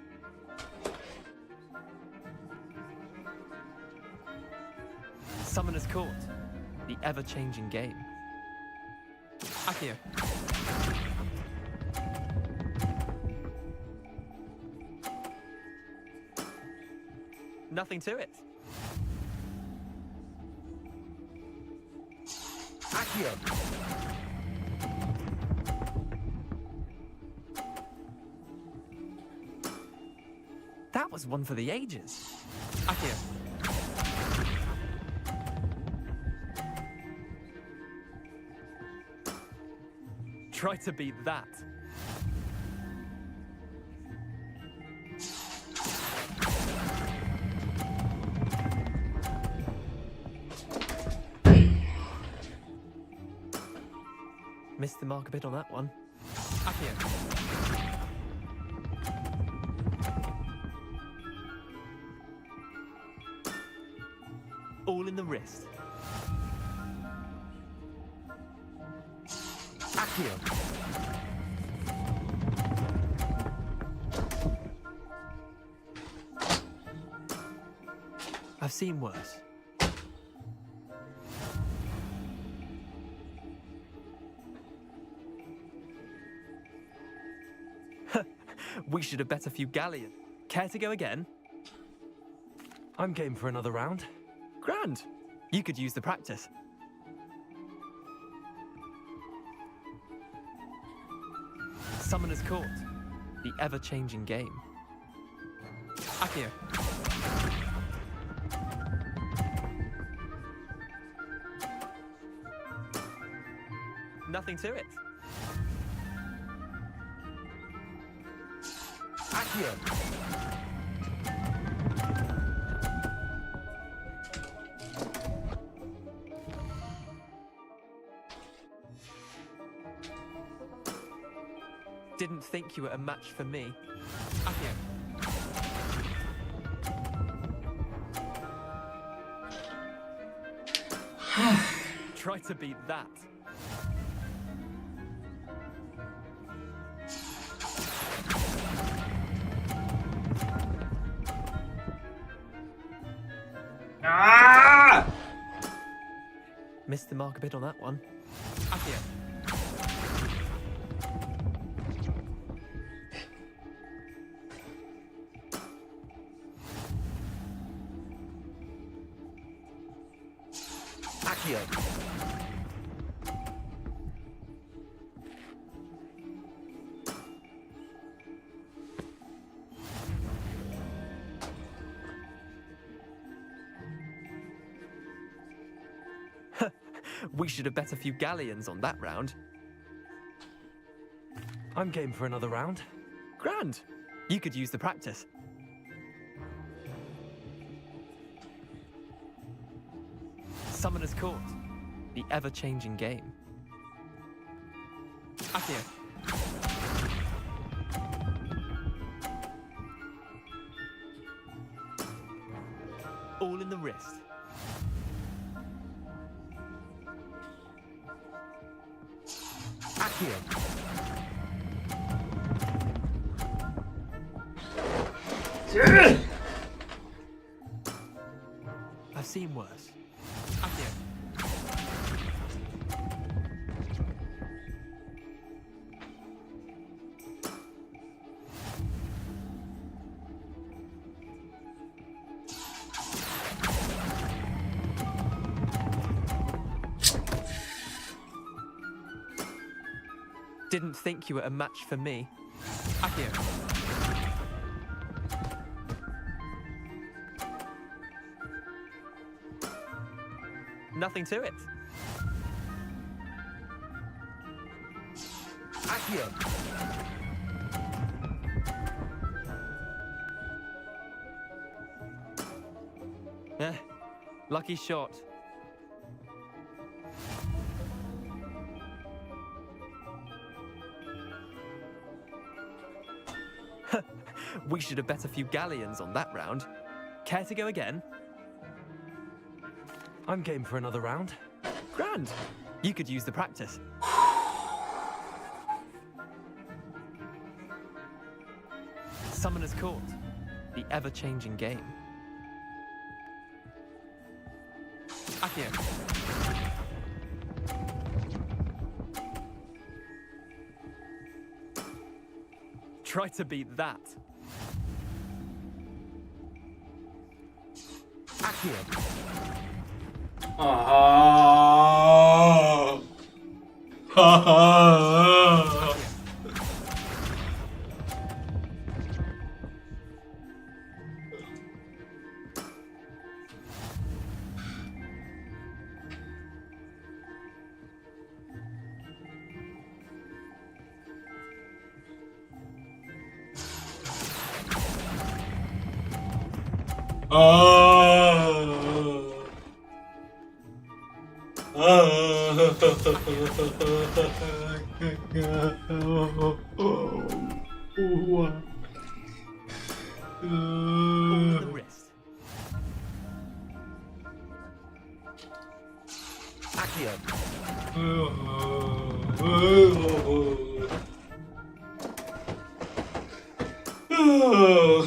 Summoner's Court. The ever-changing game. Accio. Nothing to it. Accio. That was one for the ages. Accio. Try to beat that. Missed the mark a bit on that one. Accio. All in the wrist. Accio. I've seen worse. We should have bet a few galleons. Care to go again? I'm game for another round. Grand. You could use the practice. Summoner's Court. The ever-changing game. Accio. Nothing to it. Accio. Didn't think you were a match for me. Accio. Try to beat that. Missed the mark a bit on that one. Accio. Accio. We should have bet a few galleons on that round. I'm game for another round. Grand. You could use the practice. Summoner's Court. The ever-changing game. Accio. All in the wrist. Accio. I've seen worse. Accio. Didn't think you were a match for me. Accio. Nothing to it. Accio. Lucky shot. We should have bet a few galleons on that round. Care to go again? I'm game for another round. Grand. You could use the practice. Summoner's Court. The ever-changing game. Accio. Try to beat that. Accio. Ah. The wrist. Accio.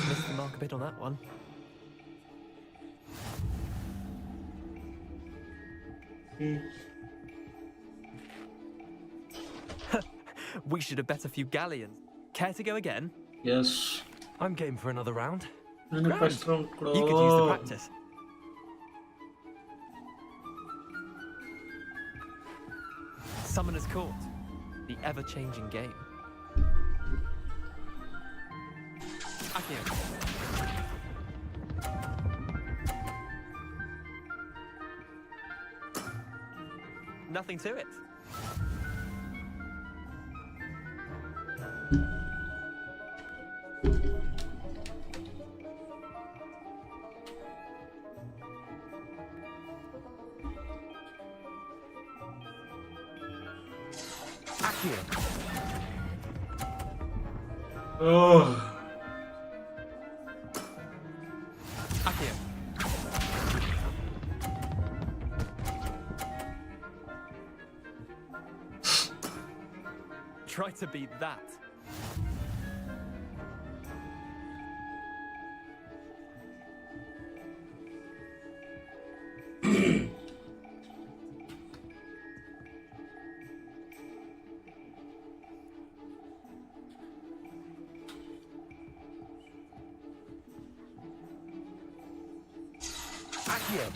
Missed the mark a bit on that one. We should have bet a few galleons. Care to go again? Yes. I'm game for another round. Grand. First round. You could use the practice. Summoner's Court. The ever-changing game. Accio. Nothing to it. Accio. Oh. Accio. Try to beat that. Accio.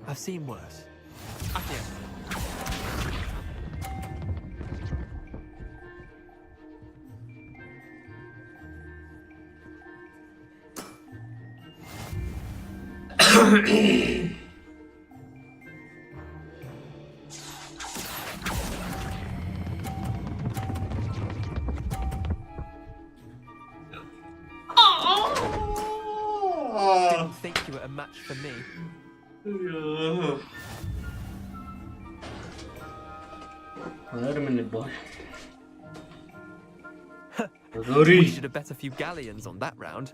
I've seen worse. Accio. Didn't think you were a match for me. Wait a minute, boy. We should have bet a few galleons on that round.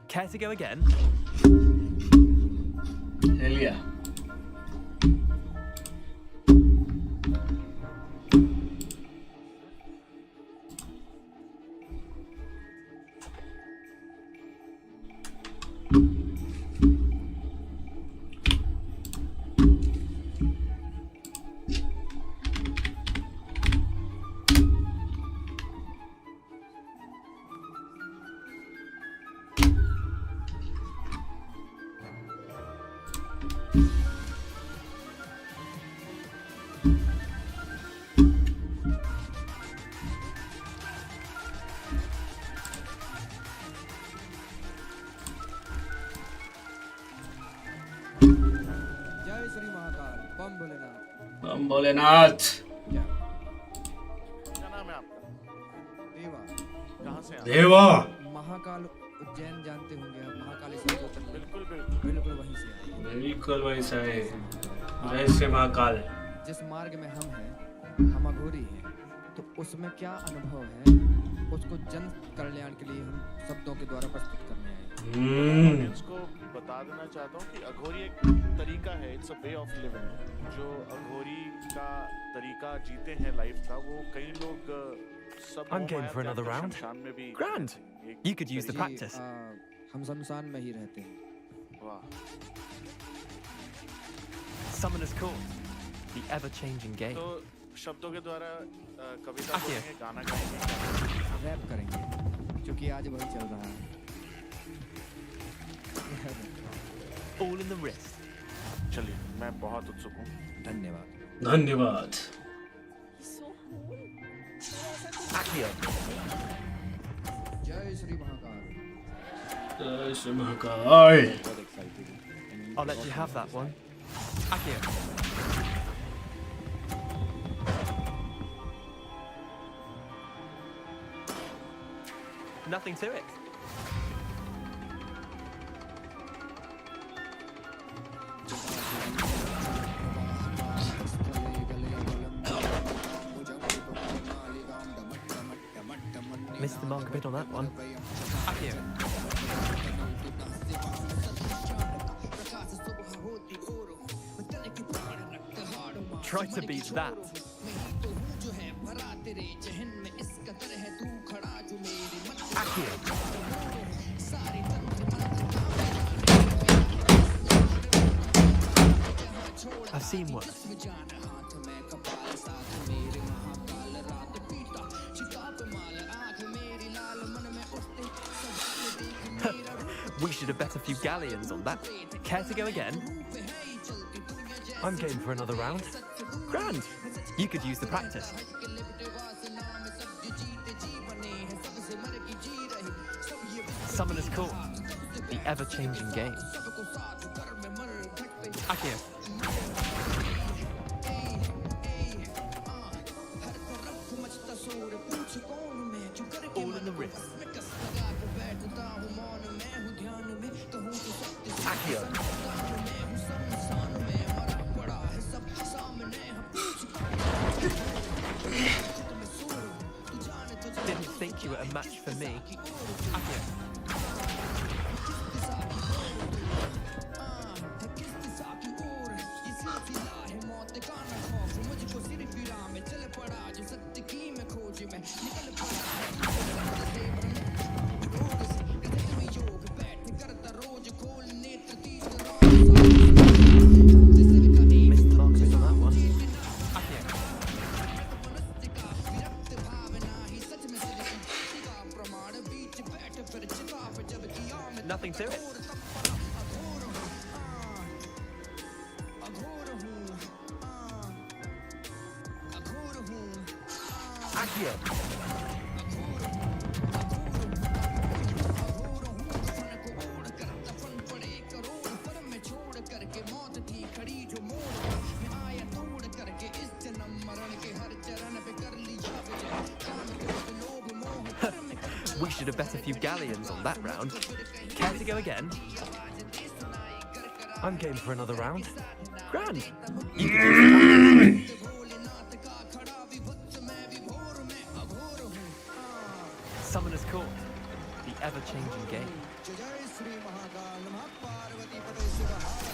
Care to go again? Hell yeah. बम भोलेनाथ। क्या नाम है आपका? देवा। कहाँ से? देवा। महाकाल उज्जैन जानते होंगे आप, महाकालेश्वर को बिल्कुल बिल्कुल बिल्कुल वहीं से आए। बिल्कुल वैसा है। रहस्य महाकाल। जिस मार्ग में हम हैं, हम अघोरी हैं, तो उसमें क्या अनुभव है, उसको जन कल्याण के लिए हम शब्दों के द्वारा प्रस्तुत करने आए। ऑडियंस को बता देना चाहता हूँ कि अघोरी एक तरीका है, it's a way of living. जो अघोरी का तरीका जीते हैं लाइफ का, वो कई लोग सब I'm game for another round. शमशान में भी Grand. You could use the practice. हम शमशान में ही रहते हैं। वाह। Summoner's Court, the ever-changing game. तो शब्दों के द्वारा कविता बोलेंगे, गाना गाएंगे, रैप करेंगे, क्योंकि आज वही चल रहा है। All in the wrist. चलिए, मैं बहुत उत्सुक हूँ। धन्यवाद। धन्यवाद। Accio. जय श्री महाकाल। जय Shri Mahakal. I'll let you have that one. Accio. Nothing to it. Missed the mark a bit on that one. Accio. Try to beat that. Accio. I've seen worse. We should have bet a few galleons on that. Care to go again? I'm game for another round. Grand. You could use the practice. Summoner's Court, the ever-changing game. Accio. All in the wrist. Accio. Didn't think you were a match for me. Accio. Missed the mark a bit on that one. Accio. Nothing to it. Accio. We should have bet a few galleons on that round. Care to go again? I'm game for another round. Grand. You could use the Summoner's Court, the ever-changing game.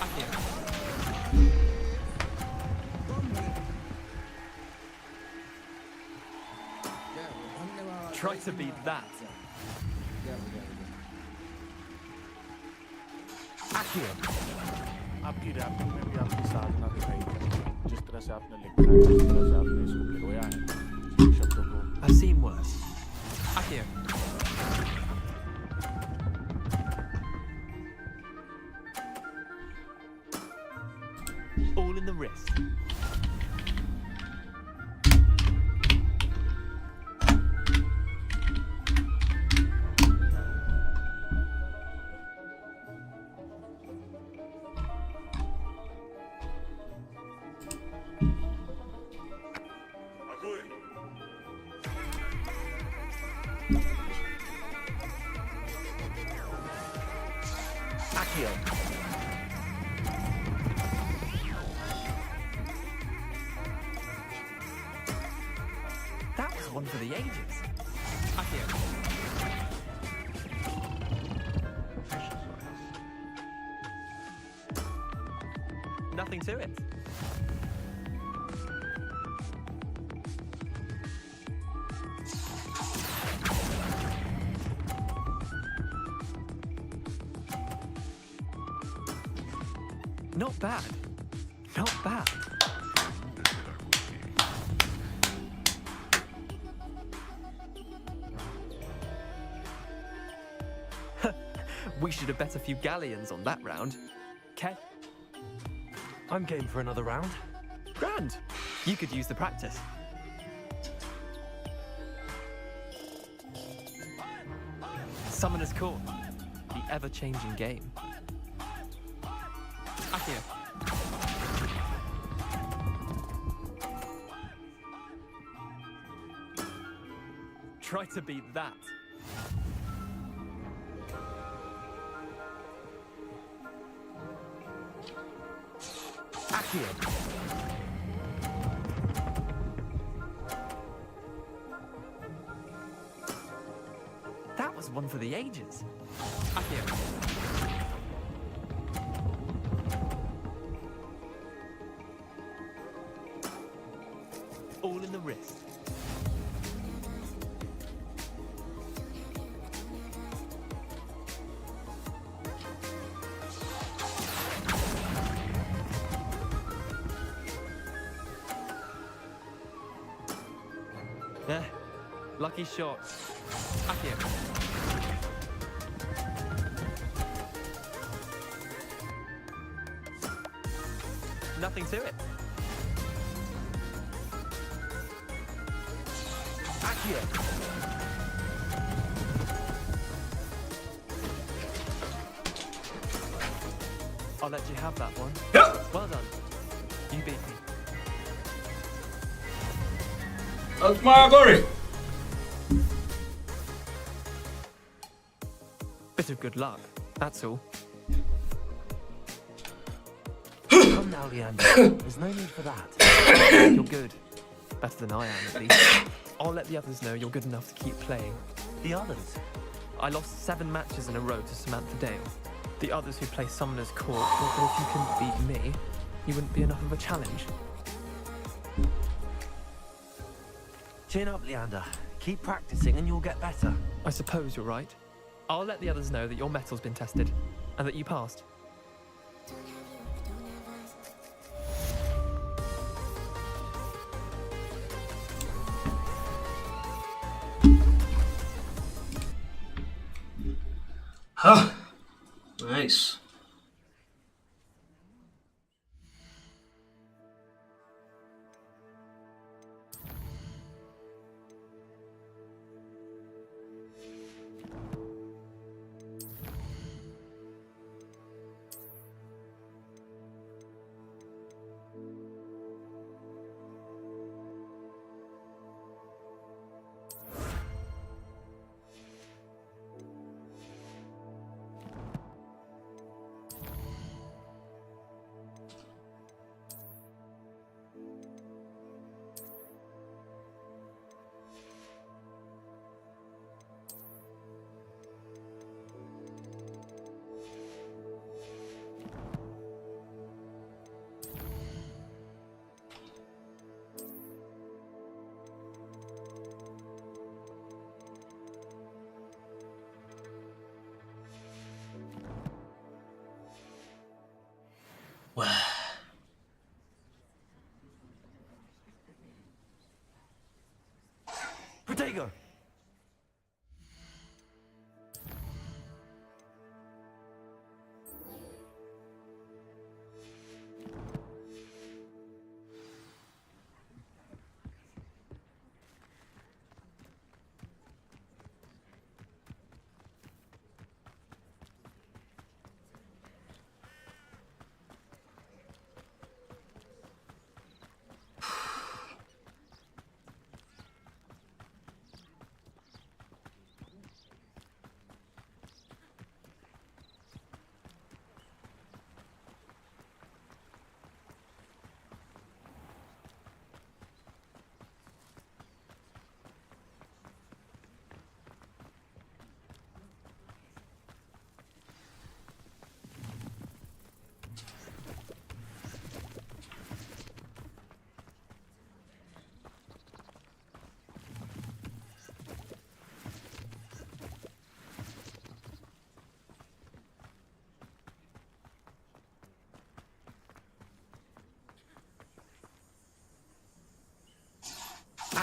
Accio. Try to beat that. Accio. आपकी wrapping में भी आपकी साधना दिखाई दी, जिस तरह से आपने लिखा है, जिस तरह से आपने इसको पिरोया है, शब्दों को। I've seen worse. Accio. All in the wrist. Accio. That was one for the ages. Accio. Nothing to it. Not bad. Not bad. We should have bet a few galleons on that round. Ke? I'm game for another round. Grand. You could use the practice. Summoner's Court. The ever-changing game. Accio. Try to beat that. Accio. That was one for the ages. Accio. All in the wrist. Lucky shot. Accio. Nothing to it. Accio. I'll let you have that one. Yep. Well done. You beat me. That's my glory. Bit of good luck, that's all. Come now, Leander. There's no need for that. You're good. Better than I am, at least. I'll let the others know you're good enough to keep playing. The others? I lost 7 matches in a row to Samantha Dale. The others who play Summoner's Court thought that if you couldn't beat me, you wouldn't be enough of a challenge. Chin up, Leander. Keep practicing and you'll get better. I suppose you're right. I'll let the others know that your metal's been tested, and that you passed. Huh. Nice. Protego!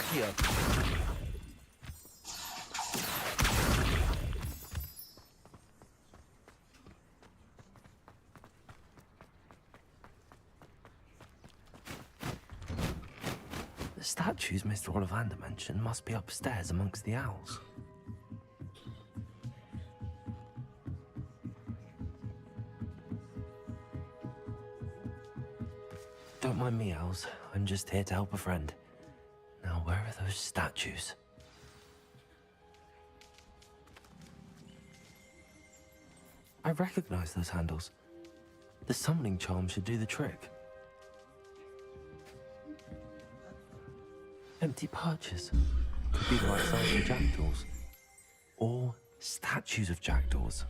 Accio! The statues Mr. Ollivander mentioned must be upstairs amongst the owls. Don't mind me, owls. I'm just here to help a friend. Now, where are those statues? I recognize those handles. The summoning charm should do the trick. Empty perches. Could be the right size for jackdaws. Or statues of jackdaws.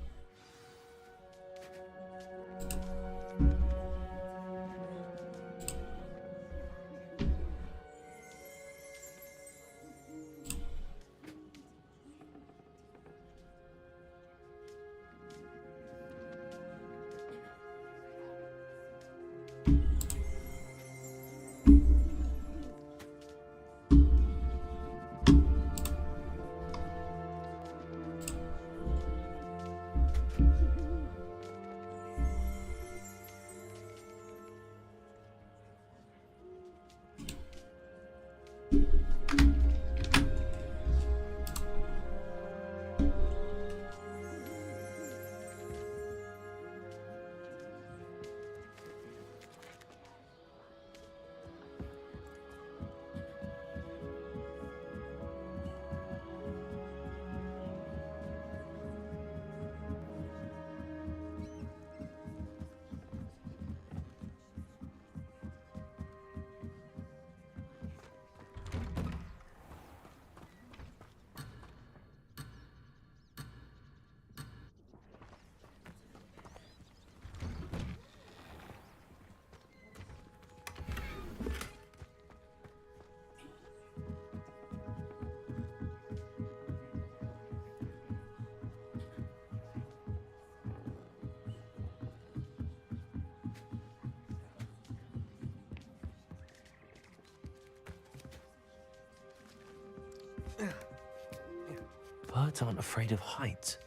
Birds aren't afraid of heights.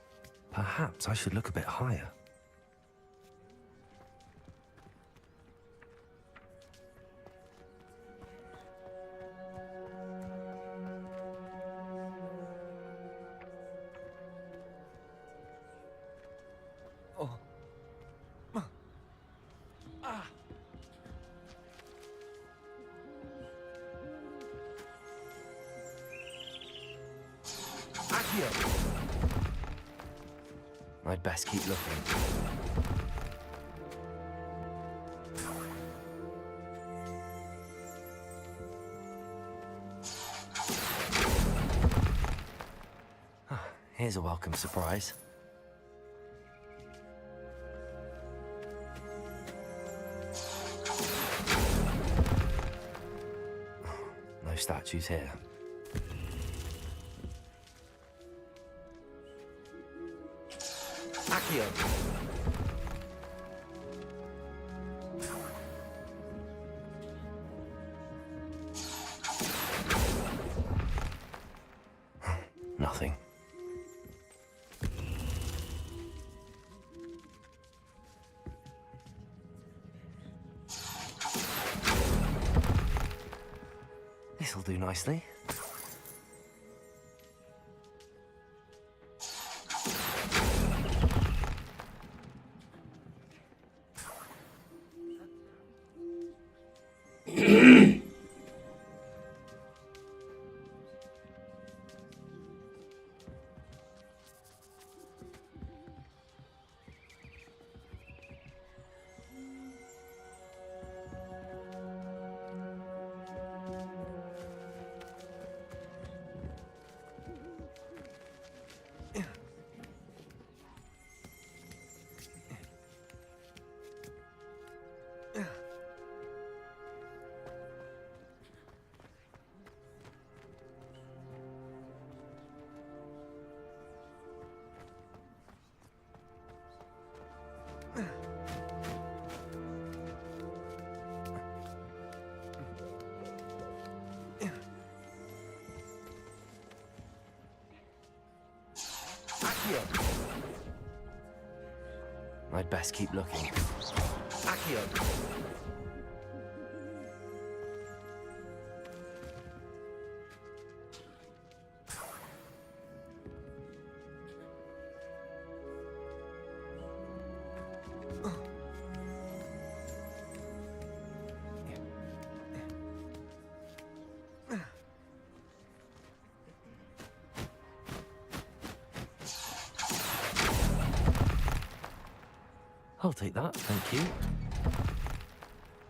Perhaps I should look a bit higher. Oh. Ah. Accio! I'd best keep looking. Here's a welcome surprise. No statues here. Accio! Nothing. This'll do nicely. I'd best keep looking. Accio! I'll take that, thank you.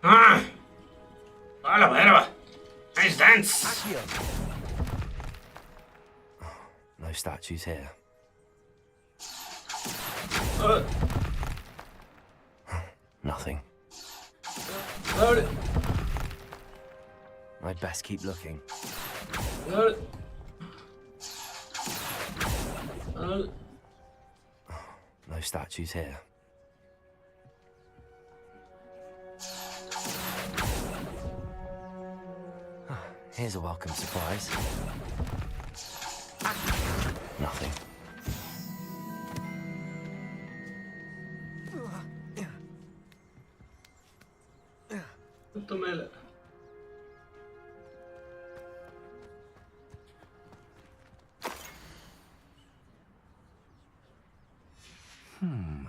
Ah! A la verga! Nice dance! No statues here. Nothing. I'd best keep looking. No statues here. Here's a welcome surprise. Nothing.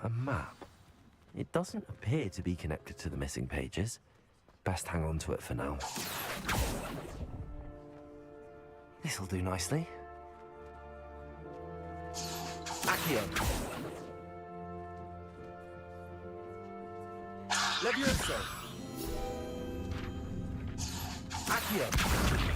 A map. It doesn't appear to be connected to the missing pages. Best hang on to it for now. This'll do nicely. Accio! Levioso! Accio!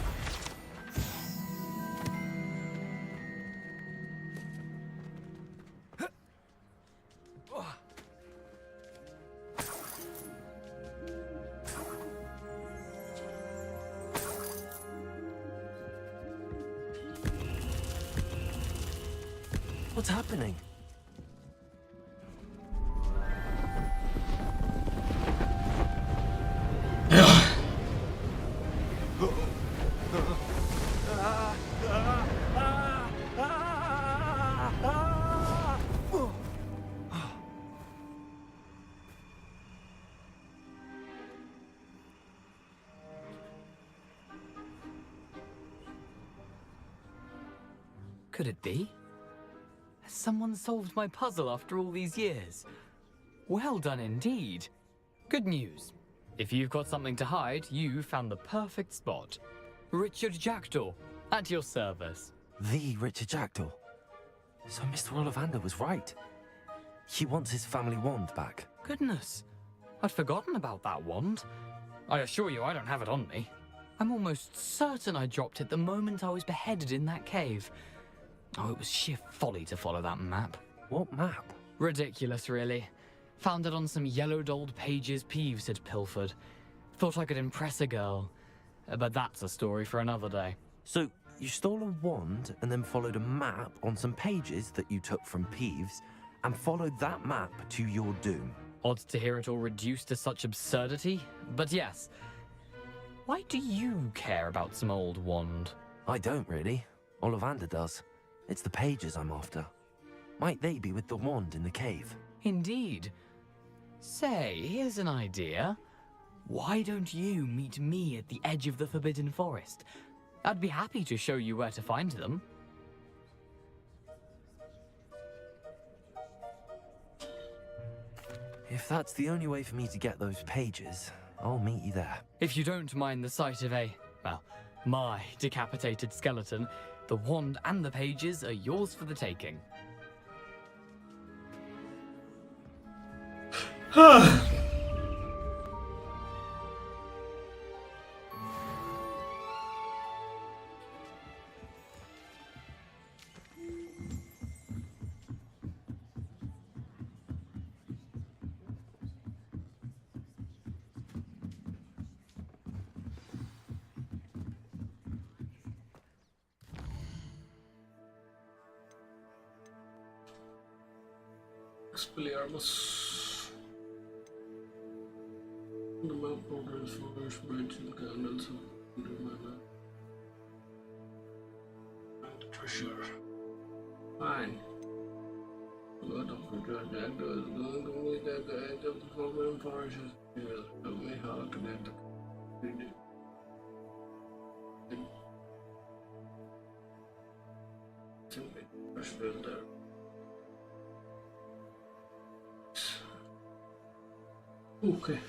What's happening? Could it be? Has someone solved my puzzle after all these years? Well done indeed. Good news. If you've got something to hide, you found the perfect spot. Richard Jackdaw, at your service. The Richard Jackdaw. So Mr. Ollivander was right. He wants his family wand back. Goodness, I'd forgotten about that wand. I assure you I don't have it on me. I'm almost certain I dropped it the moment I was beheaded in that cave. Oh, it was sheer folly to follow that map. What map? Ridiculous, really. Found it on some yellowed old pages Peeves had pilfered. Thought I could impress a girl. But that's a story for another day. So, you stole a wand and then followed a map on some pages that you took from Peeves and followed that map to your doom. Odd to hear it all reduced to such absurdity, but yes. Why do you care about some old wand? I don't really. Ollivander does. It's the pages I'm after. Might they be with the wand in the cave? Indeed. Say, here's an idea. Why don't you meet me at the edge of the Forbidden Forest? I'd be happy to show you where to find them. If that's the only way for me to get those pages, I'll meet you there. If you don't mind the sight of my decapitated skeleton, the wand and the pages are yours for the taking. Expelliarmus. The map borders forest bridge and candles under my map. And treasure. Fine. Blood of return actors only that the edge of the program flourishes. So may how connect the First builder. Okay.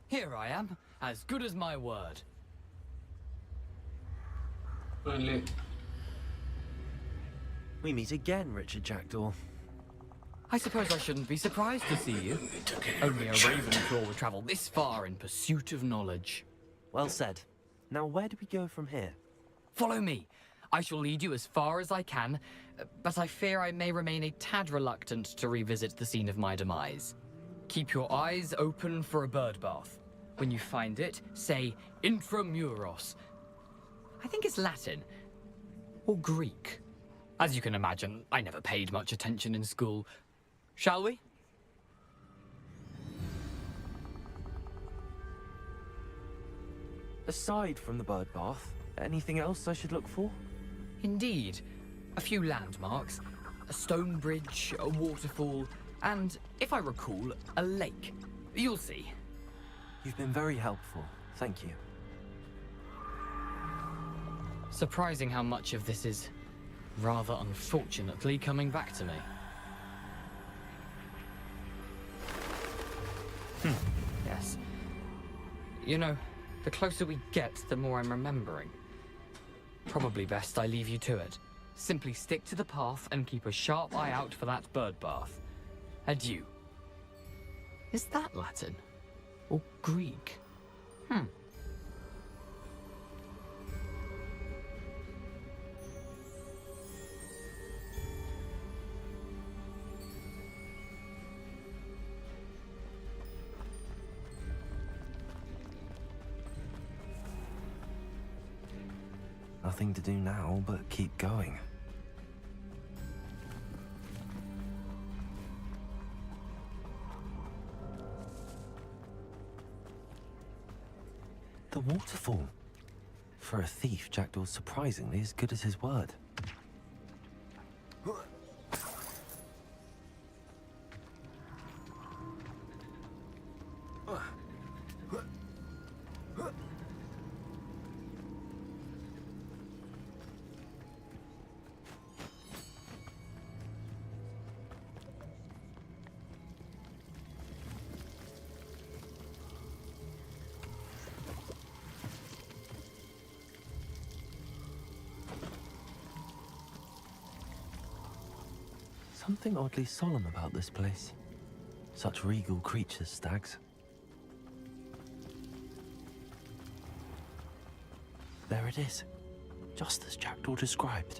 Here I am, as good as my word. Finally. We meet again, Richard Jackdaw. I suppose I shouldn't be surprised to see you. Only a Ravenclaw would travel this far in pursuit of knowledge. Well said. Now where do we go from here? Follow me. I shall lead you as far as I can, but I fear I may remain a tad reluctant to revisit the scene of my demise. Keep your eyes open for a bird bath. When you find it, say intramuros. I think it's Latin. Or Greek. As you can imagine, I never paid much attention in school. Shall we? Aside from the bird bath, anything else I should look for? Indeed. A few landmarks. A stone bridge, a waterfall, and, if I recall, a lake. You'll see. You've been very helpful. Thank you. Surprising how much of this is rather unfortunately coming back to me. Yes. You know, the closer we get, the more I'm remembering. Probably best I leave you to it. Simply stick to the path and keep a sharp eye out for that bird bath. Adieu. Is that Latin? Or Greek? Nothing to do now but keep going. The waterfall. For a thief, Jackdaw's surprisingly as good as his word. Something oddly solemn about this place. Such regal creatures, stags. There it is, just as Jackdaw described.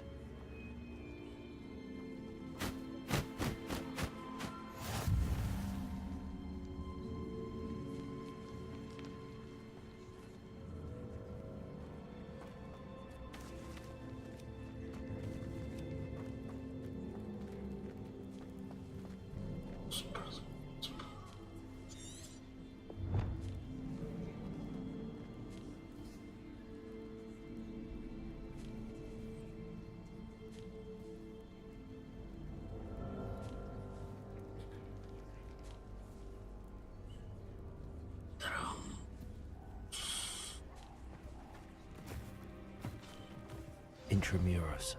Intramuros.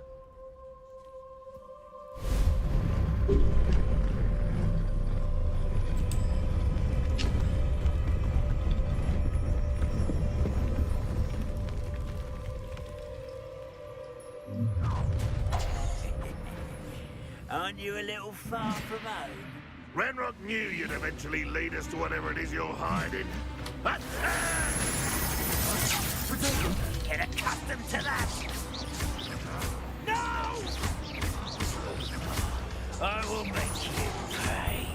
Aren't you a little far from home? Ranrock knew you'd eventually lead us to whatever it is you're hiding. Get accustomed to that! No! I will make you pay.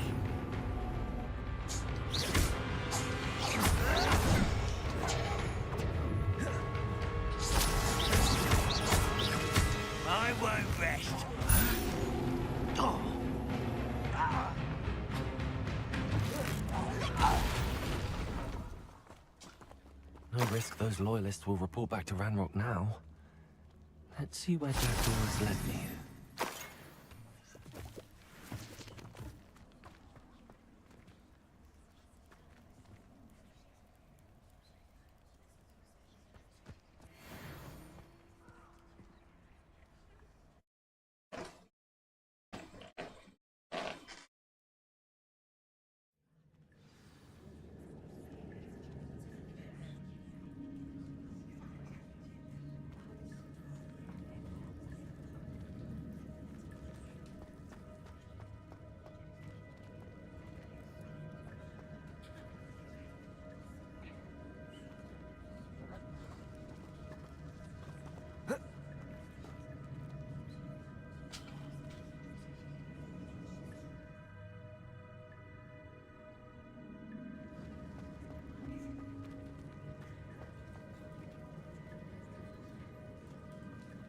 I won't rest. No risk those loyalists will report back to Ranrock now. Let's see where Jackdaw has led me.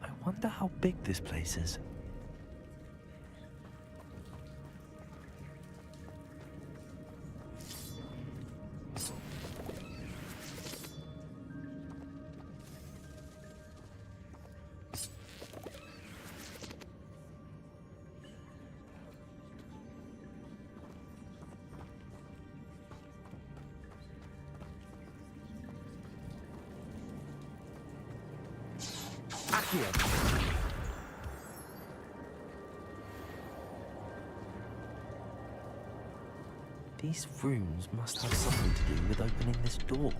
I wonder how big this place is. Accio! These rooms must have something to do with opening this door.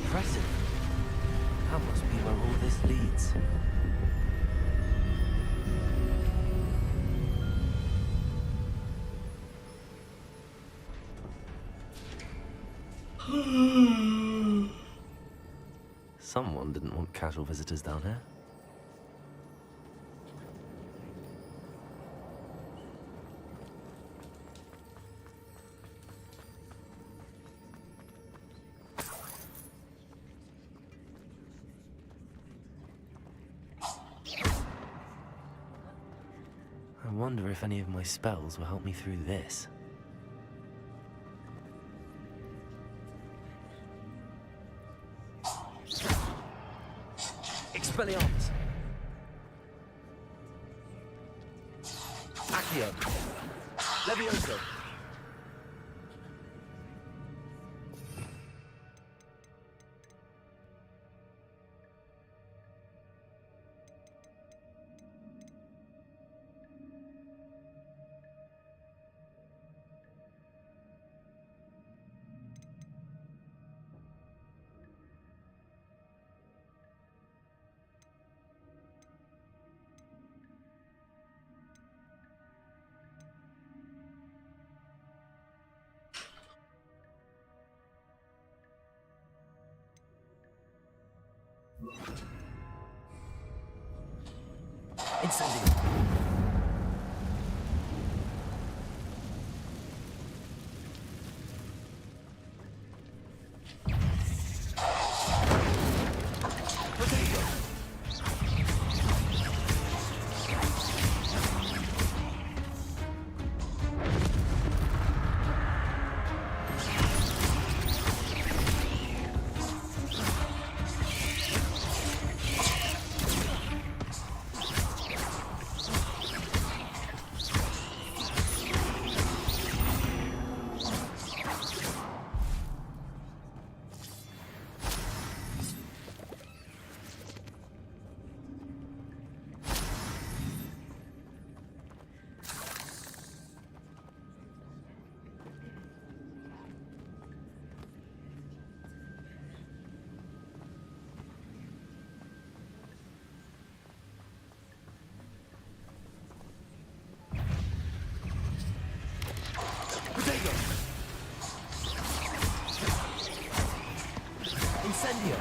Impressive. That must be where all this leads. Someone didn't want casual visitors down here. I wonder if any of my spells will help me through this. Expelliarmus! Accio! Levioso! Incendio! Incendio!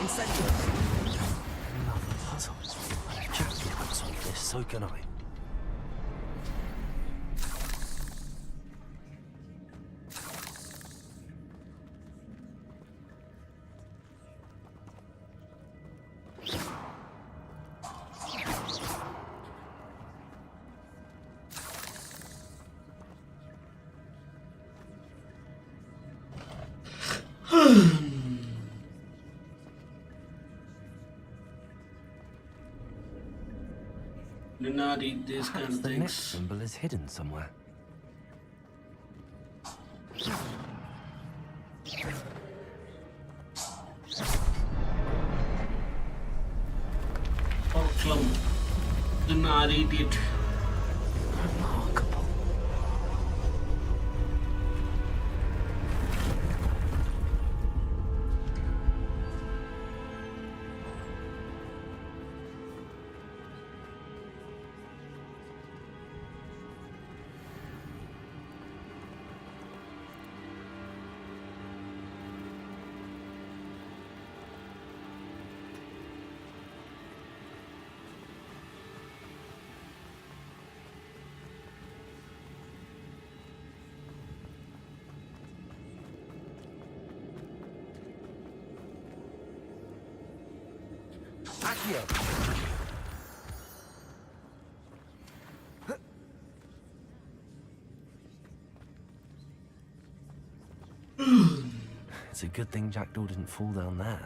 Incendio! Another puzzle. If Jack can solve this, so can I. Do not eat this kind of The things. next symbol is hidden somewhere. Okay. slum. The mad idiot. Remarkable. It's a good thing Jackdaw didn't fall down there.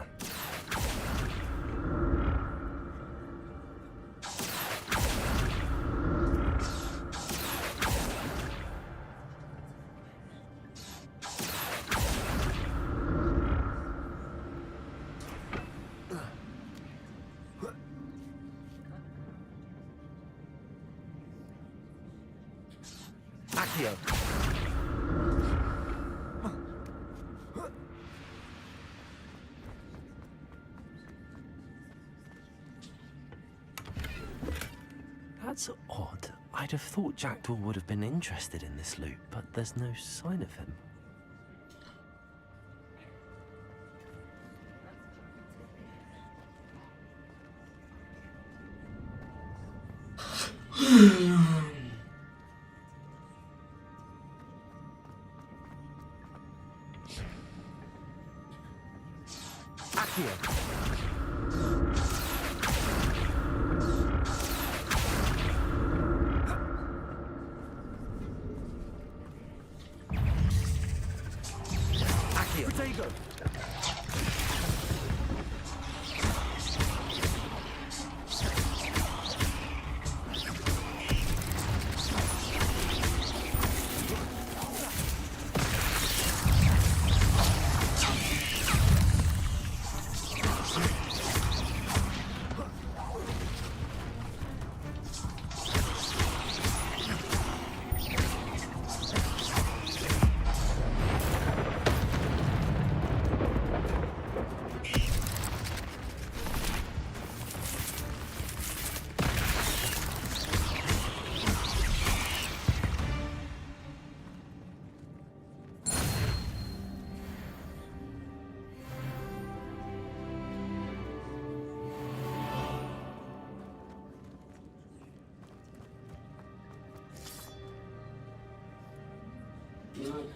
Accio. That's odd. I'd have thought Jackdaw would have been interested in this loot, but there's no sign of him.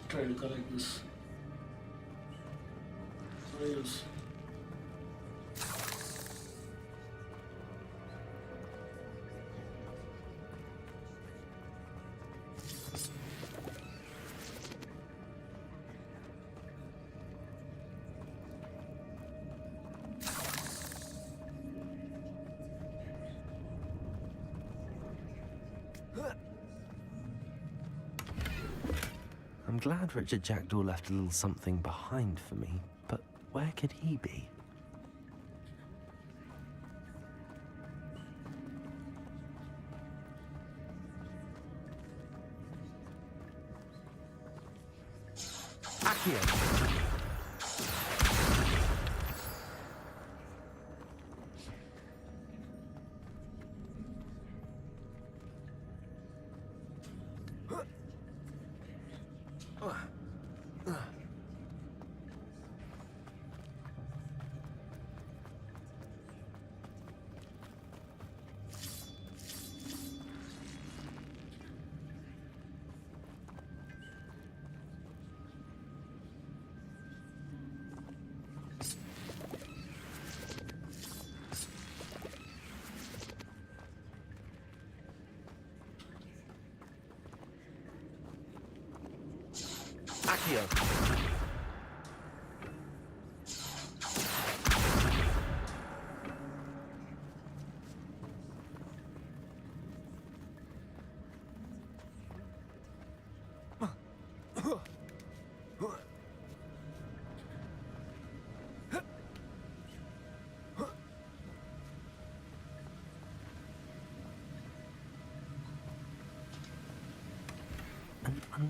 Try to collect this. Yes. I'm glad Richard Jackdaw left a little something behind for me, but where could he be? Accio! Accio!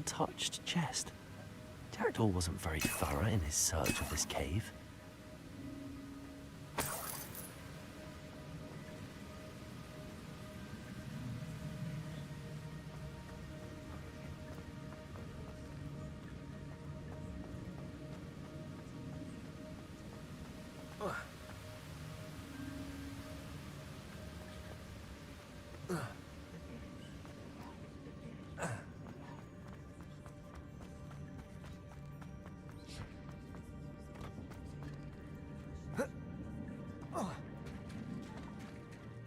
untouched chest. Jackdaw wasn't very thorough in his search of this cave.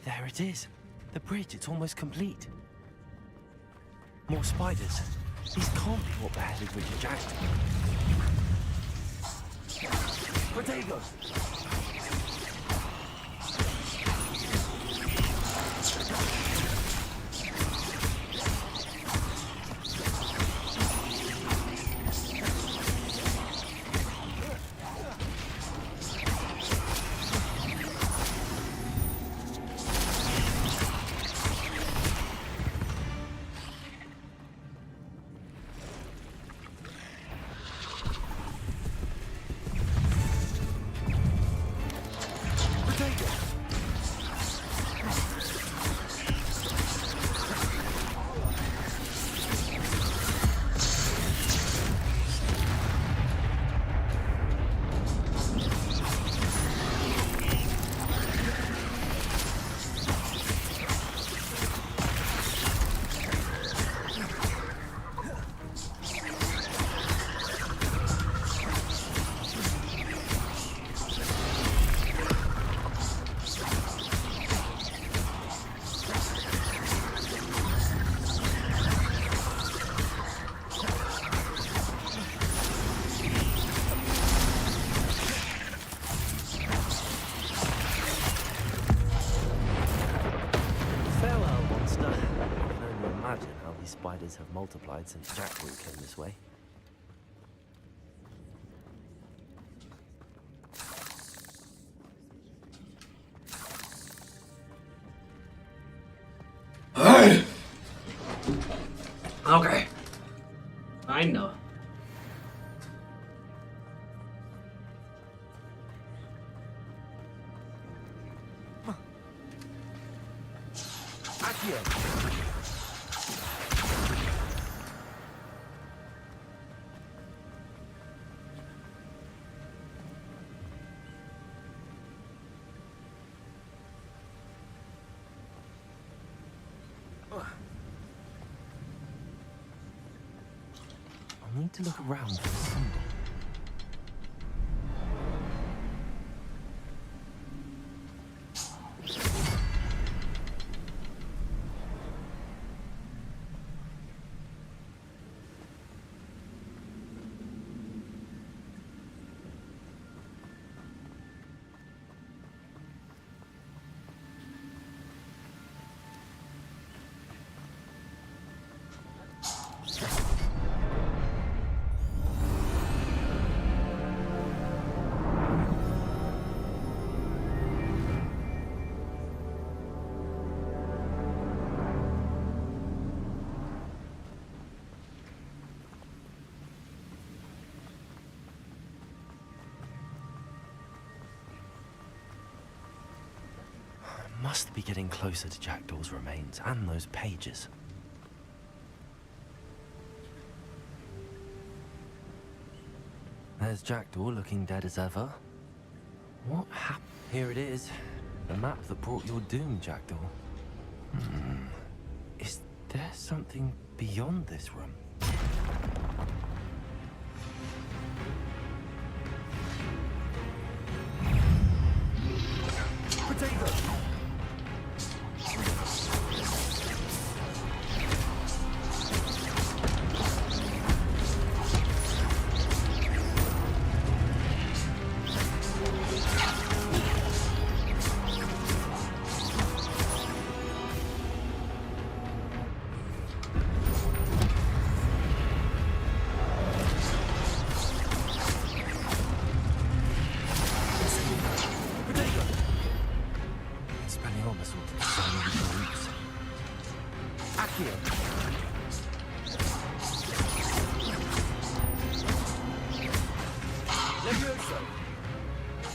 There it is. The bridge, it's almost complete. More spiders. These can't be what beheaded Richard Jackson. Protego! Spiders have multiplied since Jackdaw came this way. Okay. I know. I need to look around for the symbol. Must be getting closer to Jackdaw's remains and those pages. There's Jackdaw looking dead as ever. What happened? Here it is. The map that brought your doom, Jackdaw. Is there something beyond this room? Potato!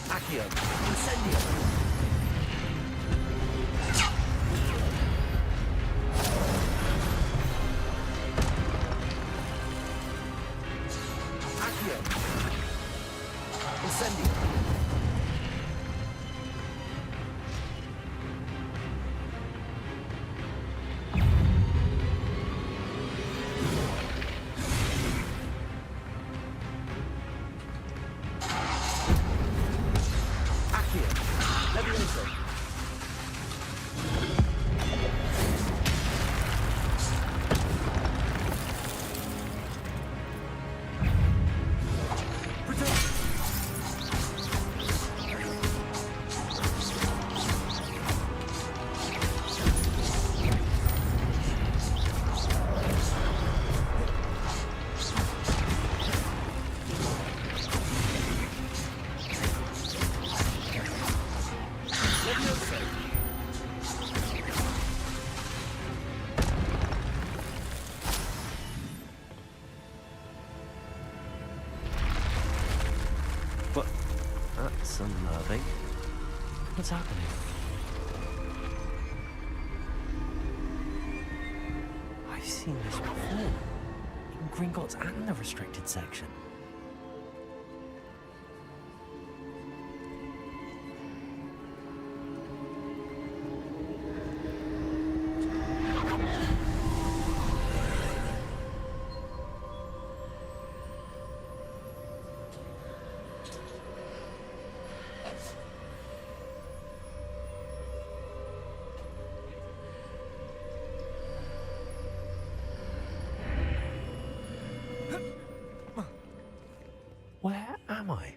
Accio. Incendio. Accio. Incendio. But that's unnerving. What's happening? I've seen this before. In Gringotts and the restricted section. Where am I?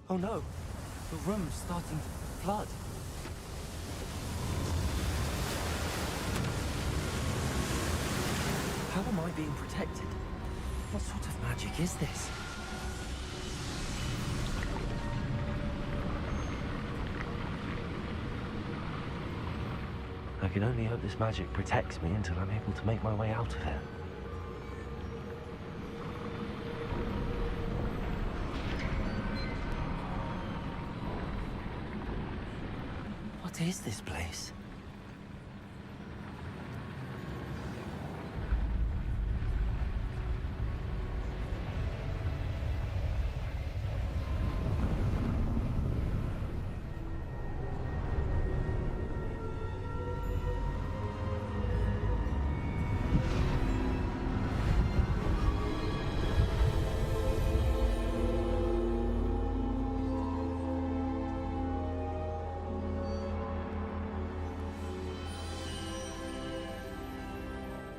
Oh no, the room's starting to flood. How am I being protected? What sort of magic is this? I can only hope this magic protects me until I'm able to make my way out of here. What is this place?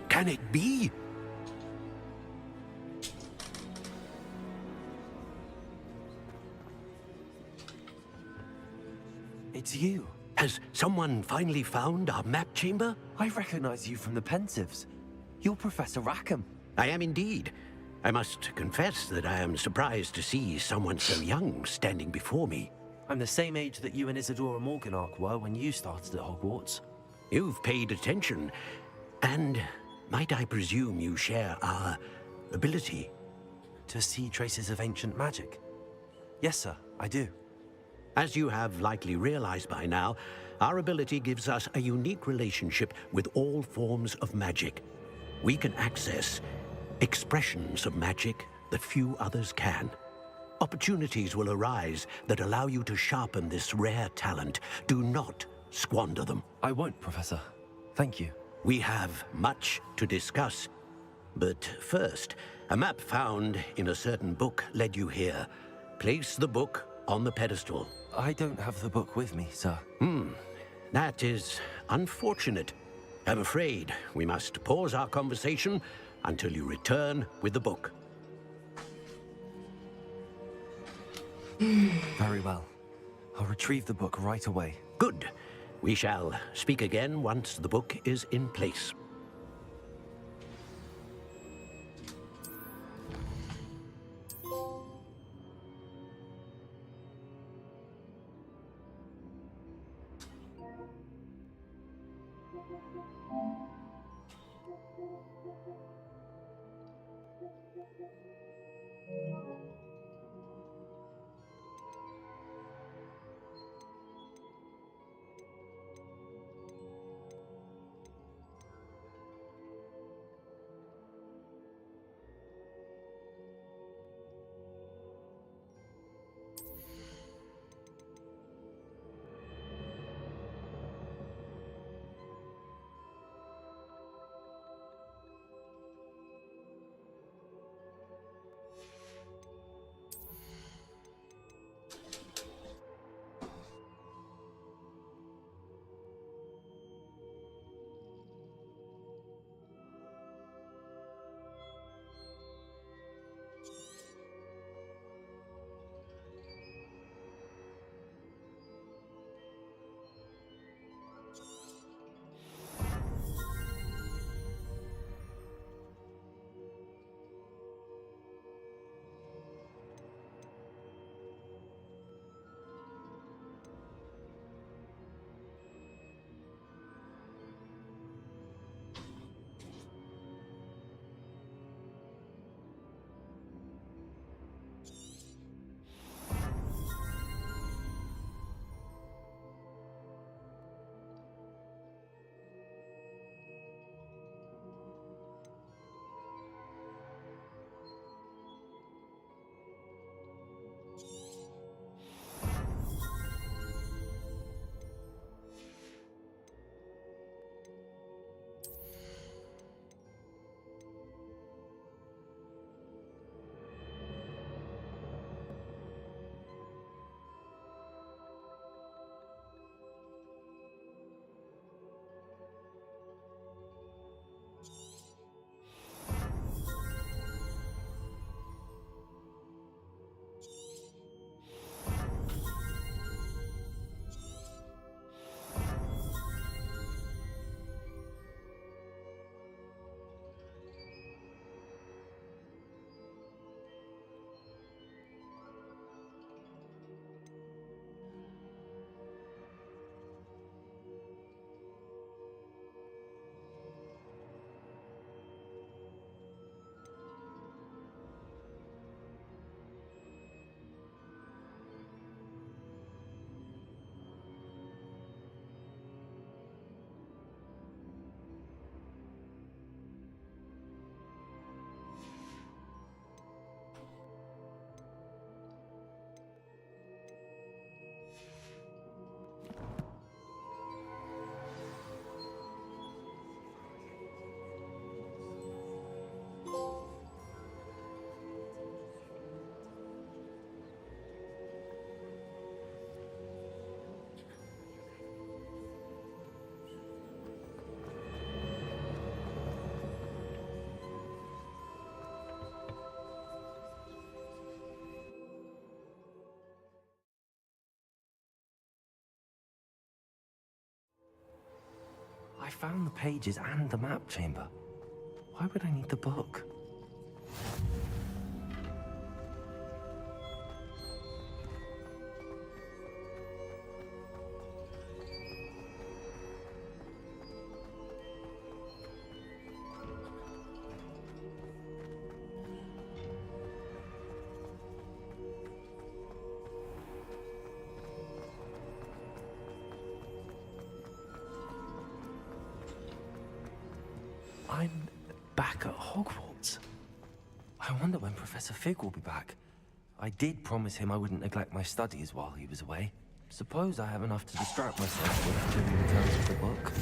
Can it be? It's you. Has someone finally found our map chamber? I recognize you from the Pensives. You're Professor Rackham. I am indeed. I must confess that I am surprised to see someone so young standing before me. I'm the same age that you and Isadora Morganach were when you started at Hogwarts. You've paid attention, and might I presume you share our ability? To see traces of ancient magic? Yes, sir, I do. As you have likely realized by now, our ability gives us a unique relationship with all forms of magic. We can access expressions of magic that few others can. Opportunities will arise that allow you to sharpen this rare talent. Do not squander them. I won't, Professor. Thank you. We have much to discuss. But first, a map found in a certain book led you here. Place the book on the pedestal. I don't have the book with me, sir. That is unfortunate. I'm afraid we must pause our conversation until you return with the book. Very well. I'll retrieve the book right away. Good. We shall speak again once the book is in place. found the pages and the map chamber. Why would I need the book? I'm back at Hogwarts. I wonder when Professor Fig will be back. I did promise him I wouldn't neglect my studies while he was away. Suppose I have enough to distract myself with till he returns with the book.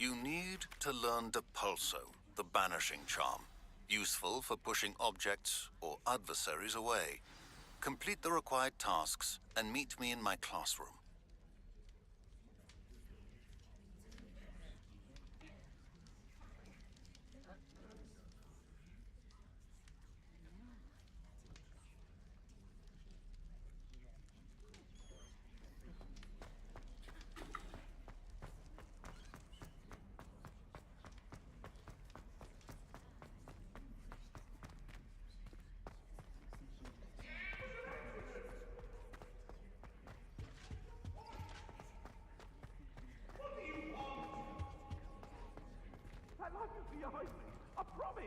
You need to learn Depulso, the banishing charm. Useful for pushing objects or adversaries away. Complete the required tasks and meet me in my classroom. That light is behind me. I promise.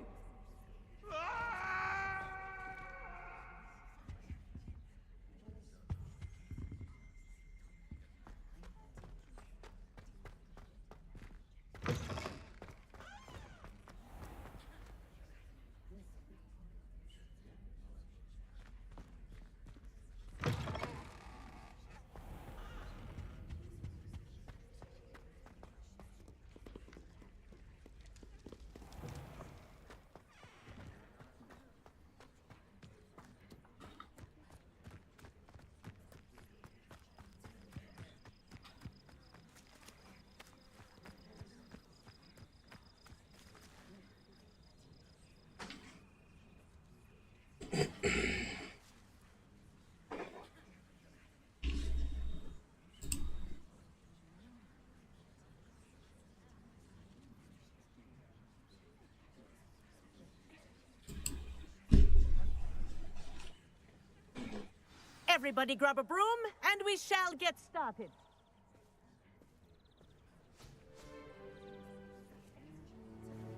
Everybody grab a broom, and we shall get started.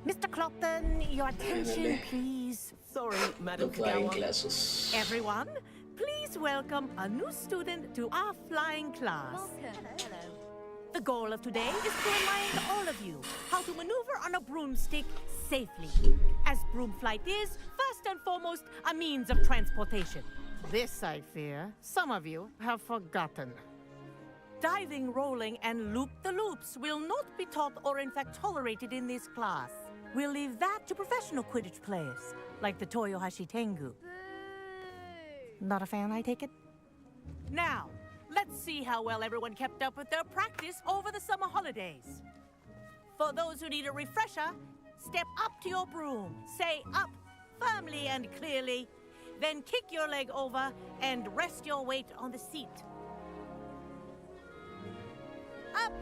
Mr. Clopton, your attention, please. Sorry, Madam flying Kagawa. classes. Everyone, please welcome a new student to our flying class. Welcome. Hello. The goal of today is to remind all of you how to maneuver on a broomstick safely, as broom flight is, first and foremost, a means of transportation. This, I fear, some of you have forgotten. Diving, rolling, and loop-the-loops will not be taught or in fact tolerated in this class. We'll leave that to professional Quidditch players, like the Toyohashi Tengu. Not a fan, I take it? Now, let's see how well everyone kept up with their practice over the summer holidays. For those who need a refresher, step up to your broom, say up firmly and clearly, then kick your leg over and rest your weight on the seat. Up!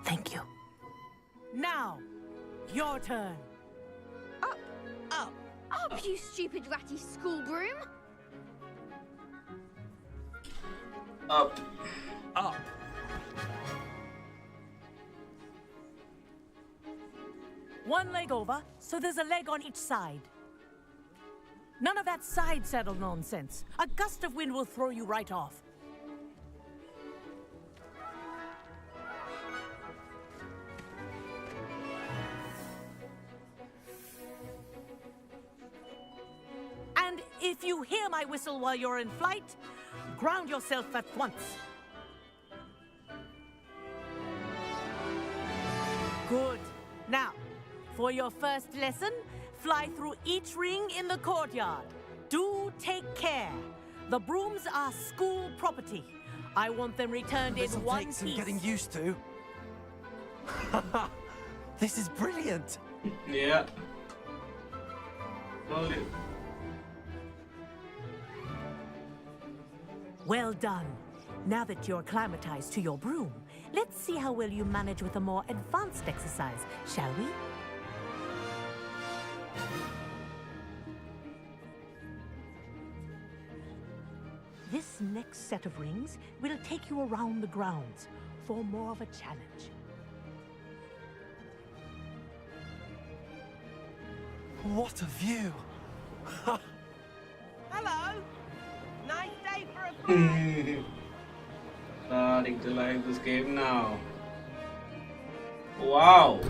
Thank you. Now, your turn. Up. Up. Up, you stupid ratty school broom. Up. Up. One leg over, so there's a leg on each side. None of that side saddle nonsense. A gust of wind will throw you right off. And if you hear my whistle while you're in flight, ground yourself at once. Good. Now, for your first lesson, fly through each ring in the courtyard. Do take care. The brooms are school property. I want them returned in This'll one take some piece. getting used to. This is brilliant. Yeah. Slowly. Well done. Now that you're acclimatized to your broom, let's see how well you manage with a more advanced exercise, shall we? This next set of rings will take you around the grounds for more of a challenge. What a view. Hello. Nice day for a fly. Starting to like this game now. Wow.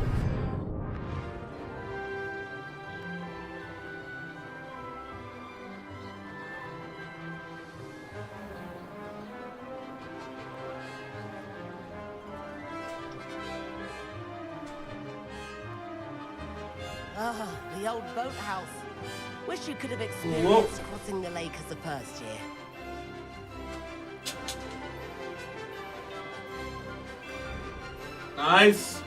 Ah, the old boathouse. Wish you could have experienced crossing the lake as a first year. Nice.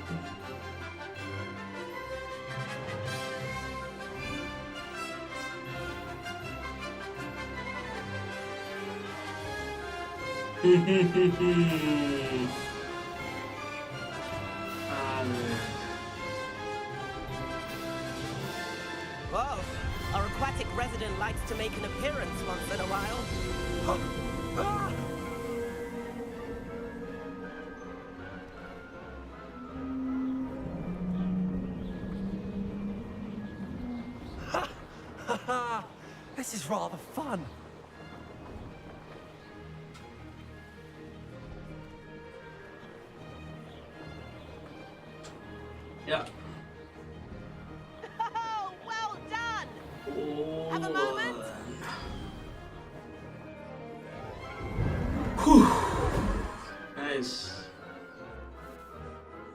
Whoa, our aquatic resident likes to make an appearance once in a while. This is rather fun. Yeah. Oh, well done! Oh, Have a moment? Nice.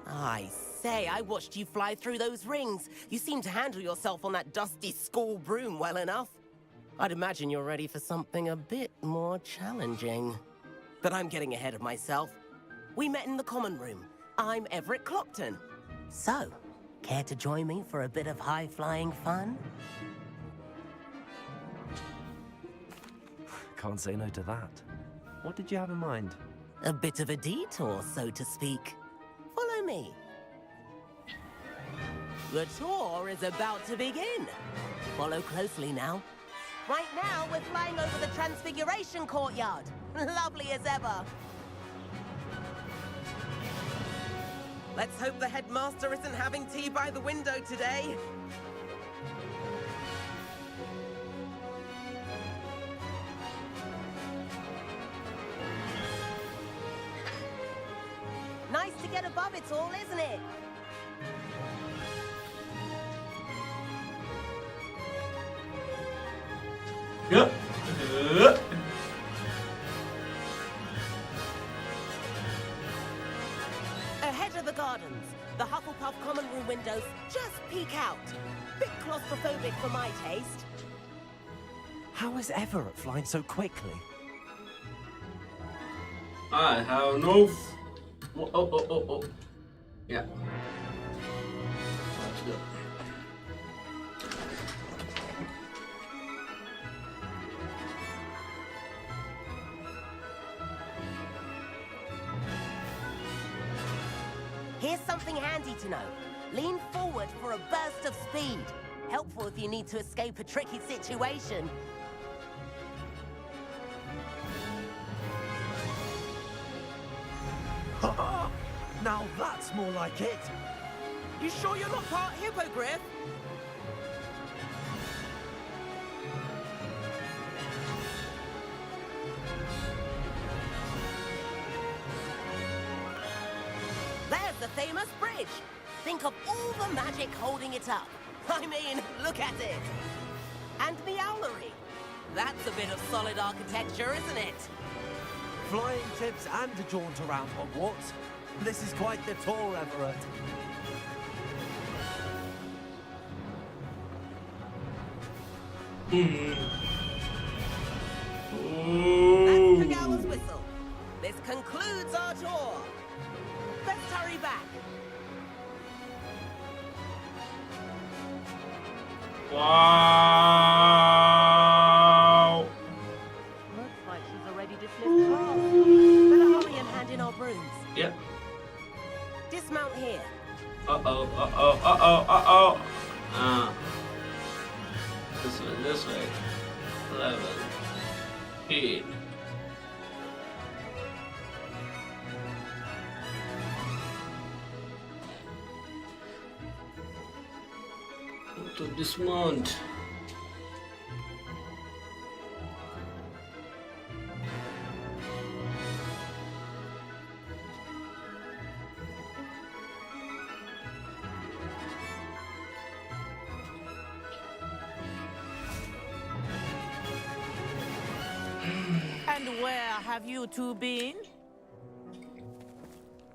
I say, I watched you fly through those rings. You seem to handle yourself on that dusty school broom well enough. I'd imagine you're ready for something a bit more challenging. But I'm getting ahead of myself. We met in the common room. I'm Everett Clopton. So, care to join me for a bit of high-flying fun? Can't say no to that. What did you have in mind? A bit of a detour, so to speak. Follow me. The tour is about to begin. Follow closely now. Right now, we're flying over the Transfiguration Courtyard. Lovely as ever. Let's hope the headmaster isn't having tea by the window today. Nice to get above it all, isn't it? Yep. Ahead of the gardens, the Hufflepuff common room windows just peek out. Bit claustrophobic for my taste. How is Everett flying so quickly? I have no. Oh. Yeah. Let's go. Here's something handy to know. Lean forward for a burst of speed. Helpful if you need to escape a tricky situation. Now that's more like it. You sure you're not part hippogriff? There's the famous bridge. Think of all the magic holding it up. I mean, look at it. And the owlery. That's a bit of solid architecture, isn't it? Flying tips and a jaunt around Hogwarts. This is quite the tour, Everett. That's the gallows whistle. This concludes our tour. Let's hurry back. Wow. Looks like she's already dismissed class. Better hurry and hand in our brooms. Yep. Dismount here. Uh-oh. This way. 11. 8. To dismount. And where have you two been?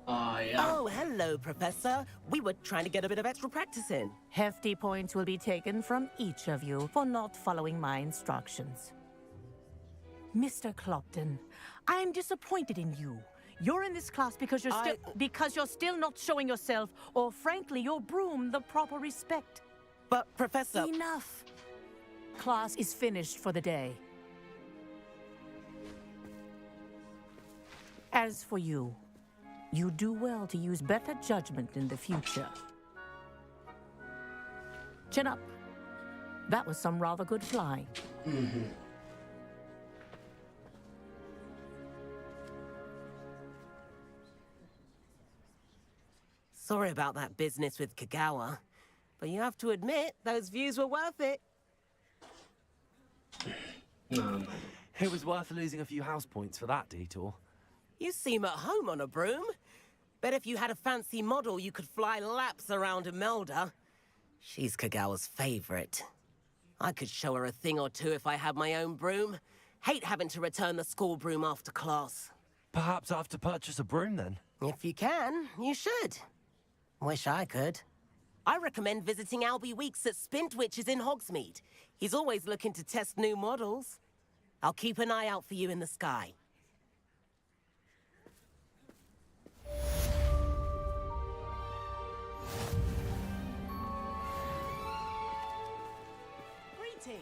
Yeah. Oh, hello, Professor. We were trying to get a bit of extra practice in. Hefty points will be taken from each of you for not following my instructions. Mr. Clopton, I'm disappointed in you. You're in this class because you're still not showing yourself, or frankly, your broom, the proper respect. But, Professor... Enough. Class is finished for the day. As for you, you do well to use better judgment in the future. Chin up. That was some rather good flying. Sorry about that business with Kagawa, but you have to admit, those views were worth it. It was worth losing a few house points for that detour. You seem at home on a broom. Bet if you had a fancy model, you could fly laps around Imelda. She's Kagawa's favorite. I could show her a thing or two if I had my own broom. Hate having to return the school broom after class. Perhaps I have to purchase a broom then? If you can, you should. Wish I could. I recommend visiting Albie Weeks at Spintwitches in Hogsmeade. He's always looking to test new models. I'll keep an eye out for you in the sky. Greetings.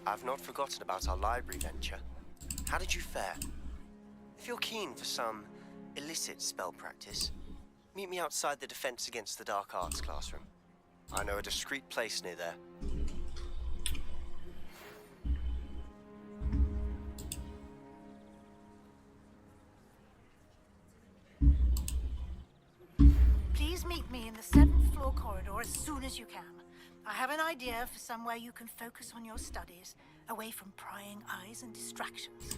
I've not forgotten about our library venture. How did you fare? If you're keen for some illicit spell practice, meet me outside the Defense Against the Dark Arts classroom. I know a discreet place near there. Please meet me in the 7th floor corridor as soon as you can. I have an idea for somewhere you can focus on your studies, away from prying eyes and distractions.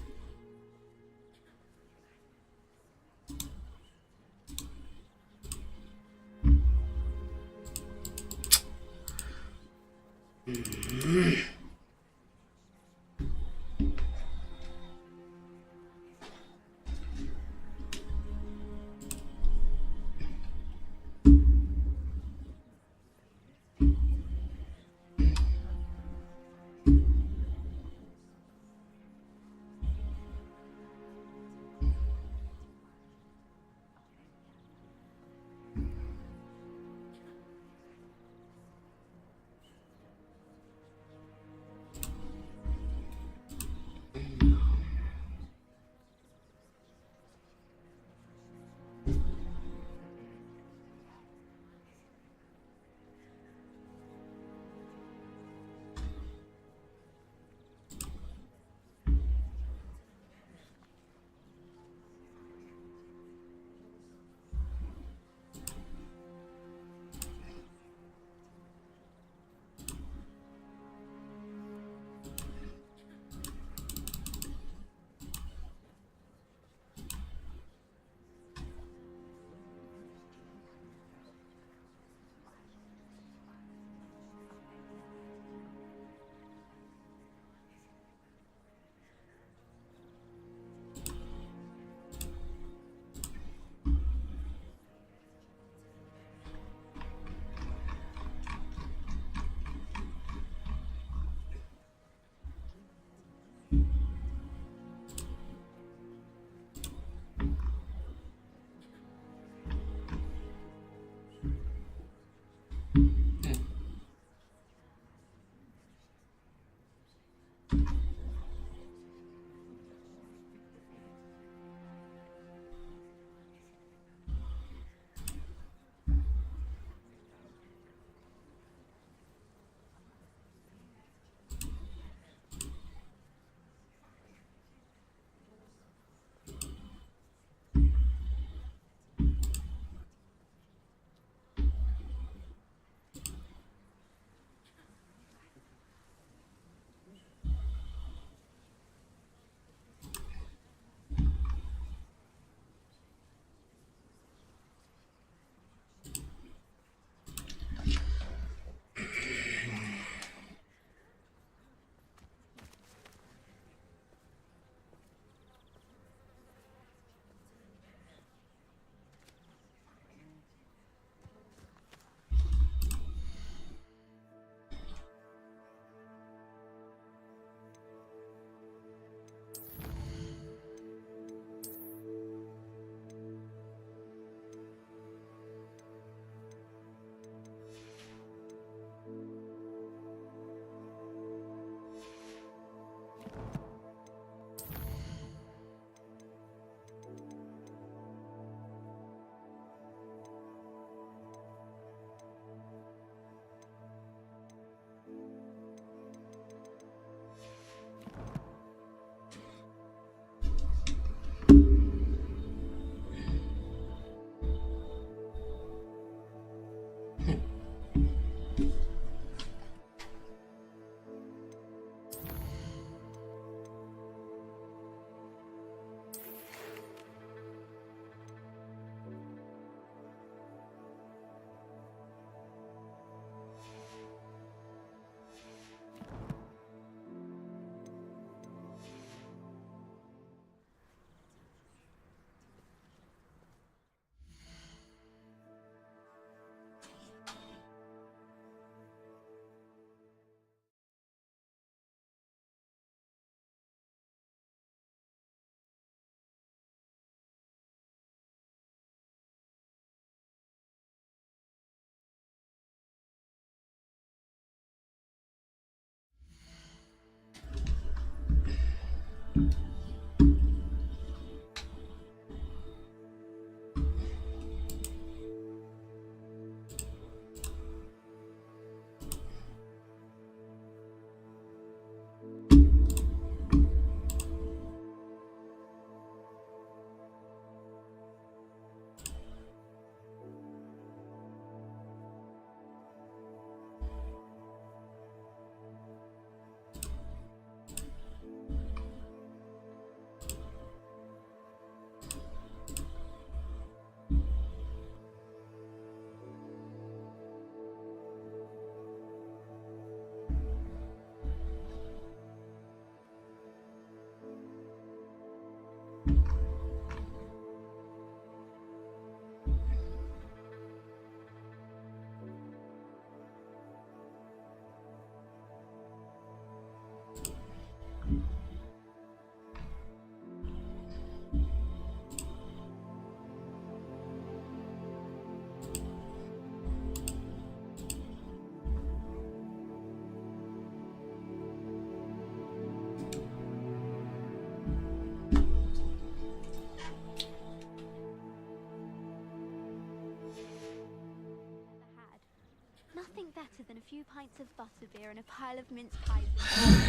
Nothing better than a few pints of butterbeer and a pile of mince pies.